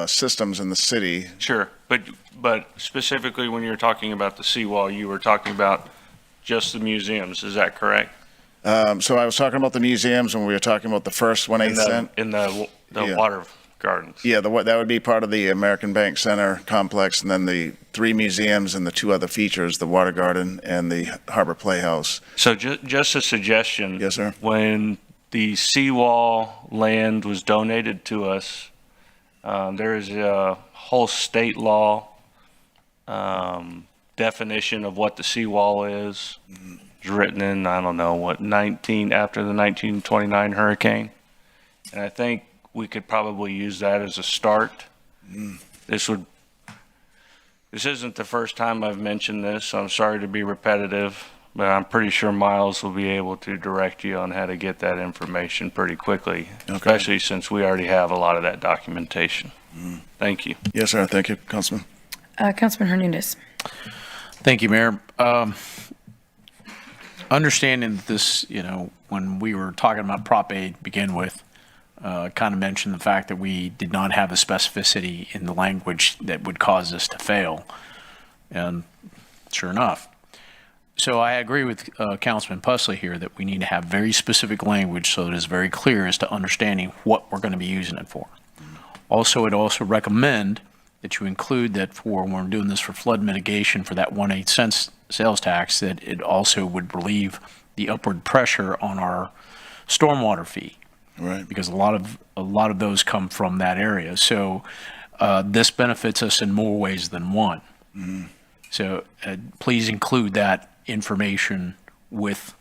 Speaker 9: systems in the city.
Speaker 10: Sure, but specifically when you're talking about the seawall, you were talking about just the museums, is that correct?
Speaker 9: So I was talking about the museums when we were talking about the first 1/8 cent.
Speaker 10: In the water gardens.
Speaker 9: Yeah, that would be part of the American Bank Center complex, and then the 3 museums and the 2 other features, the Water Garden and the Harbor Playhouse.
Speaker 10: So just a suggestion.
Speaker 9: Yes, sir.
Speaker 10: When the seawall land was donated to us, there is a whole state law definition of what the seawall is.
Speaker 9: Mm-hmm.
Speaker 10: It's written in, I don't know, after the 1929 hurricane. And I think we could probably use that as a start. This isn't the first time I've mentioned this, so I'm sorry to be repetitive, but I'm pretty sure Miles will be able to direct you on how to get that information pretty quickly, especially since we already have a lot of that documentation. Thank you.
Speaker 9: Yes, sir. Thank you, Councilman.
Speaker 6: Councilman Hernandez.
Speaker 17: Thank you, Mayor. Understanding this, you know, when we were talking about Prop 8 to begin with, kind of mentioned the fact that we did not have a specificity in the language that would cause us to fail. And sure enough. So I agree with Councilman Pusley here that we need to have very specific language so it is very clear as to understanding what we're going to be using it for. Also, I'd also recommend that you include that for when we're doing this for flood mitigation for that 1/8 cents sales tax, that it also would relieve the upward pressure on our stormwater fee.
Speaker 9: Right.
Speaker 17: Because a lot of those come from that area. So this benefits us in more ways than one.
Speaker 9: Mm-hmm.
Speaker 17: So please include that information with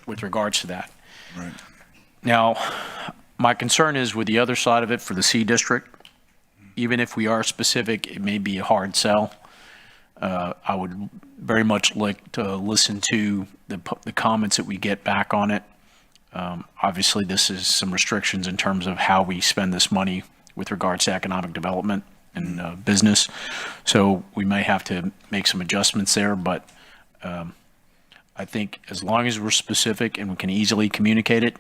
Speaker 17: regards to that.
Speaker 9: Right.
Speaker 17: Now, my concern is with the other side of it for the C district. Even if we are specific, it may be a hard sell. I would very much like to listen to the comments that we get back on it. Obviously, this is some restrictions in terms of how we spend this money with regards to economic development and business. So we may have to make some adjustments there, but I think as long as we're specific and we can easily communicate it,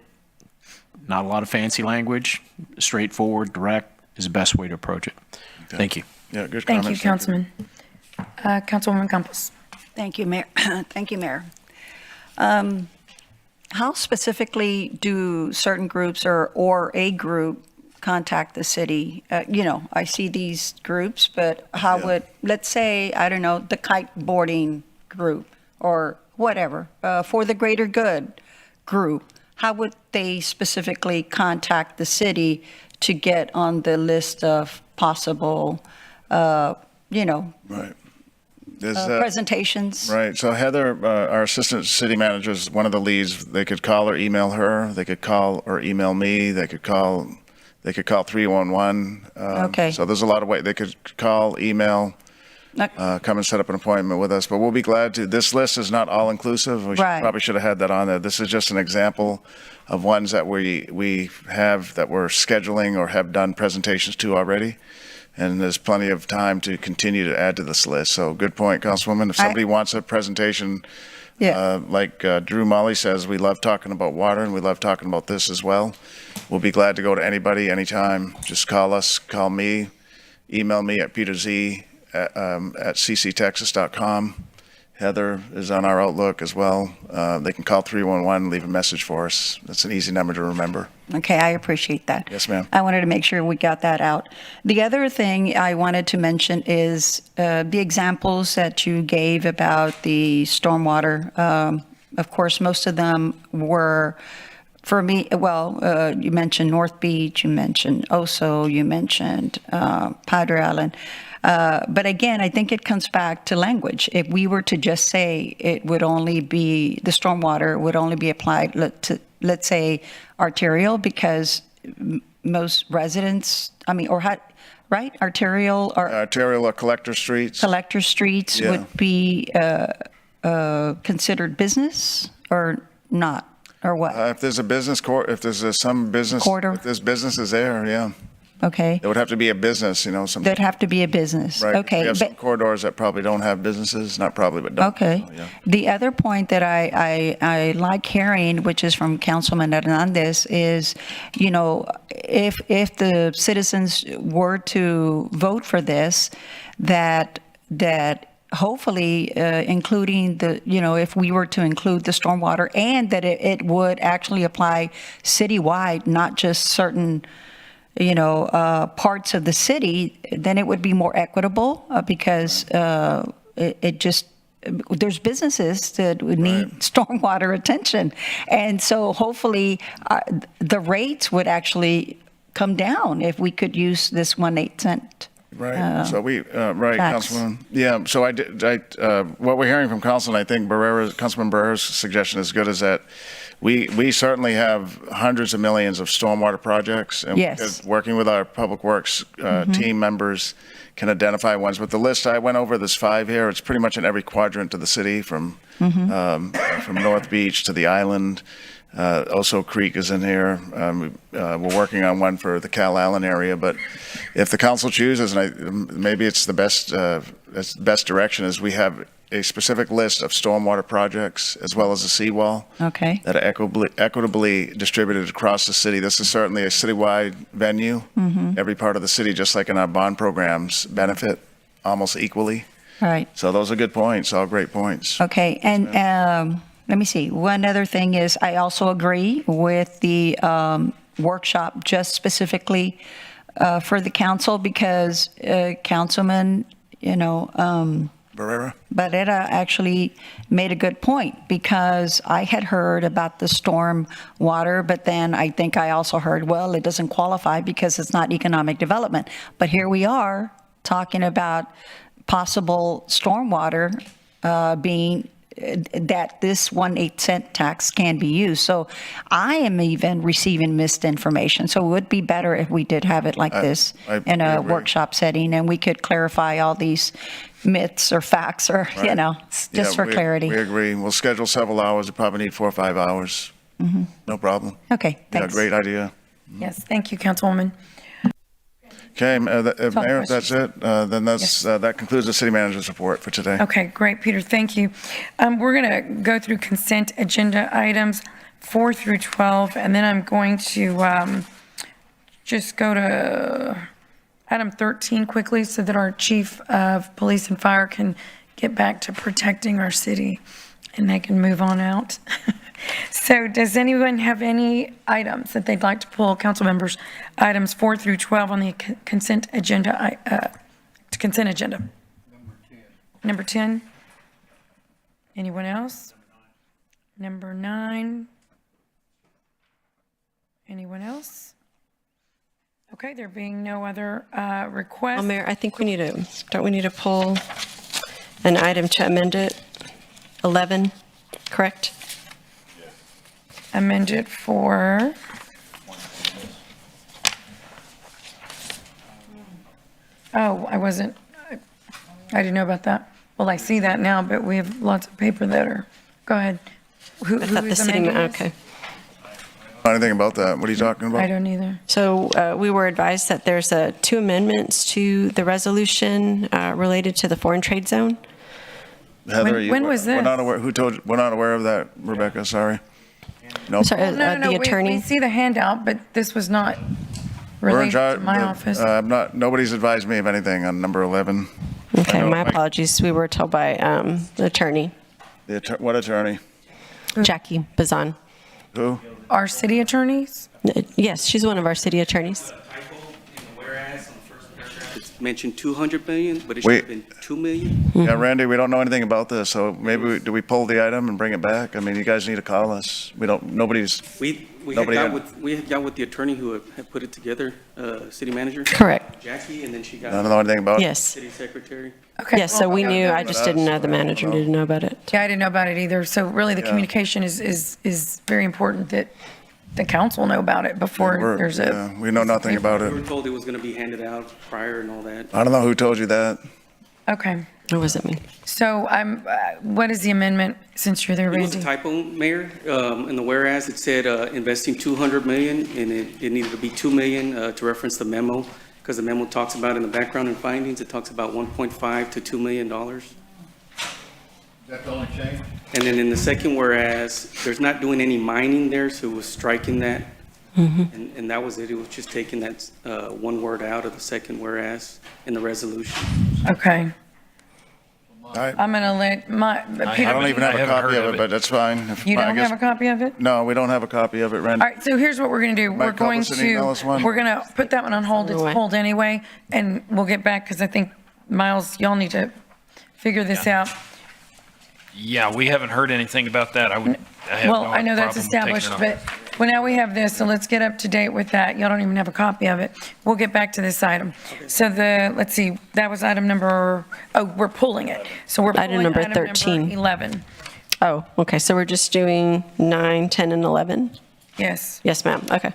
Speaker 17: not a lot of fancy language, straightforward, direct is the best way to approach it.
Speaker 9: Okay.
Speaker 17: Thank you.
Speaker 9: Yeah, good
Speaker 6: Thank
Speaker 9: comments.
Speaker 6: you, Councilman. Councilwoman Campos.
Speaker 13: Thank you, Mayor. Thank you, Mayor. how specifically do certain groups or a group contact the city? I see these groups, but how would, let's say, I don't know, the kiteboarding group or whatever, for the greater good group, how would they specifically contact the city to get on the list of possible,
Speaker 9: Right.
Speaker 13: presentations?
Speaker 9: Right. So Heather, our assistant city manager, is one of the leads. They could call or email her. They could call or email me. They could call 311.
Speaker 13: Okay.
Speaker 9: So there's a lot of ways. They could call, email, come and set up an appointment with us. But we'll be glad to. This list is not all inclusive. We
Speaker 13: Right.
Speaker 9: probably should have had that on there. This is just an example of ones that we have that we're scheduling or have done presentations to already. And there's plenty of time to continue to add to this list. So good point, Councilwoman. If somebody wants a presentation, like Drew Molly says, we love talking about water and we love talking about this as well. We'll be glad to go to anybody, anytime. Just call us, call me, email me at peterz@cctexas.com. Heather is on our Outlook as well. They can call 311 and leave a message for us. That's an easy number to remember.
Speaker 13: Okay, I appreciate that.
Speaker 9: Yes, ma'am.
Speaker 13: I wanted to make sure we got that out. The other thing I wanted to mention is the examples that you gave about the stormwater. Of course, most of them were, for me, you mentioned North Beach, you mentioned Oso, you mentioned Padre Island. But again, I think it comes back to language. If we were to just say it would only be, the stormwater would only be applied to, let's say, arterial, because most residents, right? Arterial or
Speaker 9: collector streets.
Speaker 13: Collector streets would be considered business or not, or what?
Speaker 9: If there's a business if there's some business
Speaker 13: corridor,
Speaker 9: if there's businesses there, yeah.
Speaker 13: Okay.
Speaker 9: It would have to be a business, some.
Speaker 13: There'd have to be a business.
Speaker 9: Right.
Speaker 13: Okay.
Speaker 9: We have some corridors that probably don't have businesses, not probably, but don't.
Speaker 13: Okay.
Speaker 9: So, yeah.
Speaker 13: The other point that I like hearing, which is from Councilman Hernandez, is, if the citizens were to vote for this, that hopefully including if we were to include the stormwater, and that it would actually apply citywide, not just certain parts of the city, then it would be more equitable because there's businesses that would need stormwater attention. And so hopefully the rates would actually come down if we could use this 1/8 cent.
Speaker 9: Right. So right,
Speaker 13: tax.
Speaker 9: Councilman. Yeah. So what we're hearing from Councilman, I think Councilman Barrera's suggestion is good, is that we certainly have hundreds of millions of stormwater projects, and
Speaker 13: Yes.
Speaker 9: working with our public works team members can identify ones. But the list I went over, there's 5 here. It's pretty much in every quadrant of the city, from North Beach to the island. Oso Creek is in here. We're working on one for the Cal Allen area, but if the council chooses, and maybe it's the best direction, is we have a specific list of stormwater projects as well as a seawall.
Speaker 13: Okay.
Speaker 9: That are equitably distributed across the city. This is certainly a citywide venue. Every part of the city, just like in our bond programs, benefit almost equally.
Speaker 13: All right.
Speaker 9: So those are good points, all great points.
Speaker 13: Okay, and let me see. One other thing is, I also agree with the workshop just specifically for the council, because Councilman, Barrera actually made a good point, because I had heard about the storm water, but then I think I also heard, well, it doesn't qualify because it's not economic development. But here we are talking about possible stormwater being that this 1/8 cent tax can be used. So I am even receiving misinformation. So it would be better if we did have it like this in a workshop setting, and we could clarify all these myths or facts, or, just for clarity.
Speaker 9: We agree. We'll schedule several hours. We probably need 4 or 5 hours. No problem.
Speaker 13: Okay, thanks.
Speaker 9: Great idea.
Speaker 6: Yes, thank you, Councilwoman.
Speaker 9: Okay, Mayor, if that's it, then that concludes the city manager's report for today.
Speaker 6: Okay, great, Peter, thank you. We're going to go through consent agenda items 4 through 12, and then I'm going to just go to item 13 quickly so that our chief of police and fire can get back to protecting our city and they can move on out. So does anyone have any items that they'd like to pull, council members, items 4 through 12 on the consent agenda, consent agenda? Number 10. Anyone else? Number 9. Anyone else? Okay, there being no other requests.
Speaker 8: Well, Mayor, I think we need to, don't we need to pull an item to amend it? 11, correct?
Speaker 6: Amend it for, oh, I didn't know about that. Well, I see that now, but we have lots of paper that are, go ahead. Who
Speaker 8: I thought the
Speaker 6: is
Speaker 8: city,
Speaker 6: amending this?
Speaker 8: okay.
Speaker 9: Anything about that? What are you talking about?
Speaker 6: I don't either.
Speaker 8: So we were advised that there's 2 amendments to the resolution related to the foreign trade zone.
Speaker 9: Heather,
Speaker 6: when was
Speaker 9: We're
Speaker 6: this?
Speaker 9: not aware, who told you, we're not aware of that, Rebecca, sorry. No.
Speaker 8: Sorry,
Speaker 6: No,
Speaker 8: the
Speaker 6: we
Speaker 8: attorney.
Speaker 6: see the handout, but this was not
Speaker 9: We're in
Speaker 6: related to
Speaker 9: charge.
Speaker 6: my office.
Speaker 9: Nobody's advised me of anything on number 11.
Speaker 8: Okay,
Speaker 9: I know
Speaker 8: my
Speaker 9: Mike-
Speaker 8: apologies. We were told by the attorney,
Speaker 9: What attorney?
Speaker 8: Jackie Bazan.
Speaker 9: Who?
Speaker 6: Our city attorneys?
Speaker 8: Yes, she's one of our city attorneys.
Speaker 12: It's mentioned 200 million, but it should have been 2 million.
Speaker 9: Yeah, Randy, we don't know anything about this, so maybe, do we pull the item and bring it back? I mean, you guys need to call us. We don't, nobody's,
Speaker 12: We had
Speaker 9: Nobody
Speaker 12: got
Speaker 9: had-
Speaker 12: with the attorney who had put it together, city manager.
Speaker 8: Correct.
Speaker 12: Jackie, and then she
Speaker 9: I
Speaker 12: got
Speaker 9: don't know anything about it.
Speaker 8: Yes.
Speaker 12: city secretary.
Speaker 6: Okay.
Speaker 8: Yes, so
Speaker 6: well,
Speaker 8: we
Speaker 6: no,
Speaker 8: knew,
Speaker 6: no,
Speaker 8: I just didn't know the manager didn't know about it.
Speaker 6: Yeah, I didn't know about it either. So really, the
Speaker 9: Yeah.
Speaker 6: communication is very important that the council know about it before
Speaker 9: We're-
Speaker 6: there's
Speaker 9: yeah,
Speaker 6: a,
Speaker 9: we know nothing about
Speaker 12: We
Speaker 9: it.
Speaker 12: were told it was going to be handed out prior and all that.
Speaker 9: I don't know who told you that.
Speaker 6: okay.
Speaker 8: Or was it me?
Speaker 6: So what is the amendment, since you're there,
Speaker 12: It was a
Speaker 6: Randy?
Speaker 12: typo, Mayor. In the whereas, it said investing 200 million, and it needed to be 2 million to reference the memo, because the memo talks about in the background and findings, it talks about 1.5 to $2 million.
Speaker 16: Is that the only change?
Speaker 12: And then in the second whereas, there's not doing any mining there, so it was striking that. And that was it. It was just taking that one word out of the second whereas in the resolution.
Speaker 6: Okay.
Speaker 9: I
Speaker 6: I'm going to let my,
Speaker 9: I
Speaker 6: Peter,
Speaker 9: don't even have
Speaker 11: I
Speaker 9: a
Speaker 11: haven't
Speaker 9: copy
Speaker 11: heard
Speaker 9: of
Speaker 11: of
Speaker 9: it,
Speaker 11: it.
Speaker 9: but that's fine. If-
Speaker 6: you
Speaker 9: I
Speaker 6: don't
Speaker 9: guess-
Speaker 6: have a copy of it?
Speaker 9: No, we don't have a copy of it, Randy.
Speaker 6: All right, so here's what we're going to do. We're
Speaker 9: Mike, help
Speaker 6: going
Speaker 9: us and email us one.
Speaker 6: we're going to put that one on hold. It's
Speaker 8: Away.
Speaker 6: pulled anyway, and we'll get back, because I think, Miles, y'all need to figure this out.
Speaker 11: Yeah, we haven't heard anything about that. I have
Speaker 6: Well,
Speaker 11: no
Speaker 6: I know that's
Speaker 11: problem taking it
Speaker 6: established,
Speaker 11: on.
Speaker 6: but, well, now we have this, so let's get up to date with that. Y'all don't even have a copy of it. We'll get back to this item. So let's see, that was item number, we're pulling it. So we're
Speaker 8: Item
Speaker 6: pulling
Speaker 8: number
Speaker 6: item
Speaker 8: 13.
Speaker 6: number 11.
Speaker 8: Oh, okay, so we're just doing 9, 10, and 11?
Speaker 6: Yes.
Speaker 8: Yes, ma'am, okay.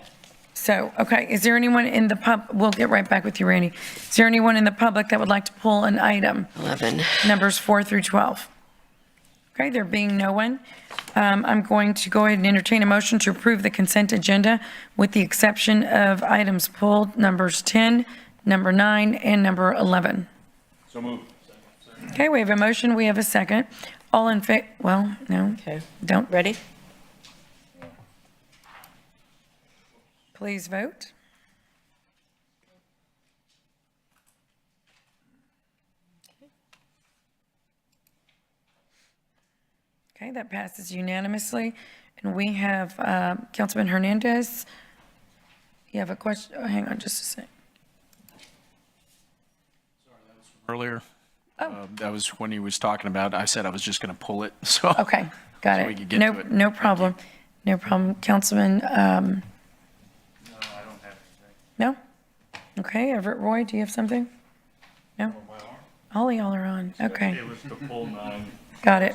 Speaker 6: So, okay, is there anyone in the we'll get right back with you, Randy. Is there anyone in the public that would like to pull an item?
Speaker 8: 11.
Speaker 6: Numbers 4 through 12. Okay, there being no one, I'm going to go ahead and entertain a motion to approve the consent agenda with the exception of items pulled, numbers 10, number 9, and number 11.
Speaker 2: So moved.
Speaker 6: Okay, we have a motion, we have a second. All in well, no,
Speaker 8: Okay.
Speaker 6: don't.
Speaker 8: Ready?
Speaker 6: Please vote. Okay, that passes unanimously. And we have Councilman Hernandez. You have a question? Oh, hang on just a sec.
Speaker 17: Earlier,
Speaker 6: Oh.
Speaker 17: that was when he was talking about, I said I was just going to pull it, so.
Speaker 6: Okay, got
Speaker 17: So
Speaker 6: it.
Speaker 17: we could get
Speaker 6: No,
Speaker 17: to it.
Speaker 6: no
Speaker 17: Thank you.
Speaker 6: problem. No problem. Councilman,
Speaker 17: No, I don't have
Speaker 6: no? Okay, Everett Roy, do you have something? No? All y'all are on, okay.
Speaker 10: It was the full 9.
Speaker 6: Got it.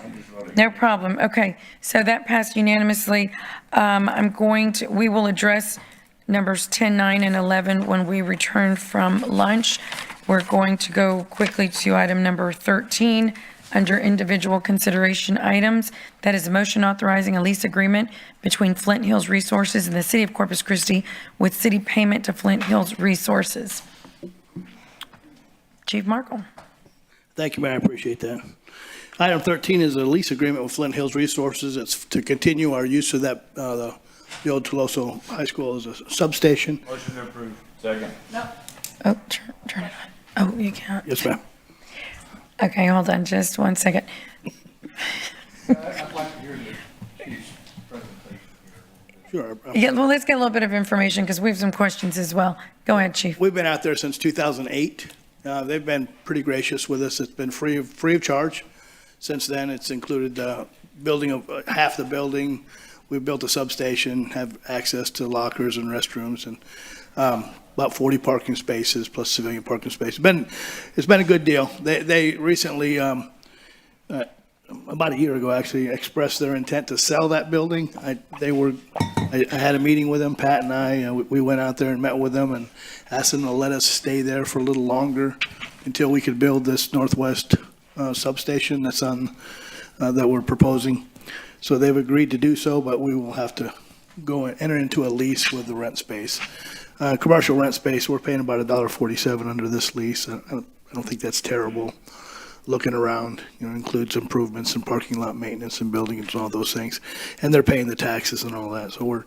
Speaker 6: No problem. Okay, so that passed unanimously. We will address numbers 10, 9, and 11 when we return from lunch. We're going to go quickly to item number 13, under individual consideration items. That is a motion authorizing a lease agreement between Flint Hills Resources and the City of Corpus Christi with city payment to Flint Hills Resources. Chief Markle.
Speaker 14: Thank you, Mayor. I appreciate that. Item 13 is a lease agreement with Flint Hills Resources. It's to continue our use of that, the old Tuloso High School as a substation.
Speaker 2: Motion to approve. Second.
Speaker 6: Oh, turn it on. Oh, you can't.
Speaker 14: Yes, ma'am.
Speaker 6: Okay, hold on just one second.
Speaker 16: I'd like to hear the chief's
Speaker 14: Sure.
Speaker 6: Yeah, well, let's get a little bit of information because we have some questions as well. Go ahead, Chief.
Speaker 14: We've been out there since 2008. They've been pretty gracious with us. It's been free of charge. Since then, it's included building of half the building. We've built a substation, have access to lockers and restrooms, and about 40 parking spaces plus civilian parking spaces. It's been a good deal. They recently, about a year ago, actually expressed their intent to sell that building. I had a meeting with them, Pat and I. We went out there and met with them and asked them to let us stay there for a little longer until we could build this northwest substation that's on that we're proposing. So they've agreed to do so, but we will have to go and enter into a lease with the rent space. Commercial rent space, we're paying about $1.47 under this lease. I don't think that's terrible. Looking around, includes improvements and parking lot maintenance and building and all those things. And they're paying the taxes and all that. So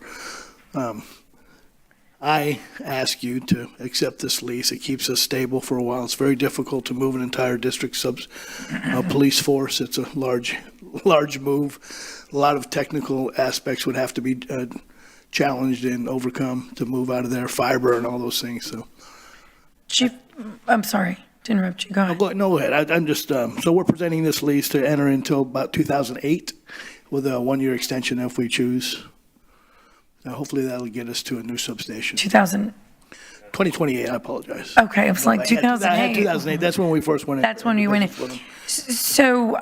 Speaker 14: I ask you to accept this lease. It keeps us stable for a while. It's very difficult to move an entire district police force. It's a large move. A lot of technical aspects would have to be challenged and overcome to move out of there, fiber and all those things. So,
Speaker 6: Chief, I'm sorry to interrupt you. Go ahead.
Speaker 14: No, go ahead. I'm just, so we're presenting this lease to enter until about 2008 with a one-year extension if we choose. Hopefully that'll get us to a new substation. 2028, I apologize.
Speaker 6: Okay, it was like 2008.
Speaker 14: 2008, that's when we first went in.
Speaker 6: That's when you went in. So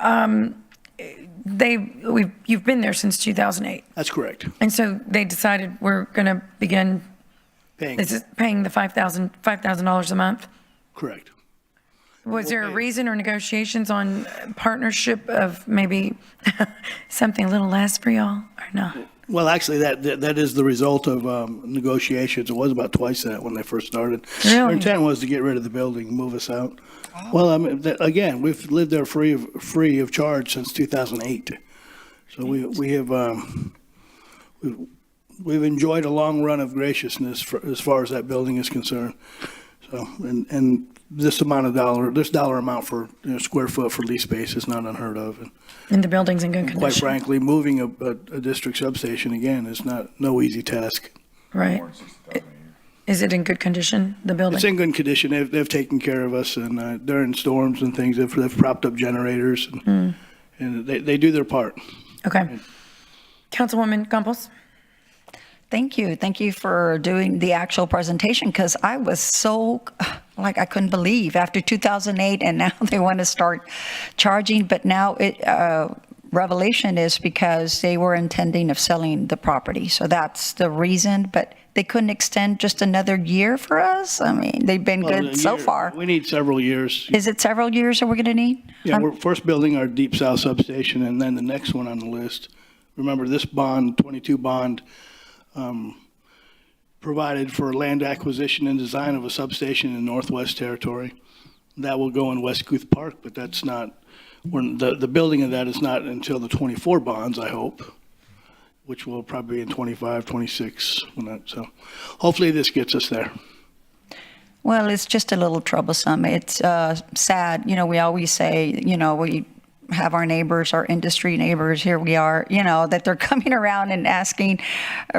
Speaker 6: you've been there since 2008.
Speaker 14: That's correct.
Speaker 6: And so they decided we're going to begin paying the $5,000 a month?
Speaker 14: Correct.
Speaker 6: Was there a reason or negotiations on partnership of maybe something a little less for y'all or not?
Speaker 14: Well, actually, that is the result of negotiations. It was about twice that when they first started.
Speaker 6: Really?
Speaker 14: Our intent was to get rid of the building, move us out. Oh. Well, I mean, again, we've lived there free of charge since 2008. So we've enjoyed a long run of graciousness as far as that building is concerned. So and this dollar amount for square foot for lease space is not unheard of.
Speaker 6: And the building's in good condition.
Speaker 14: Quite frankly, moving a district substation again is no easy task.
Speaker 6: Right. Is it in good condition, the building?
Speaker 14: It's in good condition. They've taken care of us, and during storms and things, they've propped up generators, and they do their part.
Speaker 6: Okay. Councilwoman Campos?
Speaker 13: Thank you. Thank you for doing the actual presentation, because I was so, I couldn't believe after 2008 and now they want to start charging, but now revelation is because they were intending of selling the property. So that's the reason, but they couldn't extend just another year for us? I mean, they've been good so far.
Speaker 14: We need several years.
Speaker 13: Is it several years that we're going to need?
Speaker 14: Yeah, we're first building our Deep South substation, and then the next one on the list. Remember, this bond, 22 bond, provided for land acquisition and design of a substation in Northwest Territory. That will go in West Guth Park, but that's not, the building of that is not until the 24 bonds, I hope, which will probably be in 25, 26. So hopefully this gets us there.
Speaker 13: Well, it's just a little troublesome. It's sad. We always say, we have our neighbors, our industry neighbors, here we are, that they're coming around and asking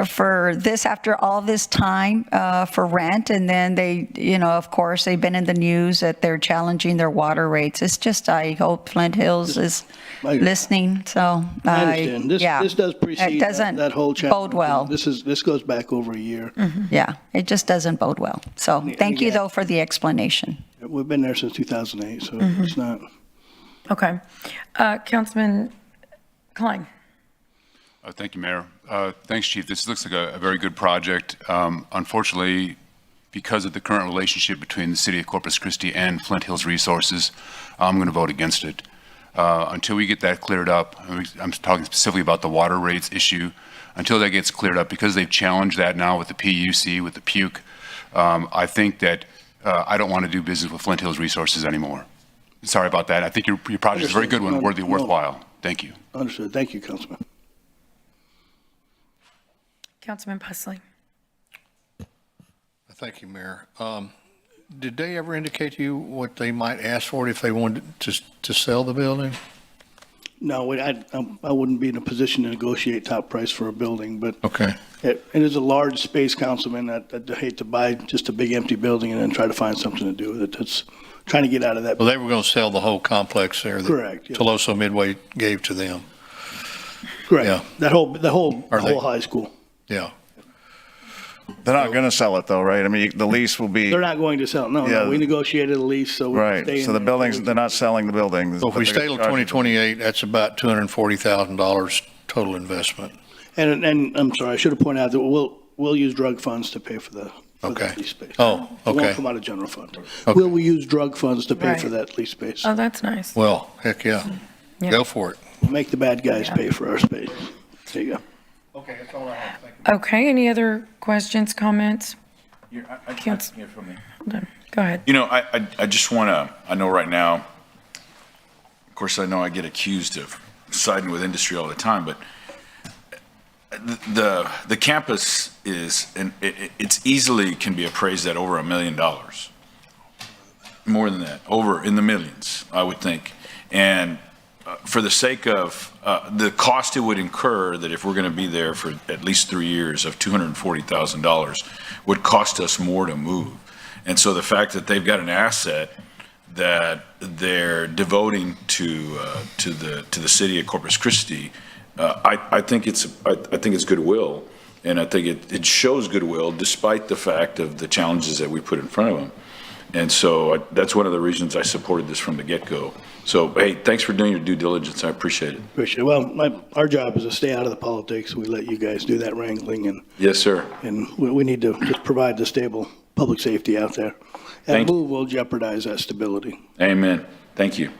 Speaker 13: for this after all this time for rent. And then they, of course, they've been in the news that they're challenging their water rates. It's just, I hope Flint Hills is listening. So
Speaker 14: I understand. This does precede that whole challenge.
Speaker 13: Bode well.
Speaker 14: This goes back over a year.
Speaker 13: Mm-hmm. Yeah, it just doesn't bode well. So thank you, though, for the explanation.
Speaker 14: We've been there since 2008, so it's not.
Speaker 6: Okay. Councilman Klein.
Speaker 5: Thank you, Mayor. Thanks, Chief. This looks like a very good project. Unfortunately, because of the current relationship between the City of Corpus Christi and Flint Hills Resources, I'm going to vote against it. Until we get that cleared up, I'm talking specifically about the water rates issue, until that gets cleared up, because they've challenged that now with the PUC, with the PUC, I think that I don't want to do business with Flint Hills Resources anymore. Sorry about that. I think your project is a very good one, worthwhile. Thank you.
Speaker 14: Understood. Thank you, Councilman.
Speaker 6: Councilman Pusley.
Speaker 16: Thank you, Mayor. Did they ever indicate to you what they might ask for it if they wanted to sell the building?
Speaker 14: No, I wouldn't be in a position to negotiate top price for a building, but
Speaker 16: okay.
Speaker 14: It is a large space, Councilman. I'd hate to buy just a big empty building and then try to find something to do with it. That's trying to get out of that.
Speaker 16: Well, they were going to sell the whole complex there.
Speaker 14: Correct, yeah.
Speaker 16: Toloso Midway gave to them.
Speaker 14: Correct.
Speaker 16: Yeah.
Speaker 14: The whole high school.
Speaker 16: Yeah.
Speaker 9: They're not going to sell it though, right? I mean, the lease will be.
Speaker 14: They're not going to sell it. No,
Speaker 9: Yeah.
Speaker 14: no, we negotiated a lease, so we can
Speaker 9: Right,
Speaker 14: stay in
Speaker 9: so the
Speaker 14: there.
Speaker 9: buildings, they're not selling the buildings.
Speaker 16: So if we
Speaker 9: but
Speaker 16: stay
Speaker 9: they're
Speaker 16: till
Speaker 9: charging-
Speaker 16: 2028, that's about $240,000 total investment.
Speaker 14: And I'm sorry, I should have pointed out that we'll use drug funds to pay for the
Speaker 16: Okay.
Speaker 14: lease space.
Speaker 16: Oh,
Speaker 14: It won't
Speaker 16: okay.
Speaker 14: come out of general fund.
Speaker 16: Okay.
Speaker 14: Will we use drug funds to pay for
Speaker 6: Right.
Speaker 14: that lease space?
Speaker 6: Oh, that's nice.
Speaker 16: Well, heck yeah.
Speaker 6: Yeah.
Speaker 16: Go for it.
Speaker 14: We'll make the bad guys
Speaker 6: Yeah.
Speaker 14: pay for our space. There you go.
Speaker 16: Okay, that's all I have. Thank you.
Speaker 6: Okay, any other questions, comments?
Speaker 2: I
Speaker 6: Council-
Speaker 2: hear from you.
Speaker 6: Hold on. Go ahead.
Speaker 2: You know, I just want to, I know right now, of course, I know I get accused of siding with industry all the time, but the campus is, and it's easily can be appraised at over $1 million. More than that, over in the millions, I would think. And for the sake of the cost it would incur, that if we're going to be there for at least 3 years of $240,000 would cost us more to move. And so the fact that they've got an asset that they're devoting to the city of Corpus Christi, I think it's goodwill, and I think it shows goodwill despite the fact of the challenges that we put in front of them. And so that's one of the reasons I supported this from the get-go. So, hey, thanks for doing your due diligence. I appreciate it.
Speaker 14: Appreciate it. Well, our job is to stay out of the politics. We let you guys do that wrangling, and
Speaker 2: Yes, sir.
Speaker 14: we need to just provide the stable public safety out there. And
Speaker 2: Thank you.
Speaker 14: move will jeopardize that stability.
Speaker 2: Amen. Thank you.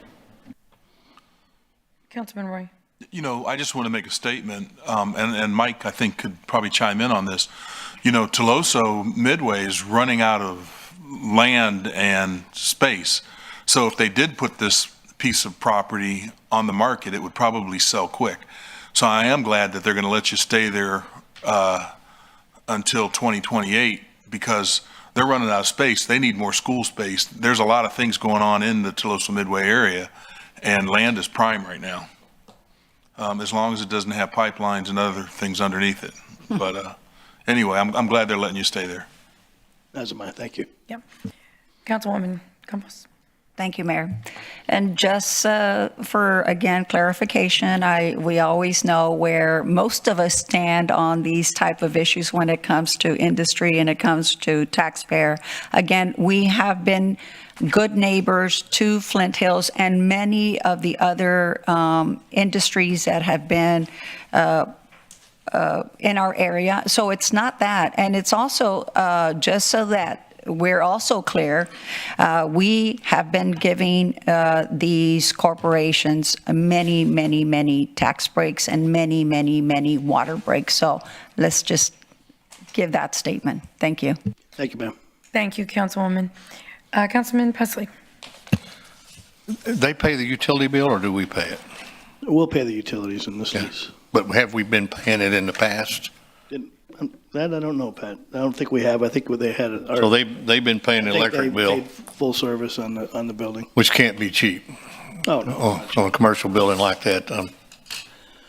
Speaker 6: Councilman Roy.
Speaker 7: You know, I just want to make a statement, and Mike, I think, could probably chime in on this. You know, Toloso Midway is running out of land and space. So if they did put this piece of property on the market, it would probably sell quick. So I am glad that they're going to let you stay there until 2028, because they're running out of space. They need more school space. There's a lot of things going on in the Toloso Midway area, and land is prime right now. As long as it doesn't have pipelines and other things underneath it. But anyway, I'm glad they're letting you stay there.
Speaker 14: As am I. Thank you.
Speaker 6: Yep. Councilwoman Campos.
Speaker 13: Thank you, Mayor. And just for, again, clarification, we always know where most of us stand on these type of issues when it comes to industry and it comes to taxpayer. Again, we have been good neighbors to Flint Hills and many of the other industries that have been in our area. So it's not that. And it's also, just so that we're also clear, we have been giving these corporations many, many, many tax breaks and many, many, many water breaks. So let's just give that statement. Thank you.
Speaker 14: Thank you, ma'am.
Speaker 6: Thank you, Councilwoman. Councilman Pusley.
Speaker 16: They pay the utility bill, or do we pay it?
Speaker 14: We'll pay the utilities in this
Speaker 16: Yeah.
Speaker 14: lease.
Speaker 16: But have we been paying it in the past?
Speaker 14: That I don't know, Pat. I don't think we have. I think they had it.
Speaker 16: So they've been paying the electric bill,
Speaker 14: Paid full service on the building.
Speaker 16: which can't be cheap.
Speaker 14: Oh, no.
Speaker 16: Oh, on a commercial building like that,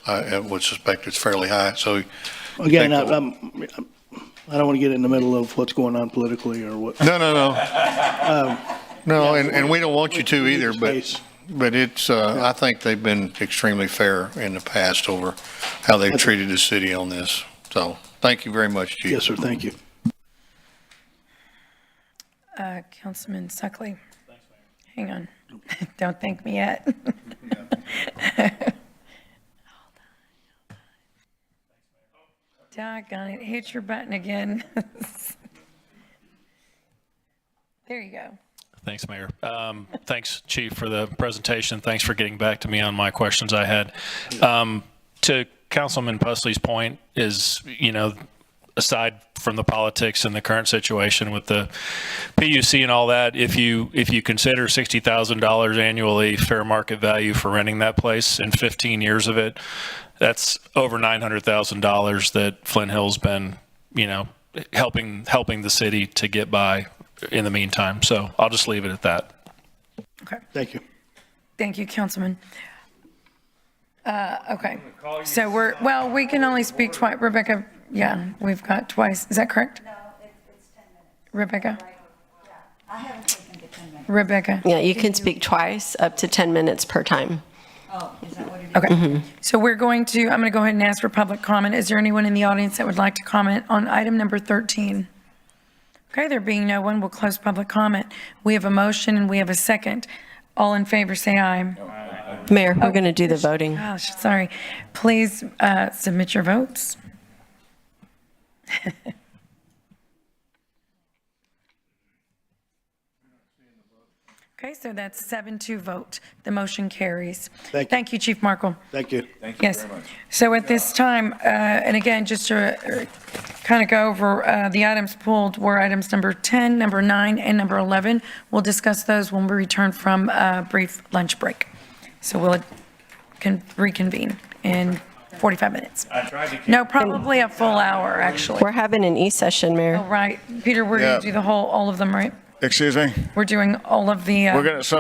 Speaker 16: I would suspect it's fairly high. So
Speaker 14: Again, I
Speaker 16: think-
Speaker 14: don't want to get in the middle of what's going on politically or what.
Speaker 16: No. No, and we don't want you to either,
Speaker 14: Space.
Speaker 16: but it's, I think they've been extremely fair in the past over how they've treated the city on this. So, thank you very much, Chief.
Speaker 14: Yes, sir. Thank you.
Speaker 6: Councilman Suckley. Hang on. Don't thank me yet. Doggone it, hit your button again. There you go.
Speaker 10: Thanks, Mayor. Thanks, Chief, for the presentation. Thanks for getting back to me on my questions I had. To Councilman Pusley's point is, aside from the politics and the current situation with the PUC and all that, if you consider $60,000 annually fair market value for renting that place and 15 years of it, that's over $900,000 that Flint Hill's been, helping the city to get by in the meantime. So I'll just leave it at that.
Speaker 6: Okay.
Speaker 14: Thank you.
Speaker 6: Thank you, Councilman. Okay. So we can only speak twice. Rebecca Yeah, we've got twice. Is that correct? No, it's 10 minutes. Rebecca?
Speaker 13: I haven't taken the 10 minutes.
Speaker 6: Rebecca?
Speaker 8: Yeah, you can speak twice, up to 10 minutes per time.
Speaker 13: Oh, is that what it is?
Speaker 6: Okay. So I'm going to go ahead and ask for public comment. Is there anyone in the audience that would like to comment on item number 13? Okay, there being no one, we'll close public comment. We have a motion and we have a second. All in favor, say aye.
Speaker 8: Mayor, we're going to do the voting.
Speaker 6: Gosh, sorry. Please submit your votes. Okay, so that's 7-2 vote. The motion carries. Thank you, Chief Markle.
Speaker 14: Thank you.
Speaker 2: Thank you
Speaker 6: Yes.
Speaker 2: very much.
Speaker 6: So at this time, and again, just to kind of go over the items pulled were items number 10, number 9, and number 11. We'll discuss those when we return from a brief lunch break. So we'll reconvene in 45 minutes. No, probably a full hour, actually.
Speaker 8: We're having an E-session, Mayor.
Speaker 6: Oh, right. Peter, we're going to do all of them, right?
Speaker 9: Excuse me?
Speaker 6: We're doing all of the.
Speaker 9: We're going to,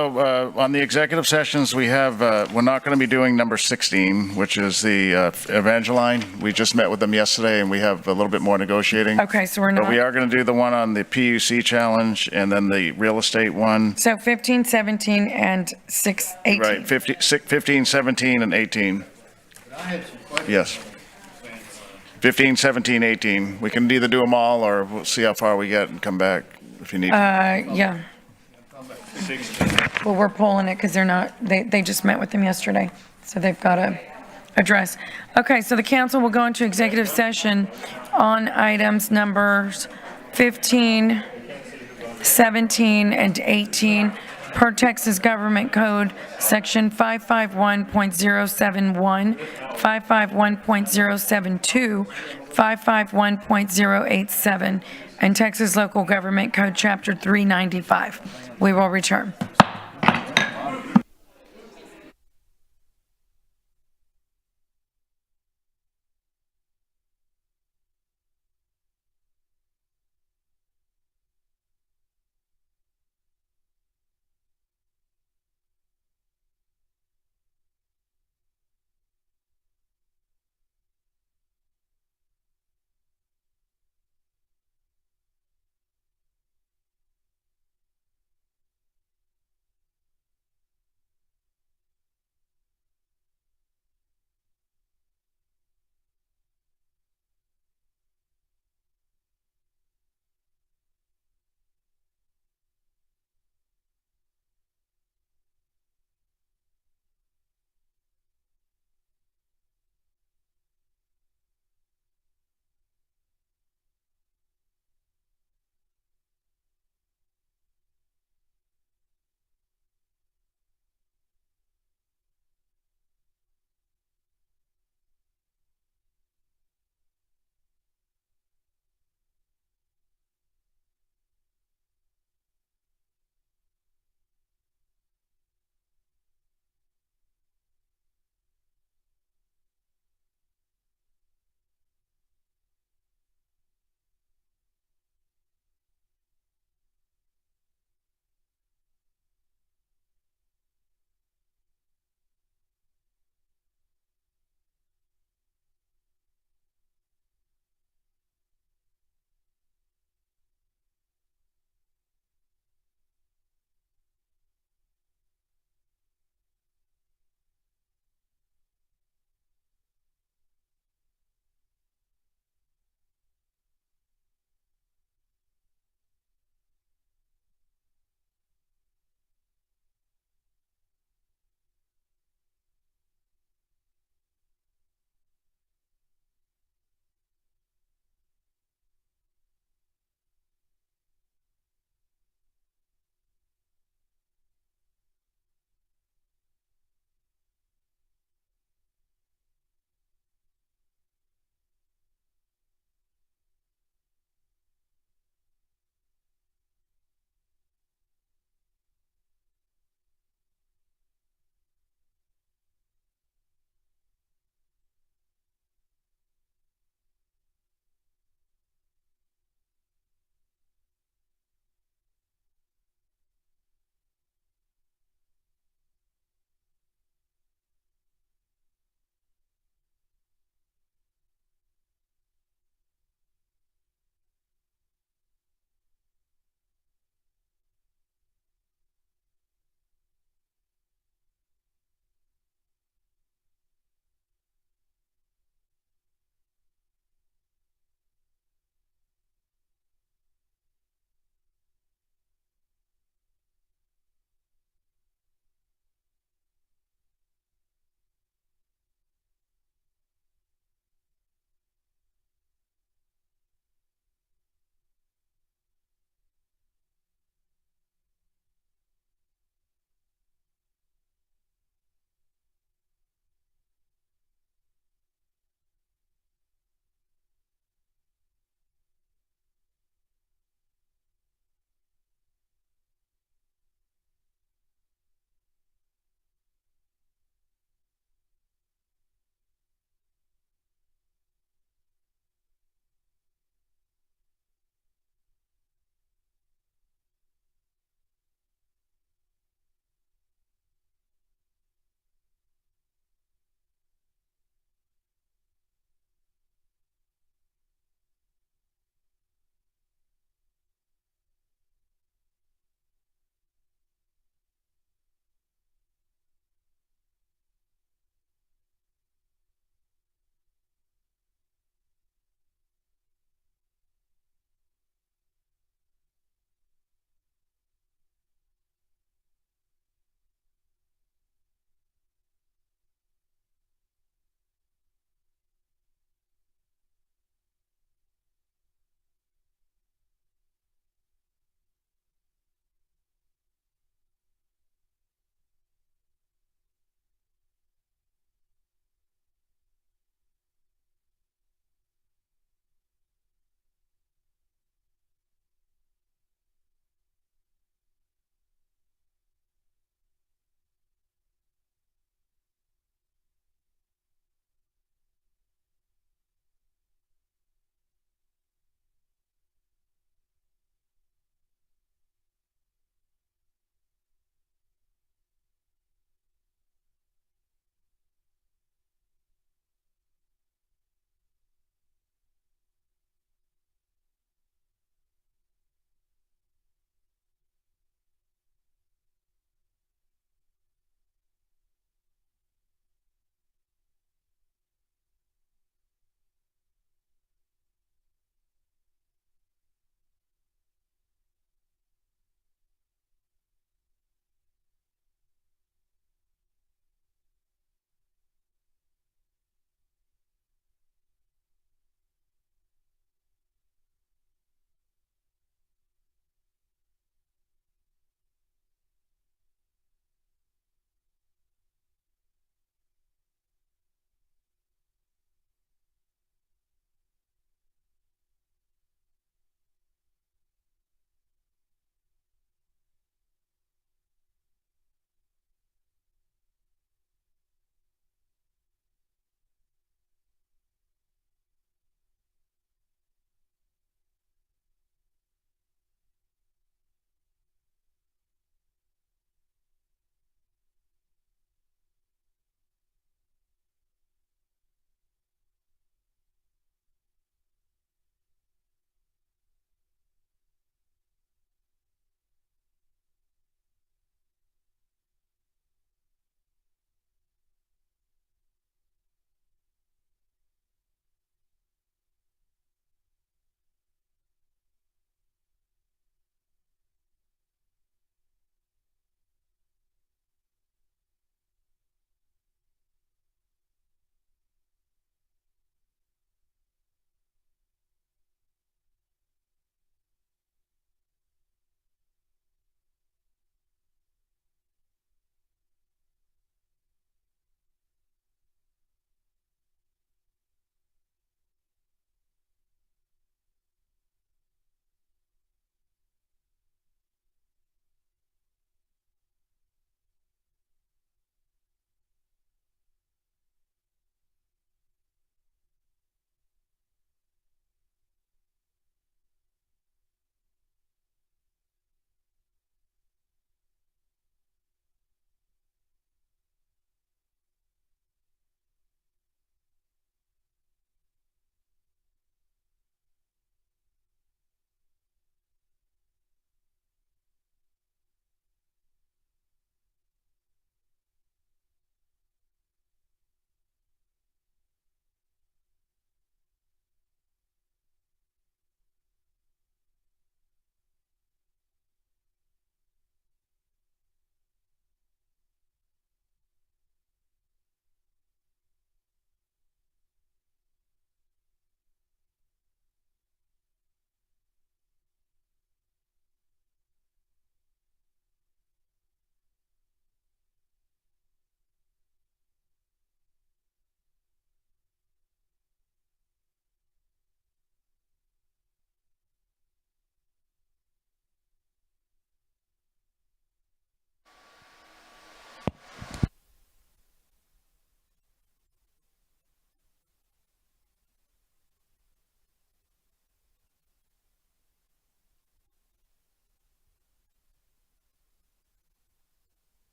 Speaker 9: on the executive sessions, we have, we're not going to be doing number 16, which is the Evangeline. We just met with them yesterday, and we have a little bit more negotiating.
Speaker 6: Okay, so we're not.
Speaker 9: But we are going to do the one on the PUC challenge, and then the real estate one.
Speaker 6: So 15, 17, and 18.
Speaker 9: Right, 15, 17, and 18. Yes. 15, 17, 18. We can either do them all, or we'll see how far we get and come back if you need.
Speaker 6: Yeah. Well, we're pulling it because they're not, they just met with them yesterday, so they've got to address. Okay, so the council will go into executive session on items numbers 15, 17, and 18 per Texas Government Code, Section 551.071, 551.072, 551.087, and Texas Local Government Code, Chapter 395. We will return.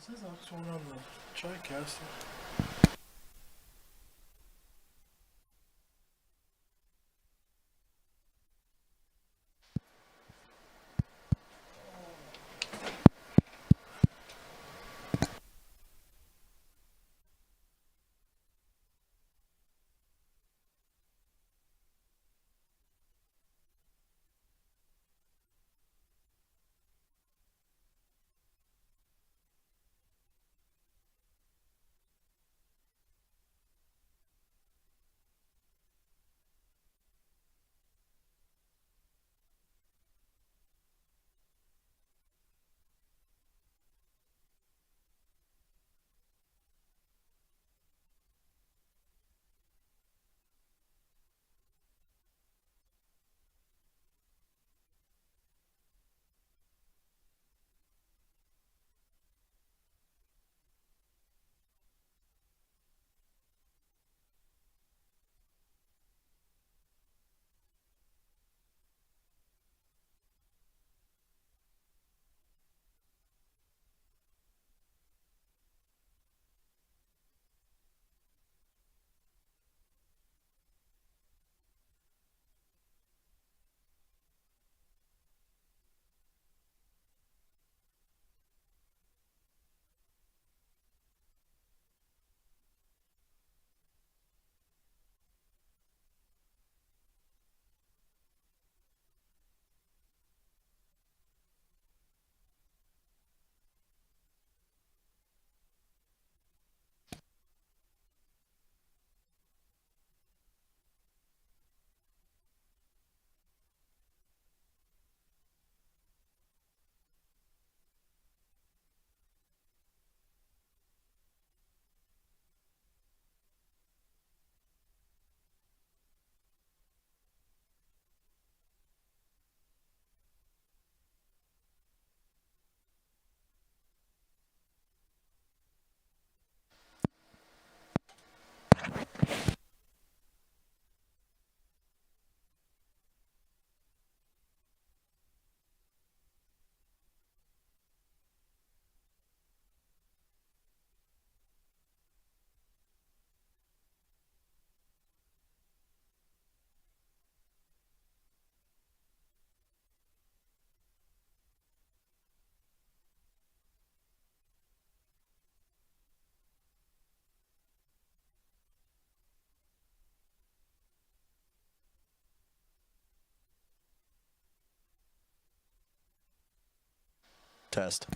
Speaker 15: This is what's going on the TriCast.
Speaker 18: Test.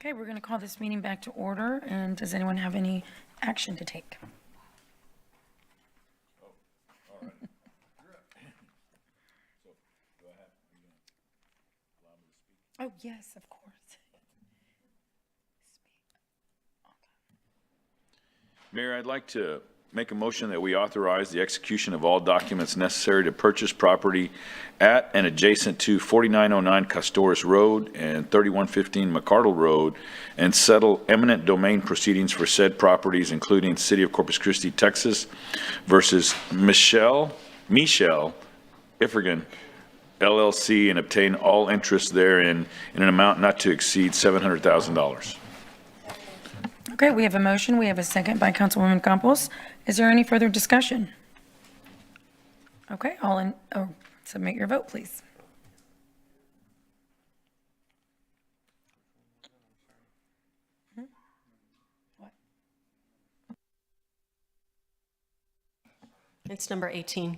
Speaker 6: Okay, we're going to call this meeting back to order, and does anyone have any action to take? Oh, yes, of course.
Speaker 2: Mayor, I'd like to make a motion that we authorize the execution of all documents necessary to purchase property at and adjacent to 4909 Custorus Road and 3115 McCardle Road and settle eminent domain proceedings for said properties, including City of Corpus Christi, Texas versus Michelle Ifrigan LLC, and obtain all interest therein in an amount not to exceed $700,000.
Speaker 6: Okay, we have a motion. We have a second by Councilwoman Campos. Is there any further discussion? Okay, submit your vote, please.
Speaker 8: It's number 18.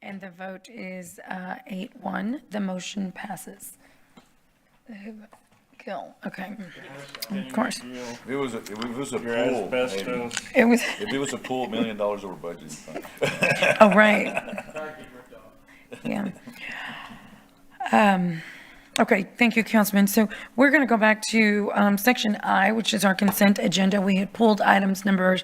Speaker 6: And the vote is 8-1. The motion passes. Kill. Okay. Of course.
Speaker 2: It was a pool.
Speaker 6: It was.
Speaker 2: If it was a pool, $1 million over budget.
Speaker 6: Oh, right. Yeah. Okay, thank you, Councilman. So we're going to go back to Section I, which is our consent agenda. We had pulled items numbers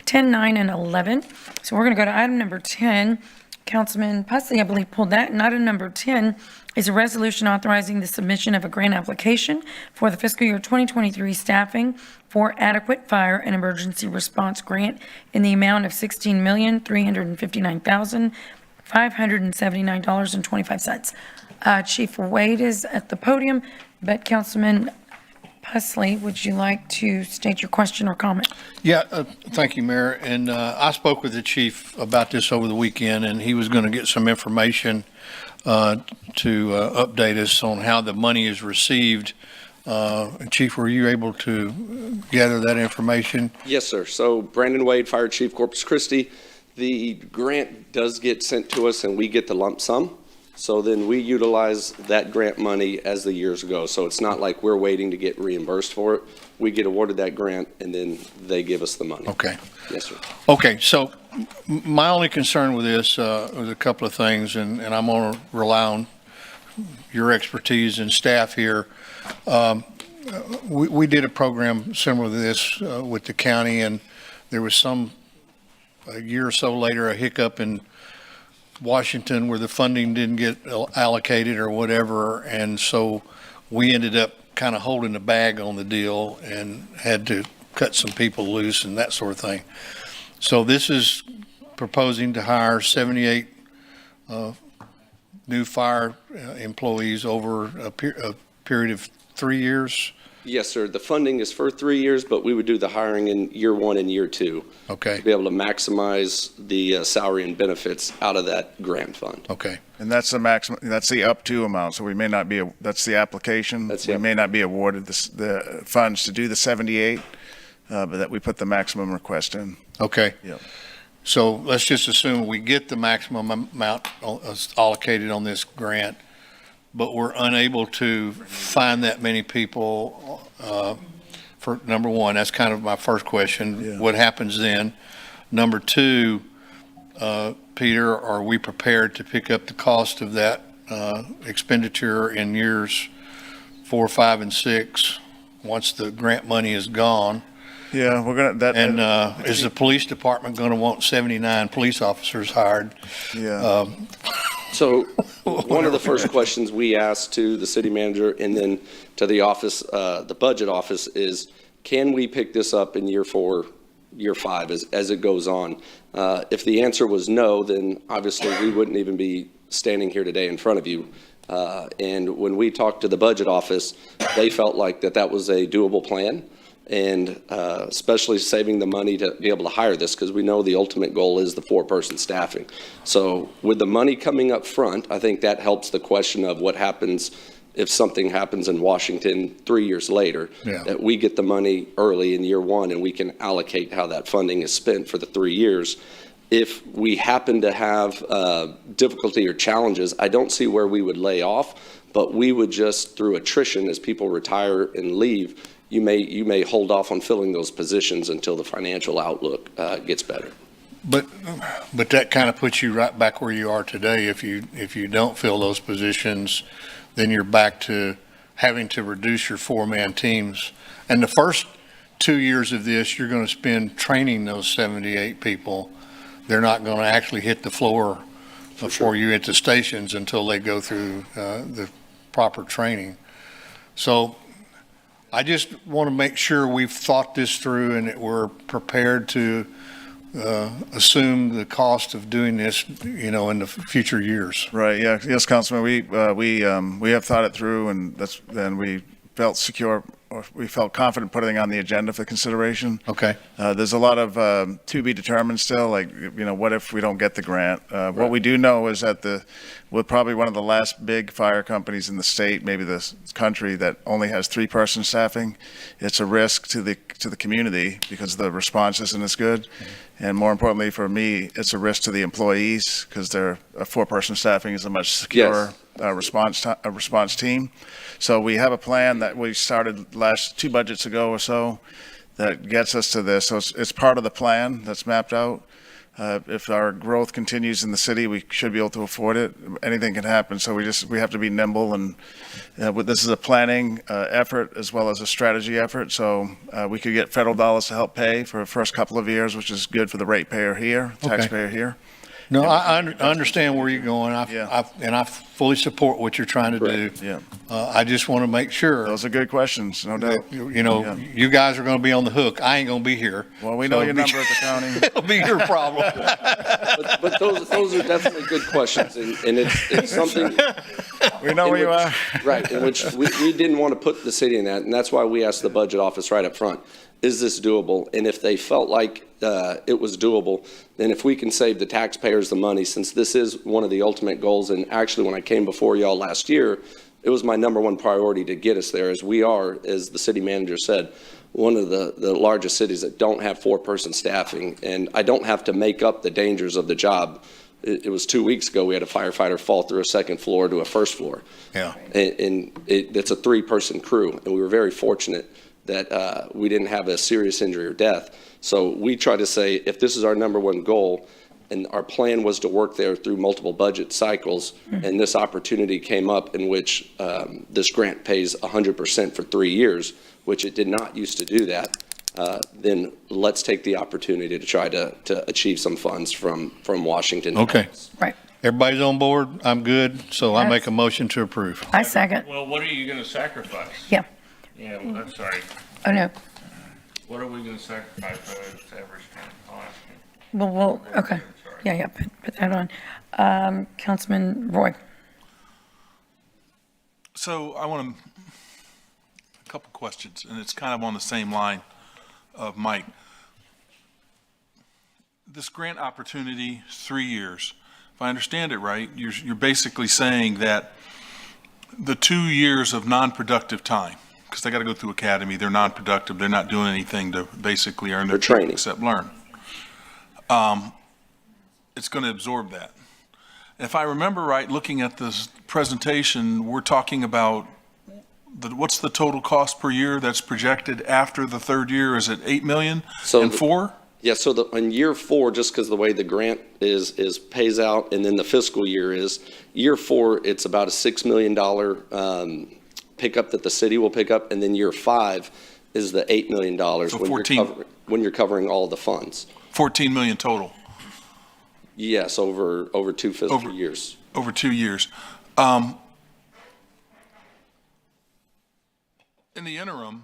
Speaker 6: 10, 9, and 11. So we're going to go to item number 10. Councilman Pusley, I believe, pulled that. And item number 10 is a resolution authorizing the submission of a grant application for the fiscal year 2023 staffing for adequate fire and emergency response grant in the amount of $16,359,579.25. Chief Wade is at the podium, but Councilman Pusley, would you like to state your question or comment?
Speaker 16: Yeah, thank you, Mayor. And I spoke with the chief about this over the weekend, and he was going to get some information to update us on how the money is received. Chief, were you able to gather that information?
Speaker 18: Yes, sir. So Brandon Wade, Fire Chief, Corpus Christi. The grant does get sent to us, and we get the lump sum. So then we utilize that grant money as the years go. So it's not like we're waiting to get reimbursed for it. We get awarded that grant, and then they give us the money.
Speaker 16: Okay.
Speaker 18: Yes, sir.
Speaker 16: Okay, so my only concern with this was a couple of things, and I'm going to rely on your expertise and staff here. We did a program similar to this with the county, and there was a year or so later, a hiccup in Washington where the funding didn't get allocated or whatever, and so we ended up kind of holding the bag on the deal and had to cut some people loose and that sort of thing. So this is proposing to hire 78 new fire employees over a period of 3 years.
Speaker 18: Yes, sir. The funding is for 3 years, but we would do the hiring in year 1 and year 2.
Speaker 16: Okay.
Speaker 18: To be able to maximize the salary and benefits out of that grant fund.
Speaker 16: Okay.
Speaker 9: And that's the maximum, that's the up to amount, so we may not be, that's the application. We may not be awarded the funds to do the 78, but that we put the maximum request in.
Speaker 16: Okay.
Speaker 9: Yep.
Speaker 16: So let's just assume we get the maximum amount allocated on this grant, but we're unable to find that many people. For number one, that's kind of my first question.
Speaker 9: Yeah.
Speaker 16: What happens then? Number two, Peter, are we prepared to pick up the cost of that expenditure in years 4, 5, and 6 once the grant money is gone?
Speaker 9: Yeah, we're gonna,
Speaker 16: And is the police department going to want 79 police officers hired?
Speaker 9: Yeah.
Speaker 18: So one of the first questions we asked to the city manager and then to the office, the budget office, is can we pick this up in year 4, year 5 as it goes on? If the answer was no, then obviously we wouldn't even be standing here today in front of you. And when we talked to the budget office, they felt like that was a doable plan. And especially saving the money to be able to hire this, because we know the ultimate goal is the 4-person staffing. So with the money coming up front, I think that helps the question of what happens if something happens in Washington 3 years later, that we get the money early in year one and we can allocate how that funding is spent for the 3 years. If we happen to have difficulty or challenges, I don't see where we would lay off, but we would just, through attrition, as people retire and leave, you may hold off on filling those positions until the financial outlook gets better.
Speaker 16: But that kind of puts you right back where you are today. If you don't fill those positions, then you're back to having to reduce your 4-man teams. And the first 2 years of this, you're going to spend training those 78 people. They're not going to actually hit the floor before you hit the stations until they go through the proper training. So I just want to make sure we've thought this through and that we're prepared to assume the cost of doing this, in the future years.
Speaker 19: Right. Yeah. Yes, Councilman. We have thought it through, and we felt secure, or we felt confident putting it on the agenda for consideration.
Speaker 16: Okay.
Speaker 19: There's a lot of to be determined still. Like, what if we don't get the grant? What we do know is that we're probably one of the last big fire companies in the state, maybe the country, that only has 3-person staffing. It's a risk to the community because the response isn't as good. And more importantly for me, it's a risk to the employees because a 4-person staffing is a much secure response team. So we have a plan that we started last 2 budgets ago or so that gets us to this. So it's part of the plan that's mapped out. If our growth continues in the city, we should be able to afford it. Anything can happen, so we have to be nimble. And this is a planning effort as well as a strategy effort. So we could get federal dollars to help pay for the first couple of years, which is good for the ratepayer here, taxpayer here.
Speaker 16: No, I understand where you're going, and I fully support what you're trying to do.
Speaker 19: Yeah.
Speaker 16: I just want to make sure.
Speaker 19: Those are good questions, no doubt.
Speaker 16: You guys are going to be on the hook. I ain't going to be here.
Speaker 19: Well, we know your number at the county.
Speaker 16: It'll be your problem.
Speaker 18: But those are definitely good questions, and it's something.
Speaker 19: We know where you are.
Speaker 18: Right, in which we didn't want to put the city in that, and that's why we asked the budget office right up front, is this doable? And if they felt like it was doable, then if we can save the taxpayers the money, since this is one of the ultimate goals, and actually when I came before y'all last year, it was my #1 priority to get us there, as we are, as the city manager said, one of the largest cities that don't have 4-person staffing, and I don't have to make up the dangers of the job. It was 2 weeks ago, we had a firefighter fall through a 2nd floor to a 1st floor.
Speaker 16: Yeah.
Speaker 18: And it's a 3-person crew, and we were very fortunate that we didn't have a serious injury or death. So we try to say, if this is our #1 goal, and our plan was to work there through multiple budget cycles, and this opportunity came up in which this grant pays 100% for 3 years, which it did not used to do that, then let's take the opportunity to try to achieve some funds from Washington.
Speaker 16: Okay.
Speaker 6: Right.
Speaker 16: Everybody's on board? I'm good. So I make a motion to approve.
Speaker 6: I second.
Speaker 20: Well, what are you going to sacrifice?
Speaker 6: Yeah.
Speaker 20: Yeah, well, I'm sorry.
Speaker 6: Oh, no.
Speaker 20: What are we going to sacrifice for the average time? I'll ask you.
Speaker 6: Well, okay. Yeah, put that on. Councilman Roy.
Speaker 7: So I want a couple questions, and it's kind of on the same line of Mike. This grant opportunity, 3 years. If I understand it right, you're basically saying that the 2 years of non-productive time, because they got to go through academy, they're non-productive, they're not doing anything to basically earn their training except learn. It's going to absorb that. If I remember right, looking at this presentation, we're talking about what's the total cost per year that's projected after the 3rd year? Is it 8 million and 4?
Speaker 18: Yeah, so in year 4, just because the way the grant is pays out, and then the fiscal year is, year 4, it's about a $6 million pickup that the city will pick up, and then year 5 is the $8 million
Speaker 7: So
Speaker 18: when you're covering all the funds.
Speaker 7: 14 million total.
Speaker 18: Yes, over 2 fiscal years.
Speaker 7: Over 2 years. In the interim,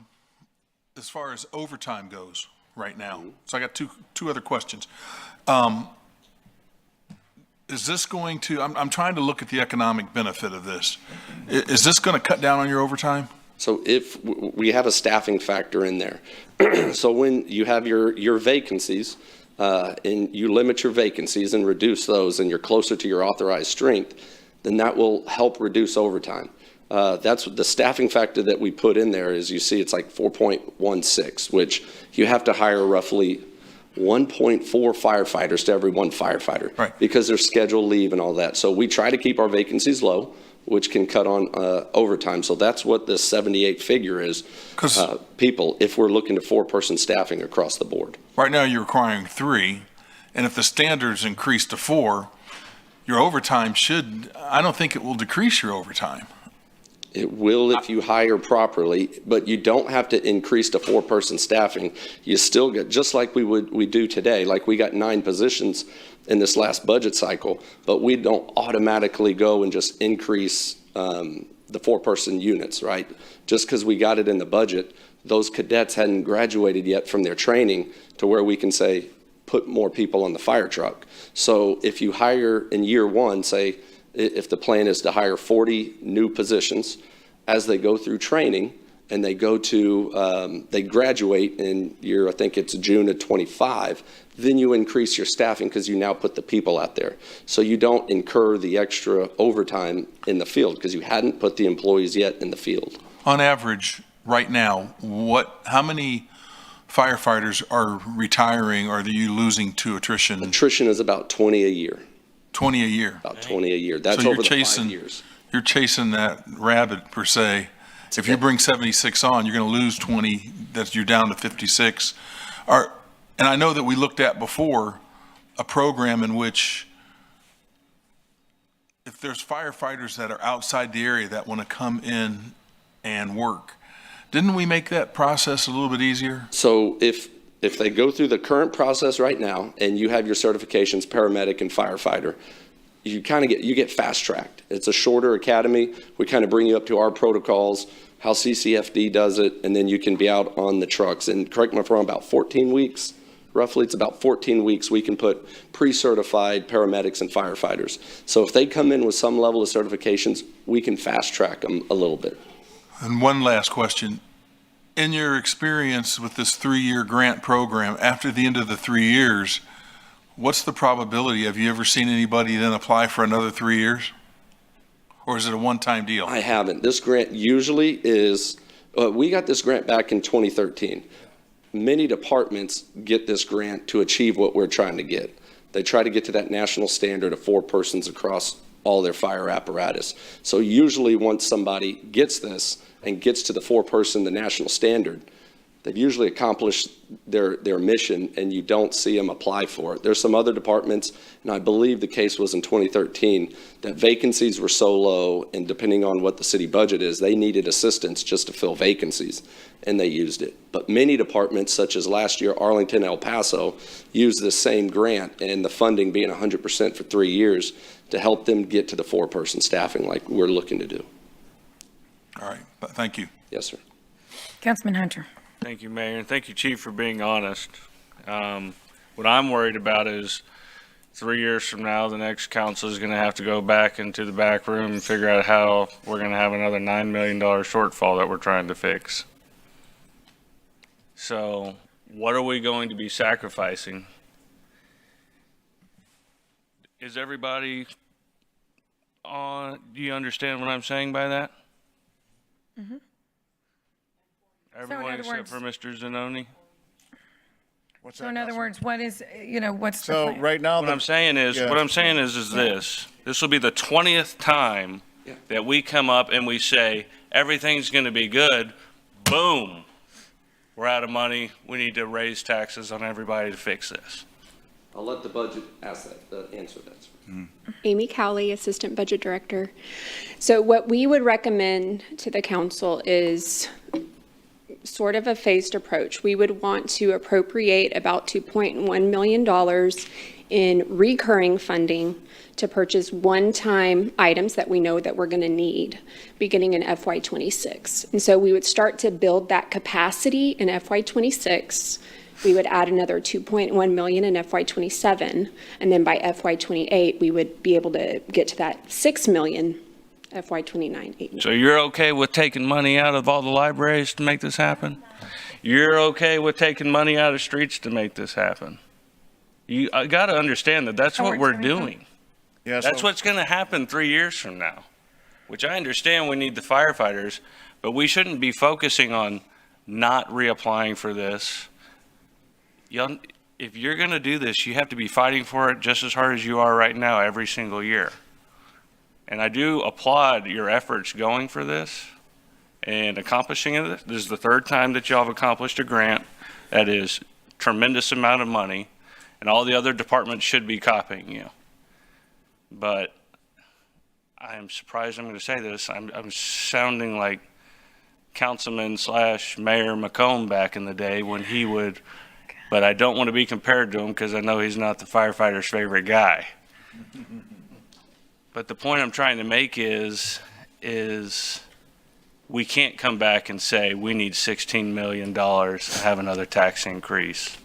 Speaker 7: as far as overtime goes right now, so I got two other questions. Is this going to, I'm trying to look at the economic benefit of this. Is this going to cut down on your overtime?
Speaker 18: So if we have a staffing factor in there, so when you have your vacancies, and you limit your vacancies and reduce those, and you're closer to your authorized strength, then that will help reduce overtime. That's the staffing factor that we put in there is, you see, it's like 4.16, which you have to hire roughly 1.4 firefighters to every one firefighter.
Speaker 7: Right.
Speaker 18: Because there's scheduled leave and all that. So we try to keep our vacancies low, which can cut on overtime. So that's what the 78 figure is, people, if we're looking to 4-person staffing across the board.
Speaker 7: Right now, you're requiring 3, and if the standards increase to 4, your overtime I don't think it will decrease your overtime.
Speaker 18: It will if you hire properly, but you don't have to increase to 4-person staffing. You still get, just like we do today, like we got 9 positions in this last budget cycle, but we don't automatically go and just increase the 4-person units, right? Just because we got it in the budget, those cadets hadn't graduated yet from their training to where we can say, put more people on the fire truck. So if you hire in year 1, say, if the plan is to hire 40 new positions, as they go through training and they go to, they graduate in year, I think it's June of 25, then you increase your staffing because you now put the people out there. So you don't incur the extra overtime in the field because you hadn't put the employees yet in the field.
Speaker 7: On average, right now, how many firefighters are retiring or are you losing to attrition?
Speaker 18: Attrition is about 20 a year.
Speaker 7: 20 a year.
Speaker 18: About 20 a year. That's
Speaker 7: so
Speaker 18: over the 5 years.
Speaker 7: You're chasing that rabbit per se. If you bring 76 on, you're going to lose 20. You're down to 56. And I know that we looked at before a program in which if there's firefighters that are outside the area that want to come in and work, didn't we make that process a little bit easier?
Speaker 18: So if they go through the current process right now and you have your certifications, paramedic and firefighter, you get fast tracked. It's a shorter academy. We kind of bring you up to our protocols, how CCFD does it, and then you can be out on the trucks. And correct me if I'm wrong, about 14 weeks, roughly, it's about 14 weeks we can put pre-certified paramedics and firefighters. So if they come in with some level of certifications, we can fast track them a little bit.
Speaker 7: And one last question. In your experience with this 3-year grant program, after the end of the 3 years, what's the probability? Have you ever seen anybody then apply for another 3 years? Or is it a one-time deal?
Speaker 18: I haven't. This grant usually is, we got this grant back in 2013. Many departments get this grant to achieve what we're trying to get. They try to get to that national standard of 4 persons across all their fire apparatus. So usually once somebody gets this and gets to the 4-person, the national standard, they've usually accomplished their mission and you don't see them apply for it. There's some other departments, and I believe the case was in 2013, that vacancies were so low, and depending on what the city budget is, they needed assistance just to fill vacancies, and they used it. But many departments, such as last year, Arlington, El Paso, used this same grant, and the funding being 100% for 3 years to help them get to the 4-person staffing like we're looking to do.
Speaker 7: All right, thank you.
Speaker 18: Yes, sir.
Speaker 6: Councilman Hunter.
Speaker 20: Thank you, Mayor, and thank you, Chief, for being honest. What I'm worried about is 3 years from now, the next council is going to have to go back into the back room and figure out how we're going to have another $9 million shortfall that we're trying to fix. So what are we going to be sacrificing? Is everybody on, do you understand what I'm saying by that?
Speaker 6: Mm-hmm.
Speaker 20: Everyone except for Mr. Zanoni?
Speaker 6: So in other words, what is, what's the
Speaker 19: So
Speaker 6: plan?
Speaker 19: right now,
Speaker 20: What I'm saying is this. This will be the 20th time that we come up and we say, everything's going to be good. Boom. We're out of money. We need to raise taxes on everybody to fix this.
Speaker 18: I'll let the budget answer that.
Speaker 1: Amy Cowley, Assistant Budget Director. So what we would recommend to the council is sort of a phased approach. We would want to appropriate about $2.1 million in recurring funding to purchase one-time items that we know that we're going to need beginning in FY26. And so we would start to build that capacity in FY26. We would add another $2.1 million in FY27. And then by FY28, we would be able to get to that $6 million. FY29, $8 million.
Speaker 20: So you're okay with taking money out of all the libraries to make this happen? You're okay with taking money out of streets to make this happen? I got to understand that that's what we're doing.
Speaker 19: Yeah,
Speaker 20: That's
Speaker 19: so
Speaker 20: what's going to happen 3 years from now. which I understand we need the firefighters, but we shouldn't be focusing on not reapplying for this. If you're going to do this, you have to be fighting for it just as hard as you are right now every single year. And I do applaud your efforts going for this and accomplishing it. This is the third time that y'all have accomplished a grant that is tremendous amount of money, and all the other departments should be copying you. But I am surprised I'm going to say this. I'm sounding like Councilman / Mayor McComb back in the day when he would, but I don't want to be compared to him because I know he's not the firefighter's favorite guy. But the point I'm trying to make is we can't come back and say we need $16 million to have another tax increase.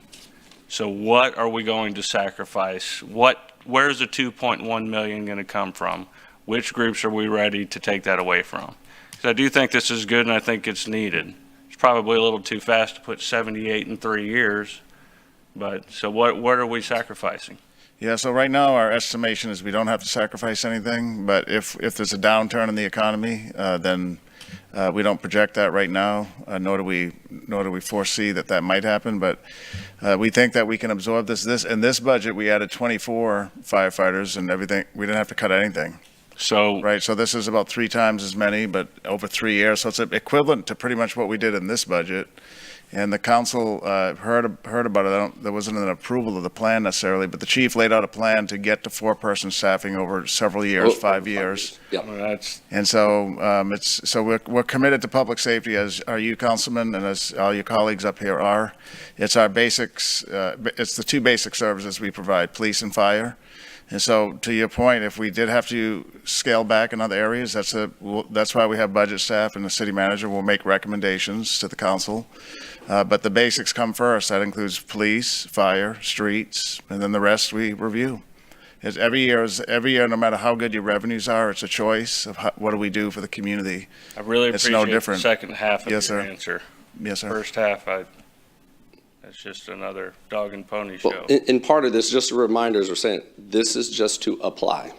Speaker 20: So what are we going to sacrifice? Where's the 2.1 million going to come from? Which groups are we ready to take that away from? Because I do think this is good and I think it's needed. It's probably a little too fast to put 78 in 3 years, but so what are we sacrificing?
Speaker 19: Yeah, so right now our estimation is we don't have to sacrifice anything, but if there's a downturn in the economy, then we don't project that right now, nor do we foresee that might happen. But we think that we can absorb this. In this budget, we added 24 firefighters and everything. We didn't have to cut anything.
Speaker 20: So
Speaker 19: right, so this is about 3 times as many, but over 3 years. So it's equivalent to pretty much what we did in this budget. And the council heard about it. There wasn't an approval of the plan necessarily, but the chief laid out a plan to get to 4-person staffing over several years, 5 years.
Speaker 18: Yeah.
Speaker 19: And so we're committed to public safety, as are you, Councilman, and as all your colleagues up here are. It's our basics. It's the 2 basic services we provide: police and fire. And so, to your point, if we did have to scale back in other areas, that's why we have budget staff, and the city manager will make recommendations to the council. But the basics come first. That includes police, fire, streets, and then the rest we review. Every year, no matter how good your revenues are, it's a choice of what do we do for the community.
Speaker 20: I really
Speaker 19: It's
Speaker 20: appreciate
Speaker 19: no different.
Speaker 20: the second half of
Speaker 19: Yes,
Speaker 20: your
Speaker 19: sir.
Speaker 20: answer.
Speaker 19: Yes, sir.
Speaker 20: First half, it's just another dog and pony show.
Speaker 18: Well, in part of this, just a reminder, as we're saying, this is just to apply.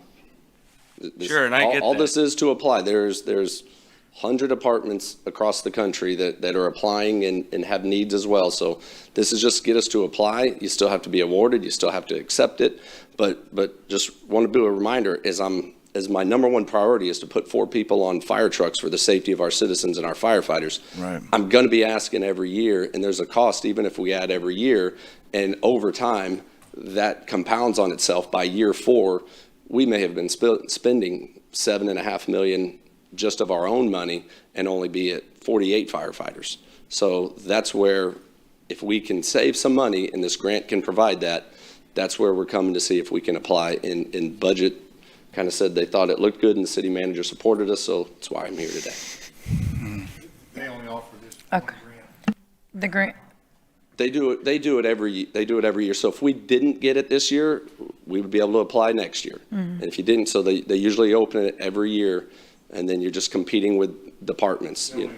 Speaker 20: Sure, and I get
Speaker 18: all
Speaker 20: that.
Speaker 18: this is to apply. There's 100 apartments across the country that are applying and have needs as well. So this is just get us to apply. You still have to be awarded. You still have to accept it. But just want to do a reminder as my number one priority is to put 4 people on fire trucks for the safety of our citizens and our firefighters.
Speaker 19: Right.
Speaker 18: I'm going to be asking every year, and there's a cost even if we add every year, and over time that compounds on itself. By year 4, we may have been spending $7.5 million just of our own money and only be at 48 firefighters. So that's where, if we can save some money and this grant can provide that, that's where we're coming to see if we can apply in budget. Kind of said they thought it looked good and the city manager supported us, so that's why I'm here today.
Speaker 16: They only offer this
Speaker 6: Okay. The grant.
Speaker 18: They do it every year. So if we didn't get it this year, we would be able to apply next year. And if you didn't, so they usually open it every year, and then you're just competing with departments. You know.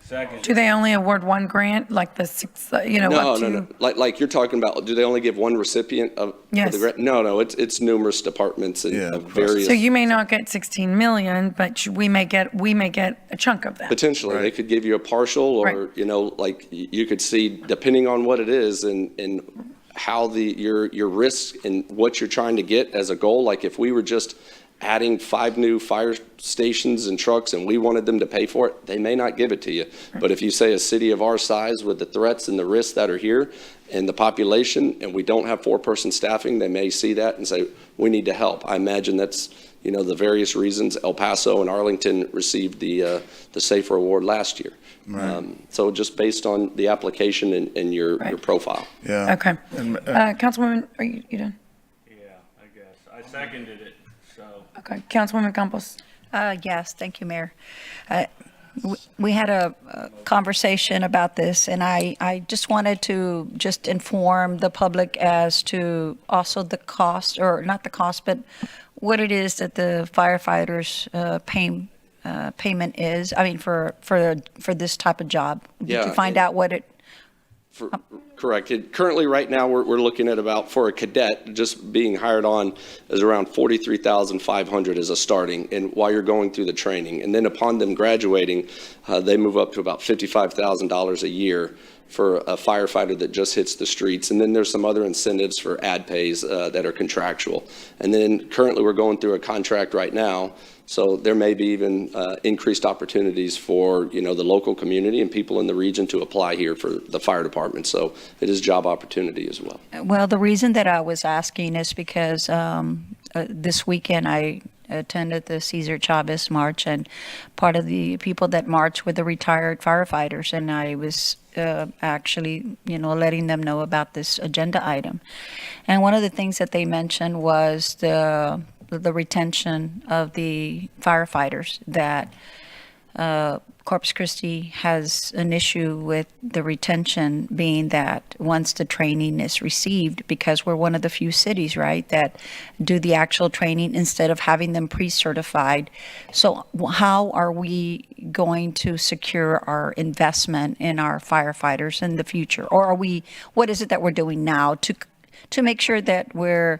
Speaker 20: Second.
Speaker 6: Do they only award 1 grant, like the 6, up to?
Speaker 18: No. Like you're talking about, do they only give one recipient of
Speaker 6: Yes.
Speaker 18: the grant? No, it's numerous departments and of various.
Speaker 6: So you may not get 16 million, but we may get a chunk of that.
Speaker 18: Potentially, they could give you a partial, or,
Speaker 6: Right.
Speaker 18: like you could see, depending on what it is and how your risk and what you're trying to get as a goal. Like if we were just adding 5 new fire stations and trucks and we wanted them to pay for it, they may not give it to you. But if you say a city of our size with the threats and the risks that are here and the population, and we don't have 4-person staffing, they may see that and say, we need to help. I imagine that's, the various reasons El Paso and Arlington received the SAFER Award last year.
Speaker 19: Right.
Speaker 18: So just based on the application and your profile.
Speaker 19: Yeah.
Speaker 6: Okay. Councilwoman, are you done?
Speaker 20: Yeah, I guess. I seconded it, so.
Speaker 6: Okay. Councilwoman Campos.
Speaker 13: Yes, thank you, Mayor. We had a conversation about this, and I just wanted to just inform the public as to also the cost, or not the cost, but what it is that the firefighters payment is. I mean, for this type of job. Did
Speaker 18: Yeah.
Speaker 13: you find out what it?
Speaker 18: Correct. Currently, right now, we're looking at about, for a cadet, just being hired on is around 43,500 as a starting, and while you're going through the training. And then upon them graduating, they move up to about $55,000 a year for a firefighter that just hits the streets. And then there's some other incentives for ad pays that are contractual. And then currently, we're going through a contract right now, so there may be even increased opportunities for, the local community and people in the region to apply here for the fire department. So it is job opportunity as well.
Speaker 13: Well, the reason that I was asking is because this weekend I attended the Cesar Chavez March, and part of the people that marched were the retired firefighters, and I was actually, letting them know about this agenda item. And one of the things that they mentioned was the retention of the firefighters, that Corpus Christi has an issue with the retention, being that once the training is received, because we're one of the few cities, right, that do the actual training instead of having them pre-certified. So how are we going to secure our investment in our firefighters in the future? Or what is it that we're doing now to make sure that we're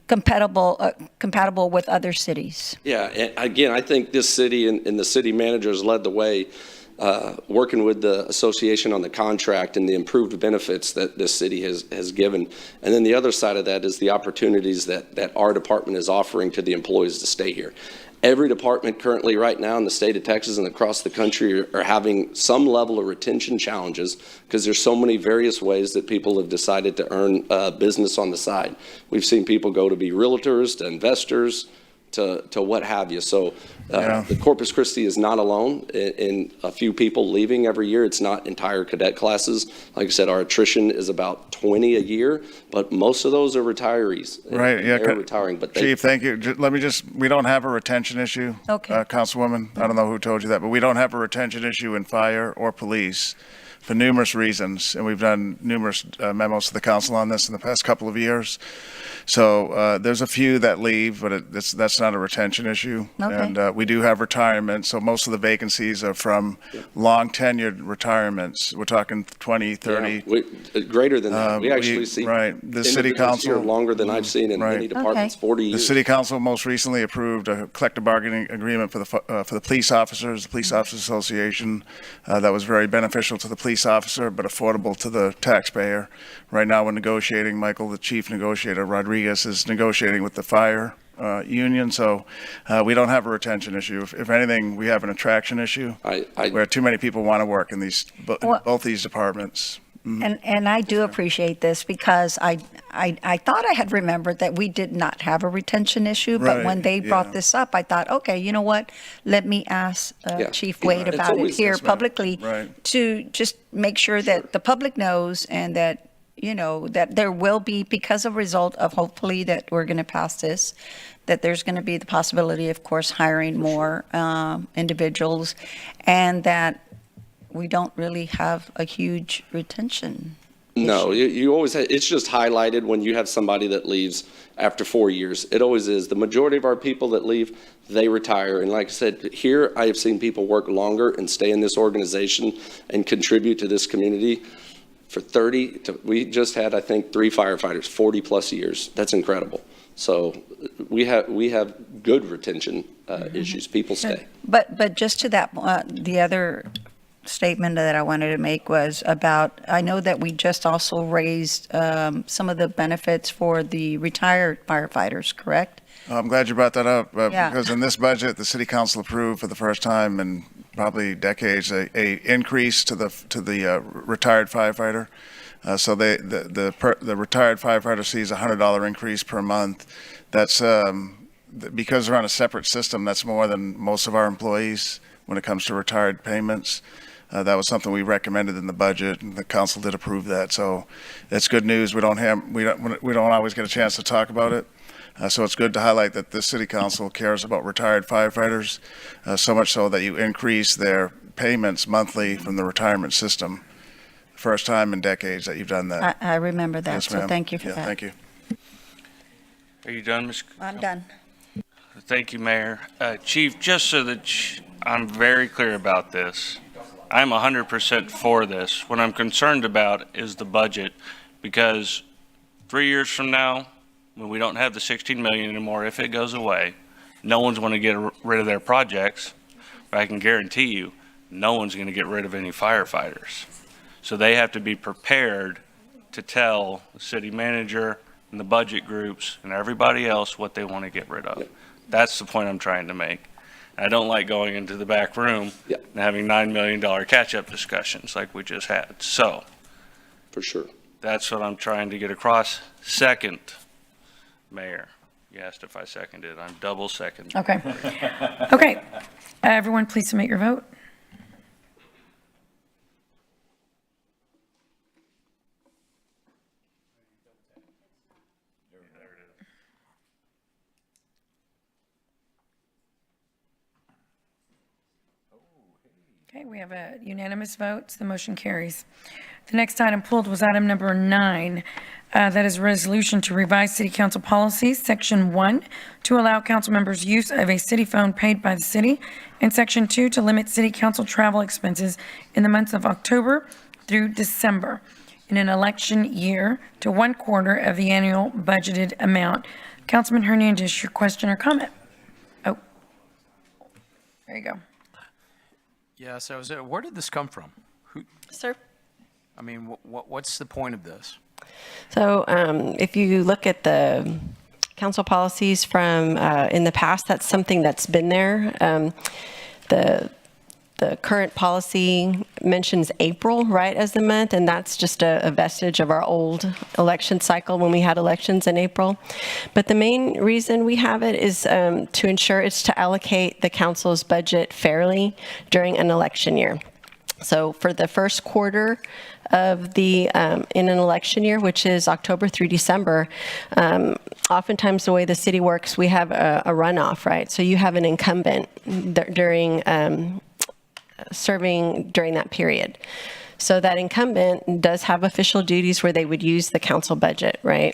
Speaker 13: compatible with other cities?
Speaker 18: Yeah, and again, I think this city and the city managers led the way, working with the association on the contract and the improved benefits that this city has given. And then the other side of that is the opportunities that our department is offering to the employees to stay here. Every department currently right now in the state of Texas and across the country are having some level of retention challenges because there's so many various ways that people have decided to earn business on the side. We've seen people go to be realtors, to investors, to what have you. So the Corpus Christi is not alone in a few people leaving every year. It's not entire cadet classes. Like I said, our attrition is about 20 a year, but most of those are retirees.
Speaker 19: Right, yeah.
Speaker 18: They're retiring, but
Speaker 19: Chief, thank you. We don't have a retention issue.
Speaker 13: Okay.
Speaker 19: Councilwoman, I don't know who told you that, but we don't have a retention issue in fire or police for numerous reasons, and we've done numerous memos to the council on this in the past couple of years. So there's a few that leave, but that's not a retention issue.
Speaker 13: Okay.
Speaker 19: And we do have retirement, so most of the vacancies are from long tenured retirements. We're talking 20, 30.
Speaker 18: Yeah, greater than that. We actually see
Speaker 19: the city council
Speaker 18: here longer than I've seen in many departments, 40 years.
Speaker 19: The city council most recently approved a collective bargaining agreement for the police officers, the Police Officers Association. That was very beneficial to the police officer, but affordable to the taxpayer. Right now, we're negotiating. Michael, the chief negotiator, Rodriguez, is negotiating with the fire union. So we don't have a retention issue. If anything, we have an attraction issue where too many people want to work in both these departments.
Speaker 13: And I do appreciate this because I thought I had remembered that we did not have a retention issue, but when they brought this up, I thought, okay, you know what? Let me ask Chief Wade about it here publicly to just make sure that the public knows and that, that there will be, because of result of hopefully that we're going to pass this, that there's going to be the possibility, of course, hiring more individuals, and that we don't really have a huge retention issue.
Speaker 18: No, you always have, it's just highlighted when you have somebody that leaves after 4 years. It always is. The majority of our people that leave, they retire. And like I said, here I have seen people work longer and stay in this organization and contribute to this community for 30 to, we just had, I think, 3 firefighters, 40 plus years. That's incredible. So we have good retention issues. People stay.
Speaker 13: But just to that, the other statement that I wanted to make was about, I know that we just also raised some of the benefits for the retired firefighters, correct?
Speaker 19: I'm glad you brought that up because in this budget, the city council approved for the first time in probably decades a increase to the retired firefighter. So the retired firefighter sees a $100 increase per month. That's because they're on a separate system. That's more than most of our employees when it comes to retired payments. That was something we recommended in the budget, and the council did approve that. So it's good news. We don't always get a chance to talk about it. So it's good to highlight that the city council cares about retired firefighters, so much so that you increase their payments monthly from the retirement system. First time in decades that you've done that.
Speaker 13: I remember that,
Speaker 19: Yes,
Speaker 13: so
Speaker 19: ma'am.
Speaker 13: thank you for that.
Speaker 19: Thank you.
Speaker 20: Are you done, Ms.?
Speaker 13: I'm done.
Speaker 20: Thank you, Mayor. Chief, just so that I'm very clear about this, I'm 100% for this. What I'm concerned about is the budget, because 3 years from now, when we don't have the 16 million anymore, if it goes away, no one's going to get rid of their projects. But I can guarantee you, no one's going to get rid of any firefighters. So they have to be prepared to tell the city manager and the budget groups and everybody else what they want to get rid of. That's the point I'm trying to make. I don't like going into the back room and having $9 million catch-up discussions like we just had. So,
Speaker 18: For sure.
Speaker 20: that's what I'm trying to get across. Second, Mayor, you asked if I seconded. I'm double second.
Speaker 6: Okay. Okay. Everyone, please submit your vote. Okay, we have a unanimous vote, so the motion carries. The next item pulled was item number 9. That is a resolution to revise city council policies, section 1, to allow council members use of a city phone paid by the city, and section 2, to limit city council travel expenses in the months of October through December in an election year to 1/4 of the annual budgeted amount. Councilman Hernandez, your question or comment? Oh, there you go.
Speaker 17: Yeah, so where did this come from?
Speaker 8: Sir?
Speaker 17: I mean, what's the point of this?
Speaker 8: So if you look at the council policies from in the past, that's something that's been there. The current policy mentions April, right, as the month, and that's just a vestige of our old election cycle when we had elections in April. But the main reason we have it is to ensure it's to allocate the council's budget fairly during an election year. So for the first quarter of the, in an election year, which is October through December, oftentimes the way the city works, we have a runoff, right? So you have an incumbent during serving during that period. So that incumbent does have official duties where they would use the council budget, right?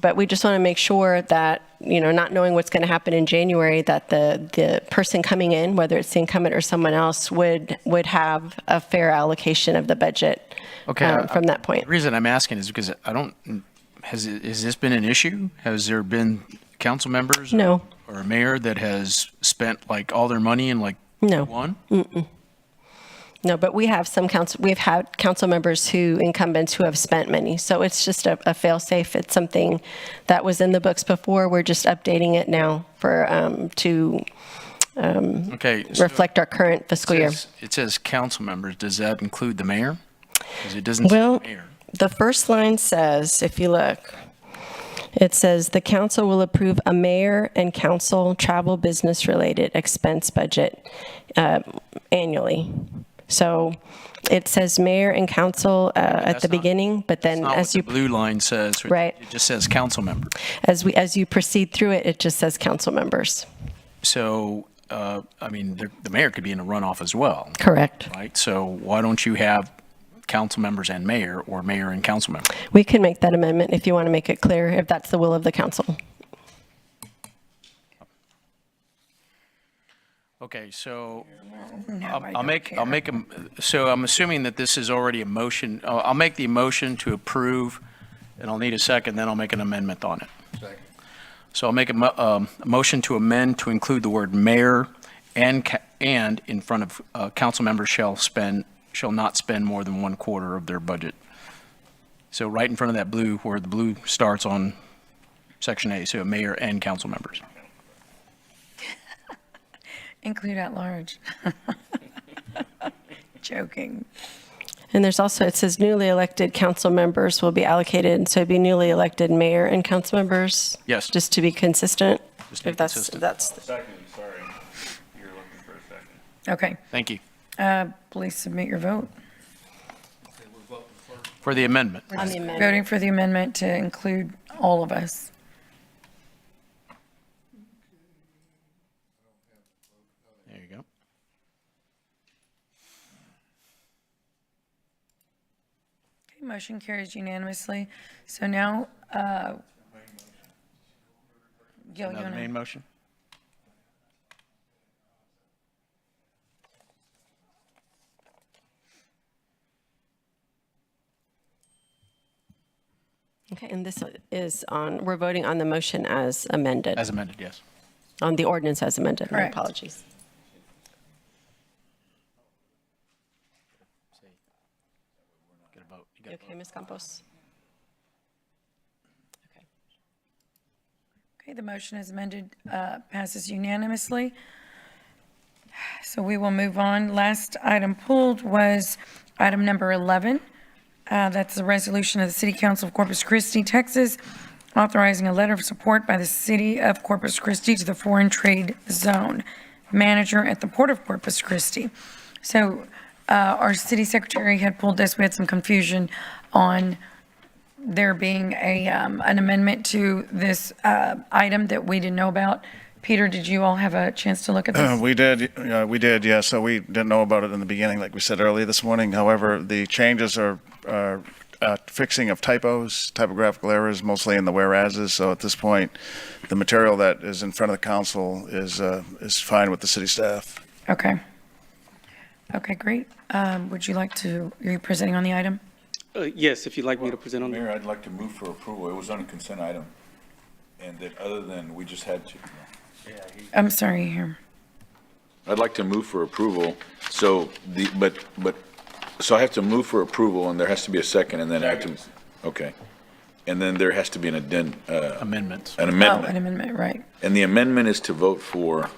Speaker 8: But we just want to make sure that, you know, not knowing what's going to happen in January, that the person coming in, whether it's the incumbent or someone else, would have a fair allocation of the budget from that point.
Speaker 17: The reason I'm asking is because has this been an issue? Has there been council members?
Speaker 8: No.
Speaker 17: Or a mayor that has spent like all their money in like one?
Speaker 8: No, but we have we've had council members incumbents who have spent money. So it's just a fail-safe. It's something that was in the books before. We're just updating it now to reflect our current fiscal year.
Speaker 17: It says council members. Does that include the mayor? Because it doesn't say mayor.
Speaker 8: The first line says, if you look, it says the council will approve a mayor and council travel business-related expense budget annually. So it says mayor and council at the beginning, but then as you
Speaker 17: the blue line says,
Speaker 8: right,
Speaker 17: it just says council member.
Speaker 8: As you proceed through it, it just says council members.
Speaker 17: So I mean, the mayor could be in a runoff as well.
Speaker 8: Correct.
Speaker 17: Right. So why don't you have council members and mayor, or mayor and council member?
Speaker 8: We can make that amendment if you want to make it clear, if that's the will of the council.
Speaker 17: Okay, so
Speaker 6: No,
Speaker 17: so I'm assuming that this is already a motion. I'll make the motion to approve, and I'll need a second, then I'll make an amendment on it.
Speaker 16: Second.
Speaker 17: So I'll make a motion to amend to include the word mayor and in front of council members shall not spend more than 1/4 of their budget. So right in front of that blue, where the blue starts on section A, so mayor and council members.
Speaker 6: Include at large. Joking.
Speaker 8: And there's also, it says newly elected council members will be allocated, so it'd be newly elected mayor and council members?
Speaker 17: Yes.
Speaker 8: Just to be consistent?
Speaker 17: Just to be consistent.
Speaker 20: Second, sorry. You're looking for a second.
Speaker 6: Okay.
Speaker 17: Thank you.
Speaker 6: Please submit your vote.
Speaker 17: For the amendment.
Speaker 8: On the amendment.
Speaker 6: Voting for the amendment to include all of us.
Speaker 17: There you go.
Speaker 6: Okay, motion carries unanimously. So now, Gil, you
Speaker 17: Another
Speaker 6: wanna-
Speaker 17: main motion?
Speaker 8: Okay, and this is on, we're voting on the motion as amended,
Speaker 17: As amended, yes.
Speaker 8: on the ordinance as amended. My
Speaker 6: Correct.
Speaker 8: apologies.
Speaker 17: Get a vote.
Speaker 8: You okay, Ms. Campos? Okay.
Speaker 6: Okay, the motion is amended, passes unanimously. So we will move on. Last item pulled was item number 11. That's the resolution of the City Council of Corpus Christi, Texas, authorizing a letter of support by the City of Corpus Christi to the Foreign Trade Zone Manager at the Port of Corpus Christi. So our city secretary had pulled this. We had some confusion on there being an amendment to this item that we didn't know about. Peter, did you all have a chance to look at this?
Speaker 19: We did, yeah. So we didn't know about it in the beginning, like we said earlier this morning. However, the changes are fixing of typos, typographical errors, mostly in the whereases. So at this point, the material that is in front of the council is fine with the city staff.
Speaker 6: Okay. Okay, great. Would you like to, are you presenting on the item?
Speaker 12: Yes, if you'd like me to present on that.
Speaker 2: Mayor, I'd like to move for approval. It was on a consent item. And that other than, we just had to.
Speaker 6: I'm sorry, here.
Speaker 2: I'd like to move for approval. So so I have to move for approval and there has to be a second and then I have to, okay. And then there has to be an
Speaker 17: Amendments.
Speaker 2: an
Speaker 6: Oh, an
Speaker 2: amendment.
Speaker 6: amendment, right.
Speaker 2: And the amendment is to vote for,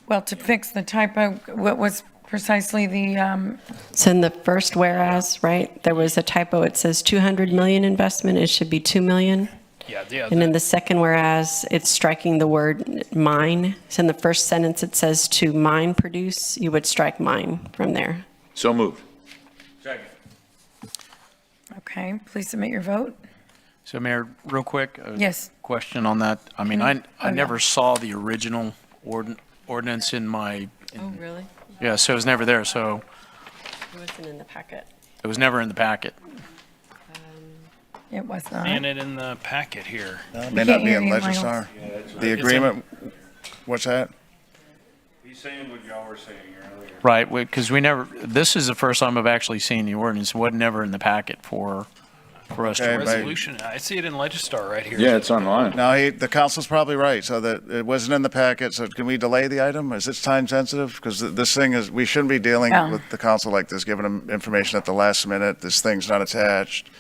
Speaker 6: Well, to fix the typo, what was precisely the,
Speaker 8: It's in the first whereas, right? There was a typo. It says 200 million investment. It should be 2 million.
Speaker 11: Yeah.
Speaker 8: And in the second whereas, it's striking the word mine. So in the first sentence, it says to mine produce. You would strike mine from there.
Speaker 2: so moved.
Speaker 6: okay, please submit your vote.
Speaker 17: So Mayor, real quick.
Speaker 6: Yes.
Speaker 17: Question on that. I mean, I
Speaker 6: yeah.
Speaker 17: never saw the original ordinance in my,
Speaker 8: Oh, really?
Speaker 17: yeah, so it was never there. So
Speaker 8: It wasn't in the packet.
Speaker 17: it was never in the packet.
Speaker 6: It was not.
Speaker 11: And it in the packet here.
Speaker 19: It may not be
Speaker 6: hear
Speaker 19: in
Speaker 6: you, Michael.
Speaker 19: Legistar. The agreement, what's that?
Speaker 20: He's saying what y'all were saying earlier.
Speaker 17: Right, because we never, this is the first time I've actually seen the ordinance. It wasn't never in the packet for us
Speaker 19: Okay,
Speaker 17: to.
Speaker 19: but-
Speaker 11: Resolution, I see it in Legistar right here.
Speaker 2: Yeah, it's online.
Speaker 19: No, the council's probably right, so that it wasn't in the packet, so can we delay the item? Is this time sensitive? Because this thing is, we shouldn't be dealing
Speaker 6: Yeah.
Speaker 19: with the council like this, giving them information at the last minute, this thing's not attached.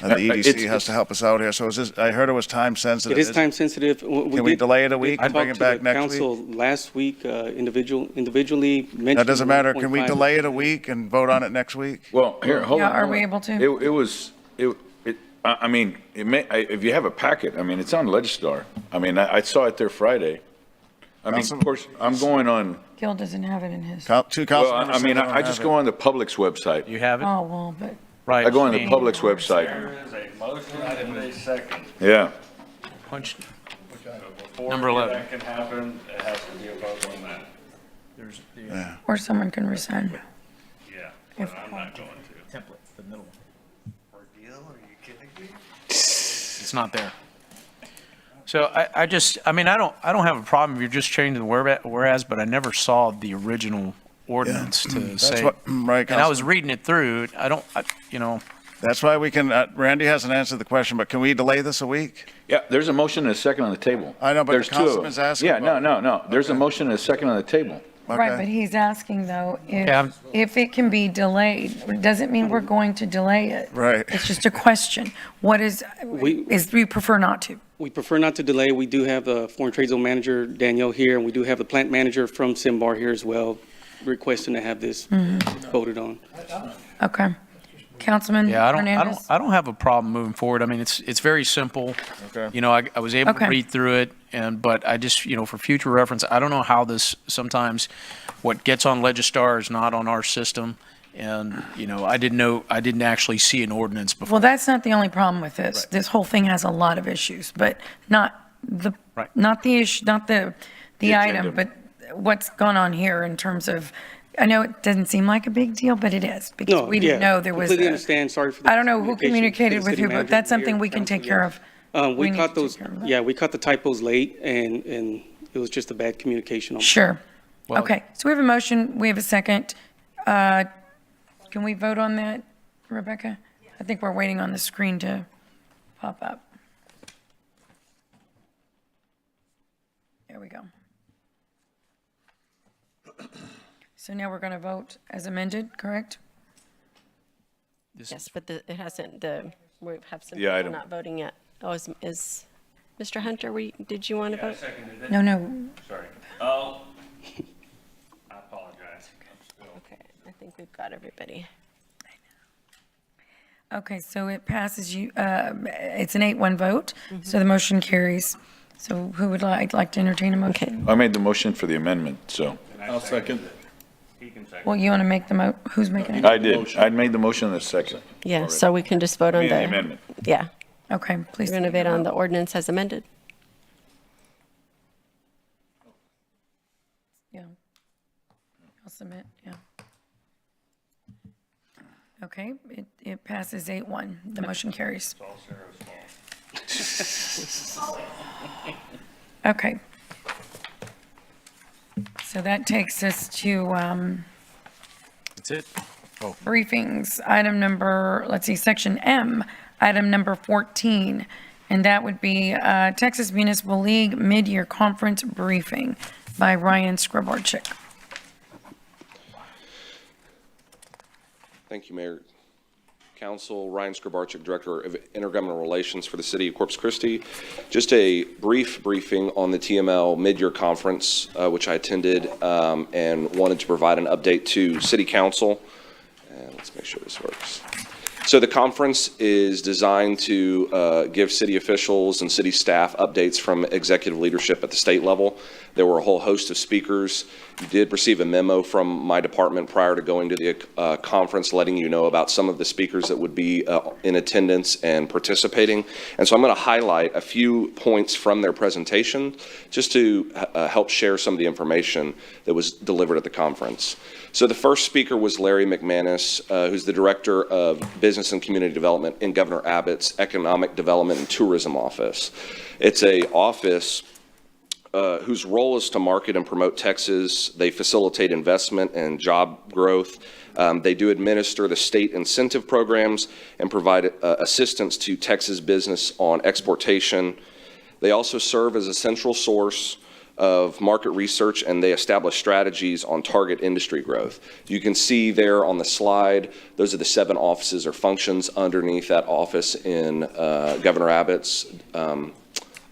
Speaker 19: And the
Speaker 2: It's-
Speaker 19: EDC has to help us out here, so is this, I heard it was time sensitive.
Speaker 12: It is time sensitive.
Speaker 19: Can we
Speaker 12: did-
Speaker 19: delay it a
Speaker 12: we
Speaker 19: week
Speaker 12: did
Speaker 19: and bring
Speaker 12: talk
Speaker 19: it back
Speaker 12: to the
Speaker 19: next week?
Speaker 12: Council last week, individually mentioned.
Speaker 19: That doesn't matter, can we
Speaker 12: 1.5.
Speaker 19: delay it a week and vote on it next week?
Speaker 2: Well, here, hold on.
Speaker 6: Yeah, are
Speaker 2: hold
Speaker 6: we
Speaker 2: on.
Speaker 6: able to?
Speaker 2: I mean, if you have a packet, I mean, it's on Legistar. I mean, I saw it there Friday. I mean, of course, I'm going on,
Speaker 6: Gil doesn't have it in his.
Speaker 19: Two council
Speaker 2: well,
Speaker 19: members
Speaker 2: I
Speaker 19: said
Speaker 2: mean,
Speaker 19: they don't
Speaker 2: I just
Speaker 19: have
Speaker 2: go
Speaker 19: it.
Speaker 2: on the public's website.
Speaker 17: You have it?
Speaker 6: Oh, well, but,
Speaker 17: Right.
Speaker 2: I go on the
Speaker 17: mean,
Speaker 2: public's website.
Speaker 20: There is a motion and a second.
Speaker 2: Yeah.
Speaker 17: punch-
Speaker 20: Before
Speaker 17: Number 11.
Speaker 20: that can happen, it has to be a vote on that.
Speaker 17: There's the
Speaker 6: or someone can rescind.
Speaker 20: Yeah, but I'm not going to.
Speaker 17: template, the middle one. It's not there. So I don't have a problem if you're just changing the whereas, but I never saw the original ordinance to
Speaker 19: That's
Speaker 17: say.
Speaker 19: what, right,
Speaker 17: And I was
Speaker 19: Councilman.
Speaker 17: reading it through,
Speaker 19: That's why we can, Randy hasn't answered the question, but can we delay this a week?
Speaker 2: Yeah, there's a motion and a second on the table.
Speaker 19: I know, but the
Speaker 2: There's two of them.
Speaker 19: councilman's asking
Speaker 2: Yeah,
Speaker 19: about
Speaker 2: no. There's a motion and a second on the table.
Speaker 6: Right,
Speaker 19: Okay.
Speaker 6: but he's asking though,
Speaker 17: Yeah.
Speaker 6: if it can be delayed, it doesn't mean we're going to delay it.
Speaker 19: Right.
Speaker 6: It's just a question. What is we prefer not to.
Speaker 12: We prefer not to delay. We do have the Foreign Trade Zone Manager, Danielle, here, and we do have the plant manager from Simbar here as well, requesting to have this voted on.
Speaker 6: Okay. Councilman
Speaker 17: yeah,
Speaker 6: Hernandez?
Speaker 17: I don't have a problem moving forward. I mean, it's very simple.
Speaker 19: Okay.
Speaker 17: You know, I was able to
Speaker 6: Okay.
Speaker 17: read through it, but I just, for future reference, I don't know how this, sometimes what gets on Legistar is not on our system. And, I didn't actually see an ordinance before.
Speaker 6: Well, that's not the only problem with this.
Speaker 17: Right.
Speaker 6: This whole thing has a lot of issues, but not the,
Speaker 17: Right.
Speaker 6: not the issue, not the item,
Speaker 2: agenda.
Speaker 6: but what's going on here in terms of, I know it doesn't seem like a big deal, but it is, because
Speaker 12: No,
Speaker 6: we didn't
Speaker 12: yeah,
Speaker 6: know there was.
Speaker 12: completely
Speaker 6: a-
Speaker 12: understand. Sorry for the
Speaker 6: I don't know who
Speaker 12: communication
Speaker 6: communicated
Speaker 12: to the
Speaker 6: with
Speaker 12: city
Speaker 6: who, but
Speaker 12: manager,
Speaker 6: that's something
Speaker 12: mayor,
Speaker 6: we can take
Speaker 12: council,
Speaker 6: care
Speaker 12: yeah.
Speaker 6: of.
Speaker 12: We
Speaker 6: need
Speaker 12: caught
Speaker 6: to
Speaker 12: those,
Speaker 6: take care of that.
Speaker 12: yeah, we caught the typos late, and it was just a bad communication on.
Speaker 6: Sure.
Speaker 17: Well-
Speaker 6: Okay, so we have a motion, we have a second. Can we vote on that, Rebecca? I think we're waiting on the screen to, pop up. There we go. So now we're going to vote as amended, correct?
Speaker 8: Yes, but it hasn't, we have some
Speaker 2: The
Speaker 8: people
Speaker 2: item.
Speaker 8: not voting yet. Oh, is Mr. Hunter, did you want to vote?
Speaker 20: Seconded it.
Speaker 6: No.
Speaker 20: Sorry. Oh, I apologize.
Speaker 8: Okay, I think we've got everybody.
Speaker 6: Okay, so it passes it's an 8-1 vote, so the motion carries. So who would like to entertain a motion?
Speaker 2: I made the motion for the amendment, so.
Speaker 7: I'll second.
Speaker 20: He can second.
Speaker 6: Well, you want to make who's making it?
Speaker 2: I did. I made the motion in a second.
Speaker 8: Yeah, so we can just vote
Speaker 2: I
Speaker 8: on
Speaker 2: mean, the
Speaker 8: the,
Speaker 2: amendment.
Speaker 8: yeah,
Speaker 6: Okay, please.
Speaker 8: we're going to vote on the ordinance as amended.
Speaker 6: Yeah. I'll submit, yeah. Okay, it passes 8-1. The motion carries.
Speaker 20: It's all Sarah's fault.
Speaker 6: Okay. So that takes us to
Speaker 10: That's it.
Speaker 6: briefings. Item number, let's see, section M, item number 14. And that would be Texas Municipal League Mid-Year Conference Briefing by Ryan Scriborchik.
Speaker 18: Thank you, Mayor. Council, Ryan Scriborchik, Director of Intergovernmental Relations for the City of Corpus Christi. Just a brief briefing on the TML mid-year conference, which I attended and wanted to provide an update to City Council. And let's make sure this works. So the conference is designed to give city officials and city staff updates from executive leadership at the state level. There were a whole host of speakers. You did receive a memo from my department prior to going to the conference letting you know about some of the speakers that would be in attendance and participating. And so I'm going to highlight a few points from their presentation just to help share some of the information that was delivered at the conference. So the first speaker was Larry McManus, who's the Director of Business and Community Development in Governor Abbott's Economic Development and Tourism Office. It's an office whose role is to market and promote Texas. They facilitate investment and job growth. They do administer the state incentive programs and provide assistance to Texas business on exportation. They also serve as a central source of market research, and they establish strategies on target industry growth. You can see there on the slide, those are the 7 offices or functions underneath that office in Governor Abbott's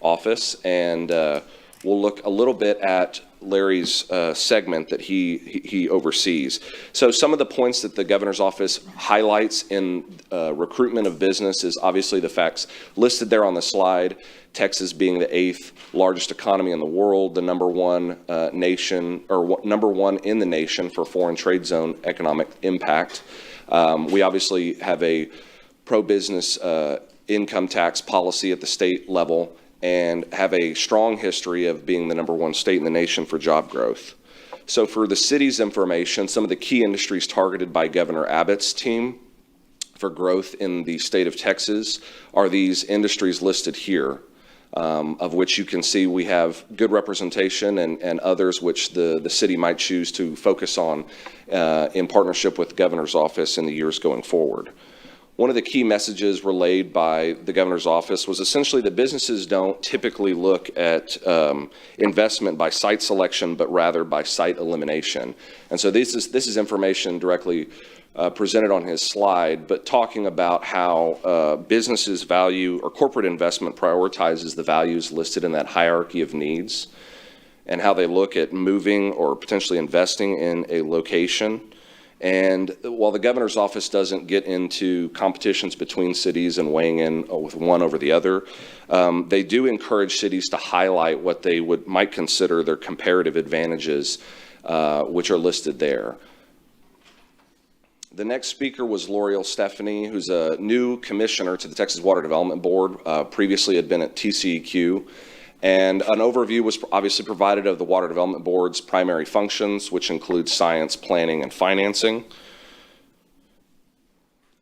Speaker 18: office. And we'll look a little bit at Larry's segment that he oversees. So some of the points that the governor's office highlights in recruitment of business is obviously the facts listed there on the slide. Texas being the 8th largest economy in the world, the number one nation, or number one in the nation for foreign trade zone economic impact. We obviously have a pro-business income tax policy at the state level and have a strong history of being the number one state in the nation for job growth. So for the city's information, some of the key industries targeted by Governor Abbott's team for growth in the state of Texas are these industries listed here, of which you can see we have good representation and others which the city might choose to focus on in partnership with the governor's office in the years going forward. One of the key messages relayed by the governor's office was essentially that businesses don't typically look at investment by site selection, but rather by site elimination. And so this is information directly presented on his slide, but talking about how businesses value, or corporate investment prioritizes the values listed in that hierarchy of needs, and how they look at moving or potentially investing in a location. And while the governor's office doesn't get into competitions between cities and weighing in with one over the other, they do encourage cities to highlight what they might consider their comparative advantages, which are listed there. The next speaker was L'Oreal Stephanie, who's a new commissioner to the Texas Water Development Board, previously had been at TCEQ. And an overview was obviously provided of the Water Development Board's primary functions, which include science, planning, and financing.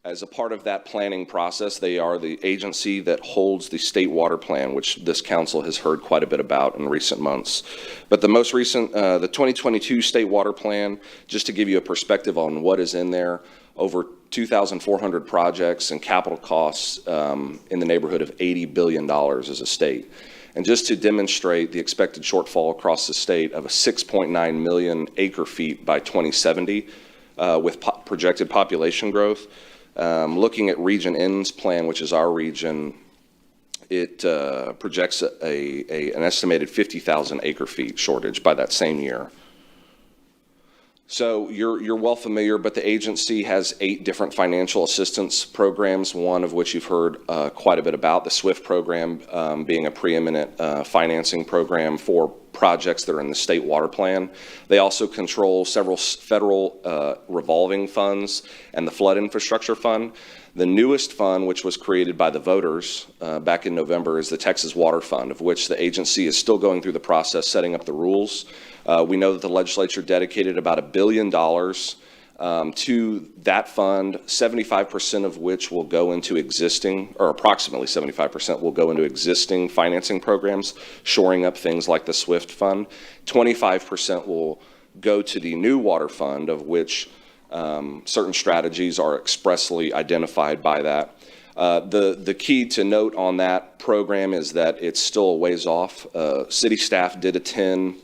Speaker 18: As a part of that planning process, they are the agency that holds the state water plan, which this council has heard quite a bit about in recent months. But the most recent, the 2022 state water plan, just to give you a perspective on what is in there, over 2,400 projects and capital costs in the neighborhood of $80 billion as a state. And just to demonstrate the expected shortfall across the state of a 6.9 million acre feet by 2070 with projected population growth, looking at Region N's plan, which is our region, it projects an estimated 50,000 acre feet shortage by that same year. So you're well familiar, but the agency has 8 different financial assistance programs, one of which you've heard quite a bit about, the SWIFT program being a preeminent financing program for projects that are in the state water plan. They also control several federal revolving funds and the flood infrastructure fund. The newest fund, which was created by the voters back in November, is the Texas Water Fund, of which the agency is still going through the process setting up the rules. We know that the legislature dedicated about $1 billion to that fund, 75% of which will go into existing, or approximately 75% will go into existing financing programs, shoring up things like the SWIFT fund. 25% will go to the new water fund, of which certain strategies are expressly identified by that. The key to note on that program is that it's still a ways off. City staff did attend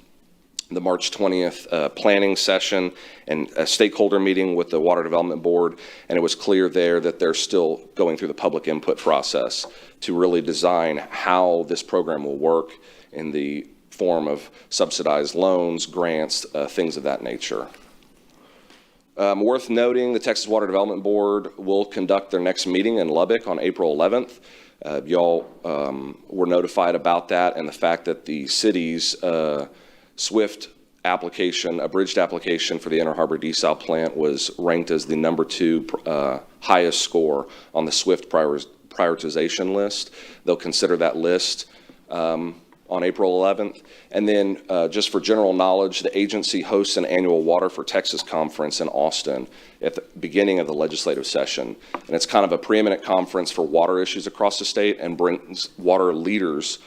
Speaker 18: the March 20th planning session and a stakeholder meeting with the Water Development Board, and it was clear there that they're still going through the public input process to really design how this program will work in the form of subsidized loans, grants, things of that nature. Worth noting, the Texas Water Development Board will conduct their next meeting in Lubbock on April 11th. Y'all were notified about that and the fact that the city's SWIFT application, abridged application for the Inner Harbor Desal plant, was ranked as the #2 highest score on the SWIFT prioritization list. They'll consider that list on April 11th. And then just for general knowledge, the agency hosts an annual Water for Texas conference in Austin at the beginning of the legislative session. And it's kind of a preeminent conference for water issues across the state and brings water leaders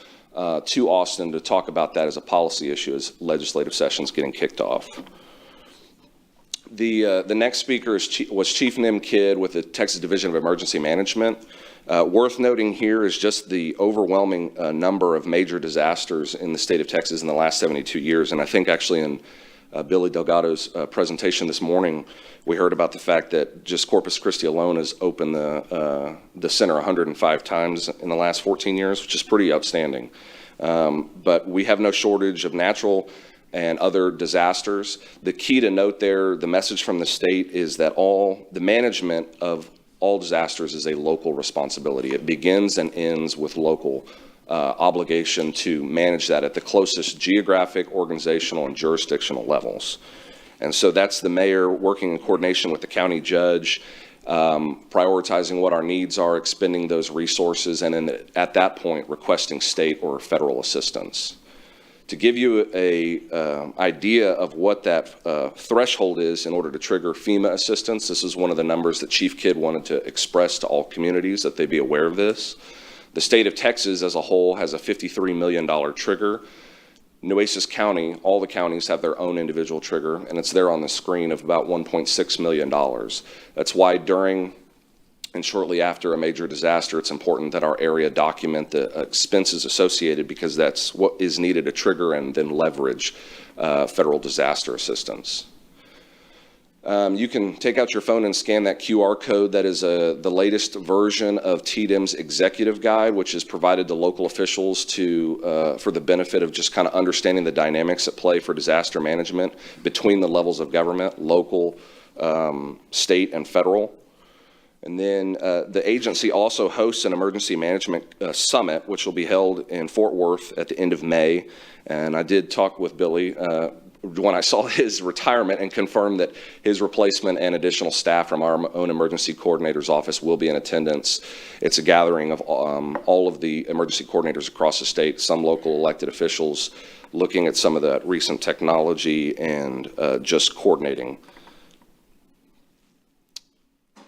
Speaker 18: to Austin to talk about that as a policy issue as legislative session's getting kicked off. The next speaker was Chief Nim Kidd with the Texas Division of Emergency Management. Worth noting here is just the overwhelming number of major disasters in the state of Texas in the last 72 years. And I think actually in Billy Delgado's presentation this morning, we heard about the fact that just Corpus Christi alone has opened the center 105 times in the last 14 years, which is pretty outstanding. But we have no shortage of natural and other disasters. The key to note there, the message from the state is that the management of all disasters is a local responsibility. It begins and ends with local obligation to manage that at the closest geographic, organizational, and jurisdictional levels. And so that's the mayor working in coordination with the county judge, prioritizing what our needs are, expending those resources, and then at that point requesting state or federal assistance. To give you an idea of what that threshold is in order to trigger FEMA assistance, this is one of the numbers that Chief Kidd wanted to express to all communities, that they be aware of this. The state of Texas as a whole has a $53 million trigger. Nueces County, all the counties have their own individual trigger, and it's there on the screen of about $1.6 million. That's why during and shortly after a major disaster, it's important that our area document the expenses associated, because that's what is needed to trigger and then leverage federal disaster assistance. You can take out your phone and scan that QR code. That is the latest version of TDM's executive guide, which is provided to local officials for the benefit of just kind of understanding the dynamics at play for disaster management between the levels of government, local, state, and federal. And then the agency also hosts an emergency management summit, which will be held in Fort Worth at the end of May. And I did talk with Billy when I saw his retirement and confirmed that his replacement and additional staff from our own emergency coordinator's office will be in attendance. It's a gathering of all of the emergency coordinators across the state, some local elected officials, looking at some of the recent technology and just coordinating.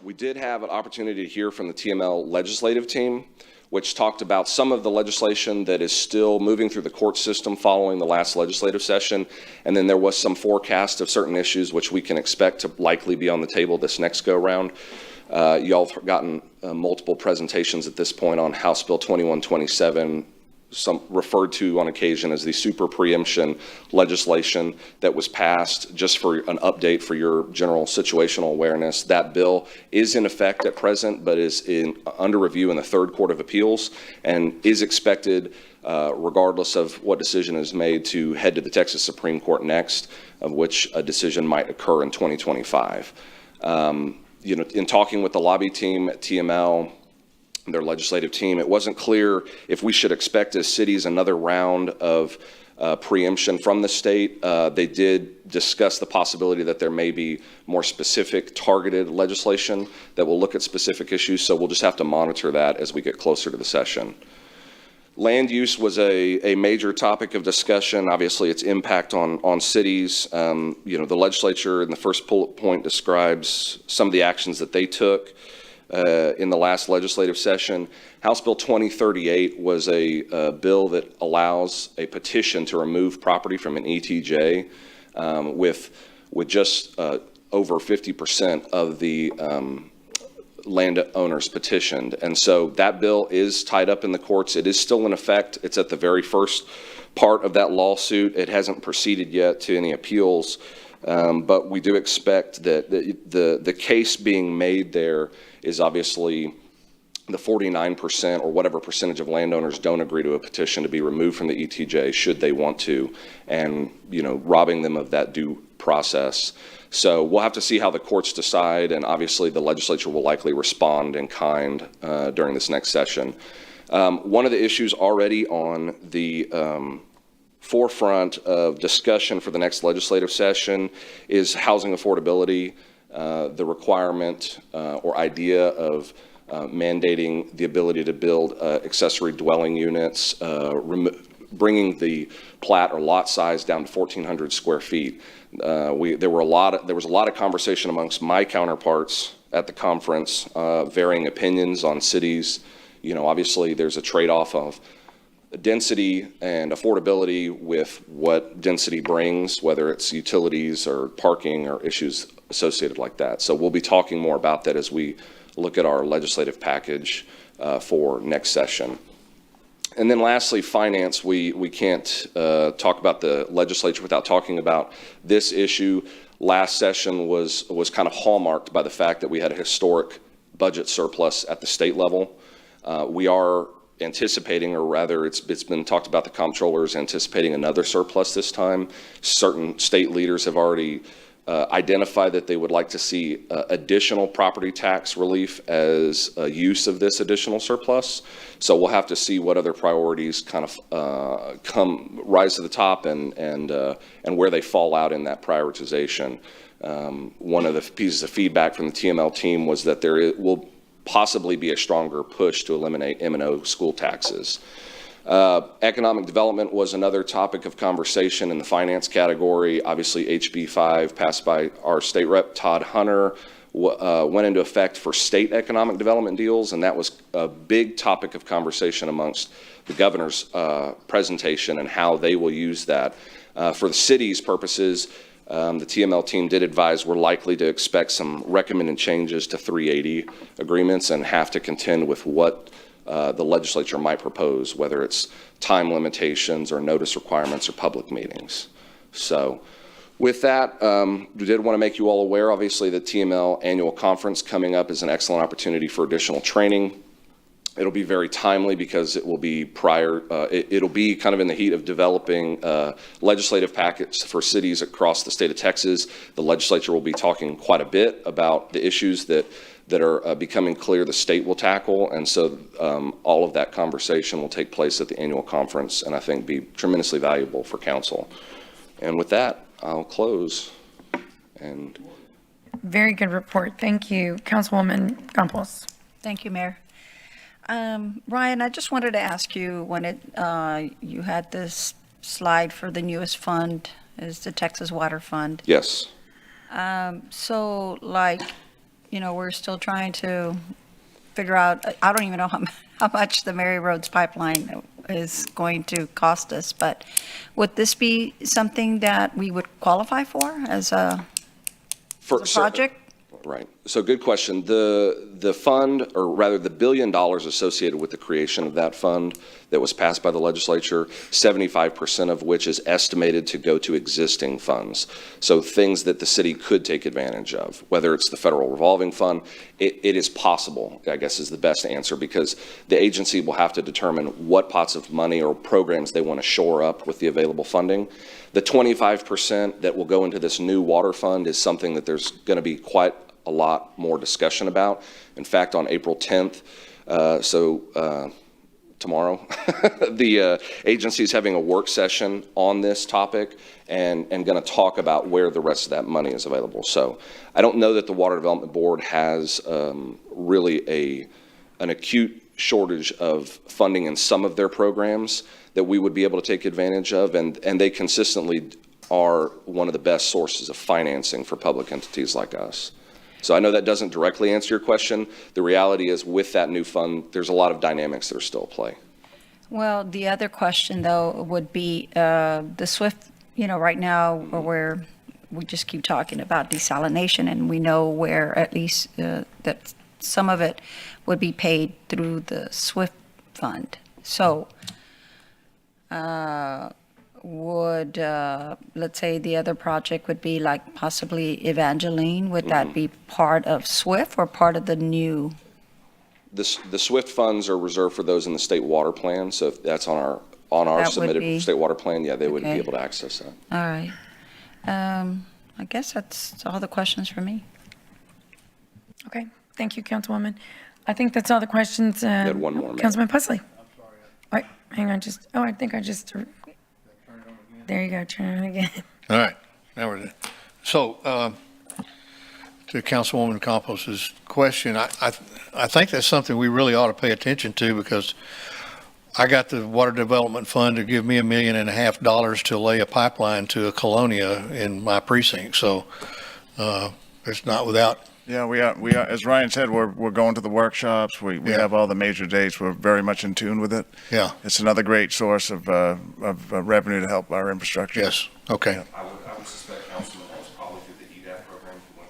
Speaker 18: We did have an opportunity to hear from the TML legislative team, which talked about some of the legislation that is still moving through the court system following the last legislative session. And then there was some forecast of certain issues which we can expect to likely be on the table this next go round. Y'all have gotten multiple presentations at this point on House Bill 2127, some referred to on occasion as the super preemption legislation that was passed. Just for an update for your general situational awareness, that bill is in effect at present, but is under review in the Third Court of Appeals and is expected, regardless of what decision is made, to head to the Texas Supreme Court next, of which a decision might occur in 2025. In talking with the lobby team at TML, their legislative team, it wasn't clear if we should expect as cities another round of preemption from the state. They did discuss the possibility that there may be more specific targeted legislation that will look at specific issues, so we'll just have to monitor that as we get closer to the session. Land use was a major topic of discussion. Obviously, its impact on cities. The legislature in the first bullet point describes some of the actions that they took in the last legislative session. House Bill 2038 was a bill that allows a petition to remove property from an ETJ with just over 50% of the landowners petitioned. And so that bill is tied up in the courts. It is still in effect. It's at the very first part of that lawsuit. It hasn't proceeded yet to any appeals, but we do expect that the case being made there is obviously the 49% or whatever percentage of landowners don't agree to a petition to be removed from the ETJ should they want to, and robbing them of that due process. So we'll have to see how the courts decide, and obviously the legislature will likely respond in kind during this next session. One of the issues already on the forefront of discussion for the next legislative session is housing affordability, the requirement or idea of mandating the ability to build accessory dwelling units, bringing the plat or lot size down to 1,400 square feet. There was a lot of conversation amongst my counterparts at the conference, varying opinions on cities. Obviously there's a trade-off of density and affordability with what density brings, whether it's utilities or parking or issues associated like that. So we'll be talking more about that as we look at our legislative package for next session. And then lastly, finance. We can't talk about the legislature without talking about this issue. Last session was kind of hallmarked by the fact that we had a historic budget surplus at the state level. We are anticipating, or rather it's been talked about, the comptroller's anticipating another surplus this time. Certain state leaders have already identified that they would like to see additional property tax relief as a use of this additional surplus. So we'll have to see what other priorities kind of rise to the top and where they fall out in that prioritization. One of the pieces of feedback from the TML team was that there will possibly be a stronger push to eliminate M&O school taxes. Economic development was another topic of conversation in the finance category. Obviously, HB 5 passed by our state rep, Todd Hunter, went into effect for state economic development deals, and that was a big topic of conversation amongst the governor's presentation and how they will use that. For the city's purposes, the TML team did advise we're likely to expect some recommended changes to 380 agreements and have to contend with what the legislature might propose, whether it's time limitations or notice requirements or public meetings. So with that, we did want to make you all aware, obviously, the TML annual conference coming up is an excellent opportunity for additional training. It'll be very timely because it will be it'll be kind of in the heat of developing legislative packets for cities across the state of Texas. The legislature will be talking quite a bit about the issues that are becoming clear the state will tackle, and so all of that conversation will take place at the annual conference, and I think be tremendously valuable for council. And with that, I'll close. And
Speaker 6: Very good report. Thank you. Councilwoman Campos.
Speaker 13: Thank you, Mayor. Ryan, I just wanted to ask you, when you had this slide for the newest fund, is the Texas Water Fund.
Speaker 18: yes.
Speaker 13: So we're still trying to figure out, I don't even know how much the Mary Roads pipeline is going to cost us, but would this be something that we would qualify for as a project?
Speaker 18: Right. So good question. The fund, or rather the $1 billion associated with the creation of that fund that was passed by the legislature, 75% of which is estimated to go to existing funds. So things that the city could take advantage of, whether it's the federal revolving fund, it is possible, I guess is the best answer, because the agency will have to determine what pots of money or programs they want to shore up with the available funding. The 25% that will go into this new water fund is something that there's going to be quite a lot more discussion about. In fact, on April 10th, tomorrow, the agency is having a work session on this topic and going to talk about where the rest of that money is available. So I don't know that the Water Development Board has really an acute shortage of funding in some of their programs that we would be able to take advantage of, and they consistently are one of the best sources of financing for public entities like us. So I know that doesn't directly answer your question. The reality is with that new fund, there's a lot of dynamics that are still at play.
Speaker 13: Well, the other question, though, would be the SWIFT, right now where we just keep talking about desalination, and we know where at least that some of it would be paid through the SWIFT fund. So would, let's say the other project would be like possibly Evangeline, would that be part of SWIFT or part of the new?
Speaker 18: The SWIFT funds are reserved for those in the state water plan, so if that's on our submitted state water plan, yeah, they would be able to access that.
Speaker 13: All right. I guess that's all the questions for me.
Speaker 6: Okay, thank you, Councilwoman. I think that's all the questions.
Speaker 18: You had one more, Mayor.
Speaker 6: Councilman Pusley. All right, hang on, I think I just, there you go, turn it again.
Speaker 16: All right, now we're there. So, to Councilwoman Campos's question, I think that's something we really ought to pay attention to, because I got the Water Development Fund to give me $1.5 million to lay a pipeline to a colonia in my precinct. So it's not without.
Speaker 19: Yeah, we are, as Ryan said, we're going to the workshops. We have all the major dates. We're very much in tune with it.
Speaker 16: Yeah.
Speaker 19: It's another great source of revenue to help our infrastructure.
Speaker 16: Yes, okay.
Speaker 18: I would suspect Councilman was probably through the EDAP program who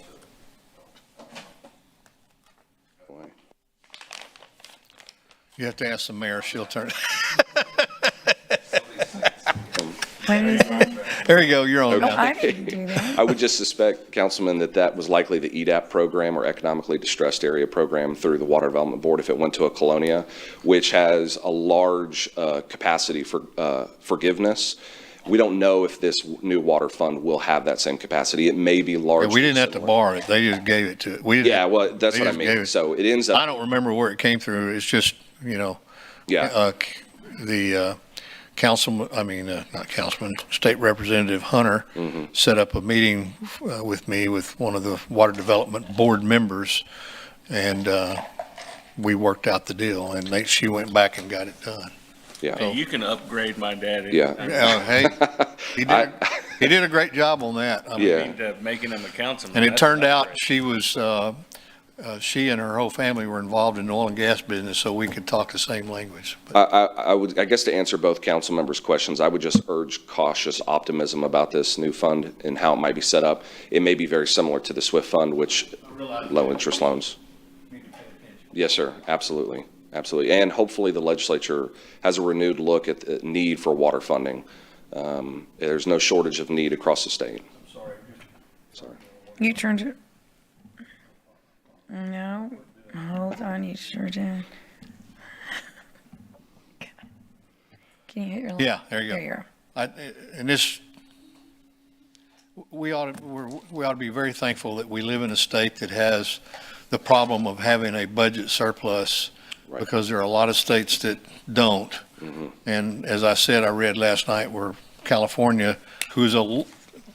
Speaker 18: went to.
Speaker 16: You have to ask the mayor, she'll turn.
Speaker 6: What is that?
Speaker 16: There you go, you're on.
Speaker 6: Oh, I didn't do that.
Speaker 18: I would just suspect, Councilman, that was likely the EDAP program or Economically Distressed Area Program through the Water Development Board if it went to a colonia, which has a large capacity for forgiveness. We don't know if this new water fund will have that same capacity. It may be large.
Speaker 16: Yeah, we didn't have to borrow it, they just gave it to it.
Speaker 18: Well, that's what I mean. So it ends up.
Speaker 16: I don't remember where it came through, it's just, the State Representative Hunter set up a meeting with me with one of the Water Development Board members, and we worked out the deal, and she went back and got it done.
Speaker 18: Yeah.
Speaker 20: Hey, you can upgrade my daddy.
Speaker 18: Yeah.
Speaker 16: Hey, he did a great job on that. I mean,
Speaker 20: Making him a councilman.
Speaker 16: and it
Speaker 20: that's
Speaker 16: turned
Speaker 20: an
Speaker 16: out
Speaker 20: upgrade.
Speaker 16: she and her whole family were involved in the oil and gas business, so we could talk the same language. But
Speaker 18: I guess to answer both council members' questions, I would just urge cautious optimism about this new fund and how it might be set up. It may be very similar to the SWIFT fund, which low interest loans. Yes, sir. Absolutely. Absolutely. And hopefully the legislature has a renewed look at the need for water funding. There's no shortage of need across the state. Sorry.
Speaker 6: You turned it. No, hold on, you sure did. Can you hit your?
Speaker 16: yeah, there you go.
Speaker 6: There you are.
Speaker 16: And this, we ought to be very thankful that we live in a state that has the problem of having a budget surplus, because there are a lot of states that don't. And as I said, I read last night where California, who is a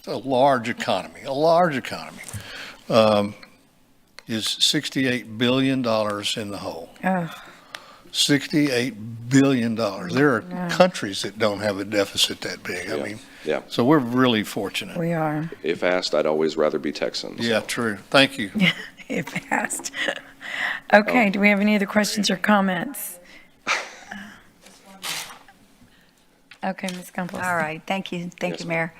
Speaker 16: large economy, is $68 billion in the hole. $68 billion. There are countries that don't have a deficit that big. I mean, so we're really fortunate.
Speaker 6: We are.
Speaker 18: If asked, I'd always rather be Texan.
Speaker 16: Yeah, true. Thank you.
Speaker 6: If asked. Okay, do we have any other questions or comments? Okay, Ms. Campos.
Speaker 13: All right, thank you, Mayor.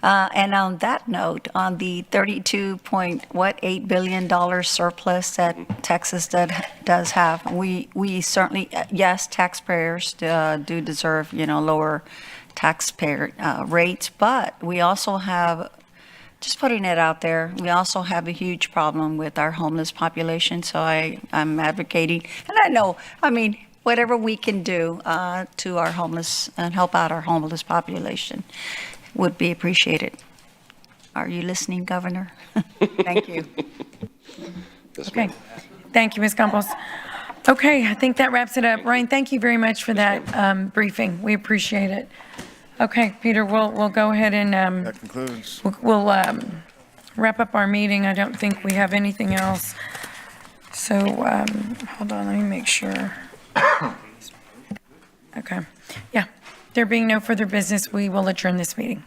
Speaker 13: And on that note, on the $32.8 billion surplus that Texas does have, we certainly, yes, taxpayers do deserve, lower taxpayer rates, but we also have, just putting it out there, we also have a huge problem with our homeless population. So I'm advocating, and whatever we can do to our homeless and help out our homeless population would be appreciated. Are you listening, Governor? Thank you.
Speaker 6: Okay. Thank you, Ms. Campos. Okay, I think that wraps it up. Ryan, thank you very much for that briefing. We appreciate it. Okay, Peter, we'll go ahead and
Speaker 19: That concludes.
Speaker 6: we'll wrap up our meeting. I don't think we have anything else. So, hold on, let me make sure. Okay. Yeah, there being no further business, we will adjourn this meeting.